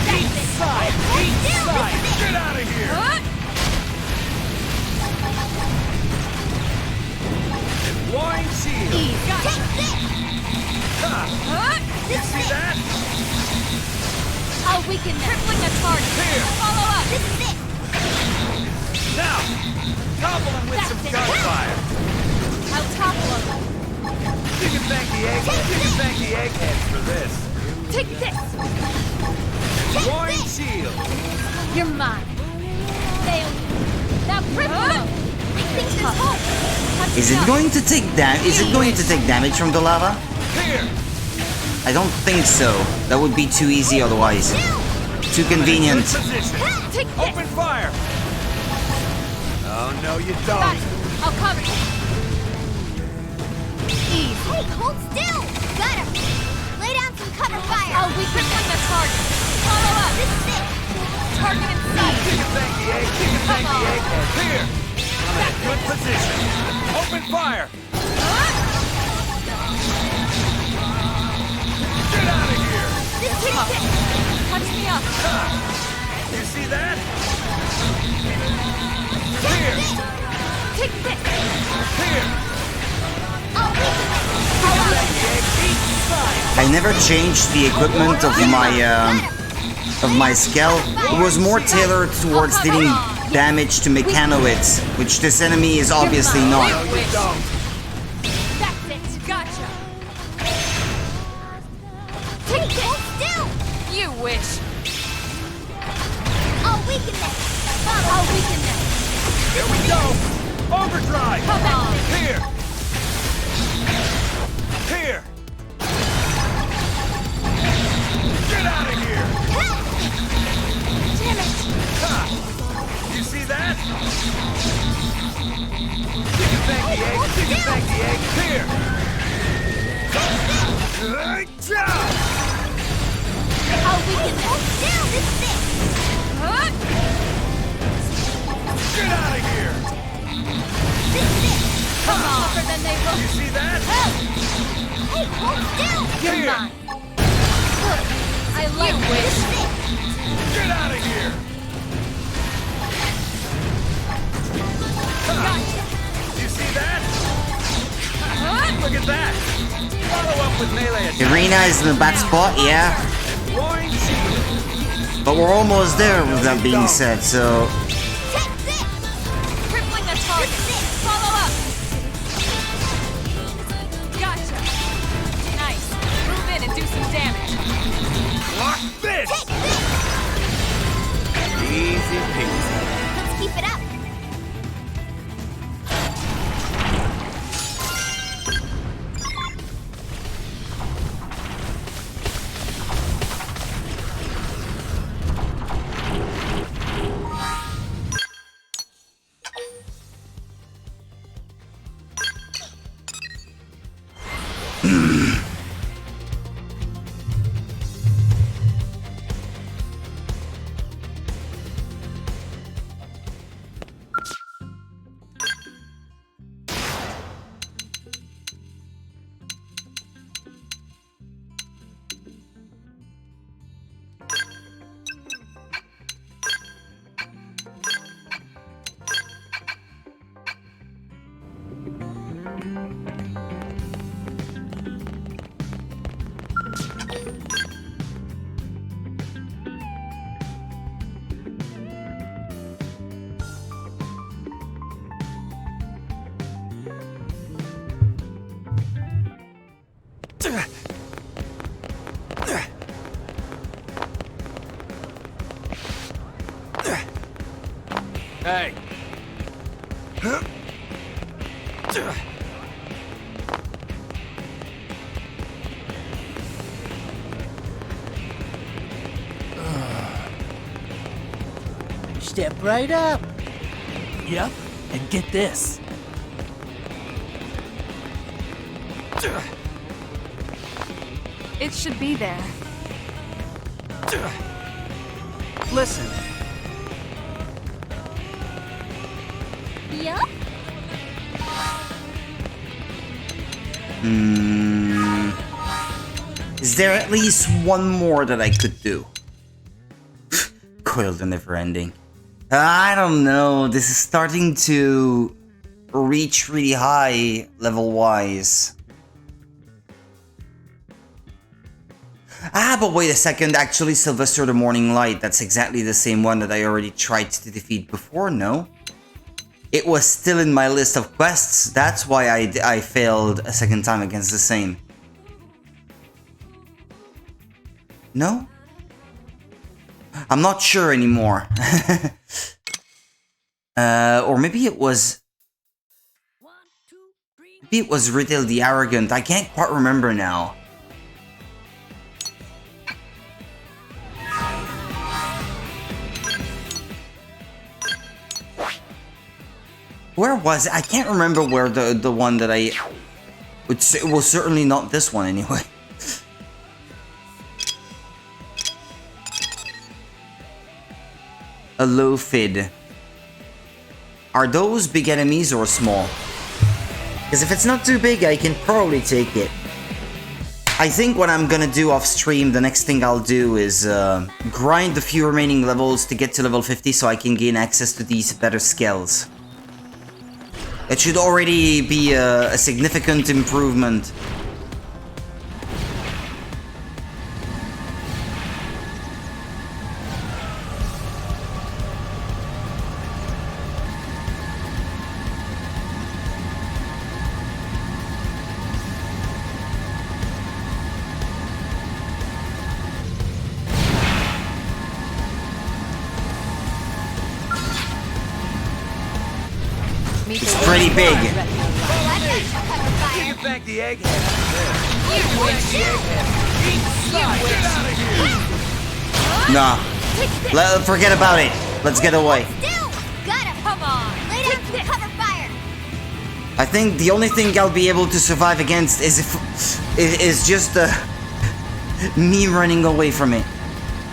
Each side! Each side! Get out of here! Blind shield! Gotcha. You see that? I'll weaken them. Crippling the target. Here! Follow up. This is it. Now! Topple him with some gunfire! I'll topple them. You can thank the eggheads for this. Take this. Blind shield! You're mine. Fail. Now cripple them. I think this whole... Is it going to take damage from the lava? Here! I don't think so. That would be too easy otherwise. Too convenient. Take this. Open fire! Oh no, you Got don't. it. I'll cover you. Easy. Hey, hold still! Got him! Lay down some cover fire! I'll weaken the target. Follow up. This is it! Target in sight. You can thank the eggheads. Here! I'm in a good position. Open fire! Get out of here! This is it! Touch me up. You see that? Here! Take this. Here! I'll I never changed the equipment of my skill. It was more tailored towards dealing damage to mechanoids, which this enemy is obviously not. No, you don't. That's it. Gotcha. Take it! Hold still! You wish. I'll weaken this! I'll weaken them. Here we go! Overdrive! Come on. Here! Here! Get out of here! Damn it! Ha! You see that? here! on. Look, I like this. Get out of here! You see that? Look at that! Follow up with melee attack. The arena is in a bad spot, yeah. Roaring shield. But we're almost there with that being said, so... Take this. Crippling the target. Follow up. Gotcha! Nice. Move in and do some damage. Block this! Take this. Easy peasy. Let's keep it up. Hey. Step right up. Yep, and get this. It should be there. Listen, Yup. Is there at least one more that I could do? Coiled and never ending. I don't know. This is starting to reach really high level-wise. Ah, but wait a second. Actually, Sylvester the Morning Light. That's exactly the same one that I already tried to defeat before, no? It was still in my list of quests. That's why I failed a second time against the same. No? I'm not sure anymore. Or maybe it was... Maybe it was Riddle the Arrogant. I can't quite remember now. Where was it? I can't remember where the one that I... It was certainly not this one anyway. A low fid. Are those big enemies or small? Because if it's not too big, I can probably take it. I think what I'm gonna do off stream, the next thing I'll do is grind the few remaining levels to get to level 50 so I can gain access to these better skills. It should already be a significant improvement. It's pretty big. Give back the egghead. Nah. Forget about it. Let's get away. Got him. Come on. Lay down some cover fire. I think the only thing I'll be able to survive against is just me running away from it.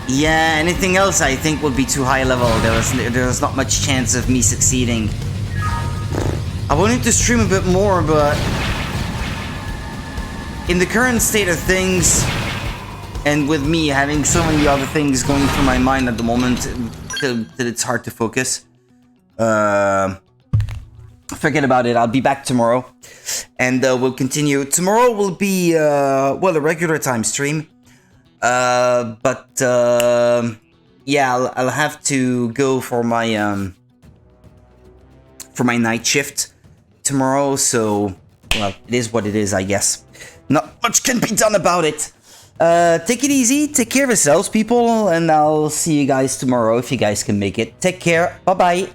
Yeah, anything else I think would be too high level. There's not much chance of me succeeding. I wanted to stream a bit more, but in the current state of things, and with me having so many other things going through my mind at the moment, that it's hard to focus. Forget about it. I'll be back tomorrow, and we'll continue. Tomorrow will be well, a regular time stream, but yeah, I'll have to go for my night shift tomorrow. So, well, it is what it is, I guess. Not much can be done about it. Take it easy. Take care of yourselves, people, and I'll see you guys tomorrow if you guys can make it. Take care. Bye bye.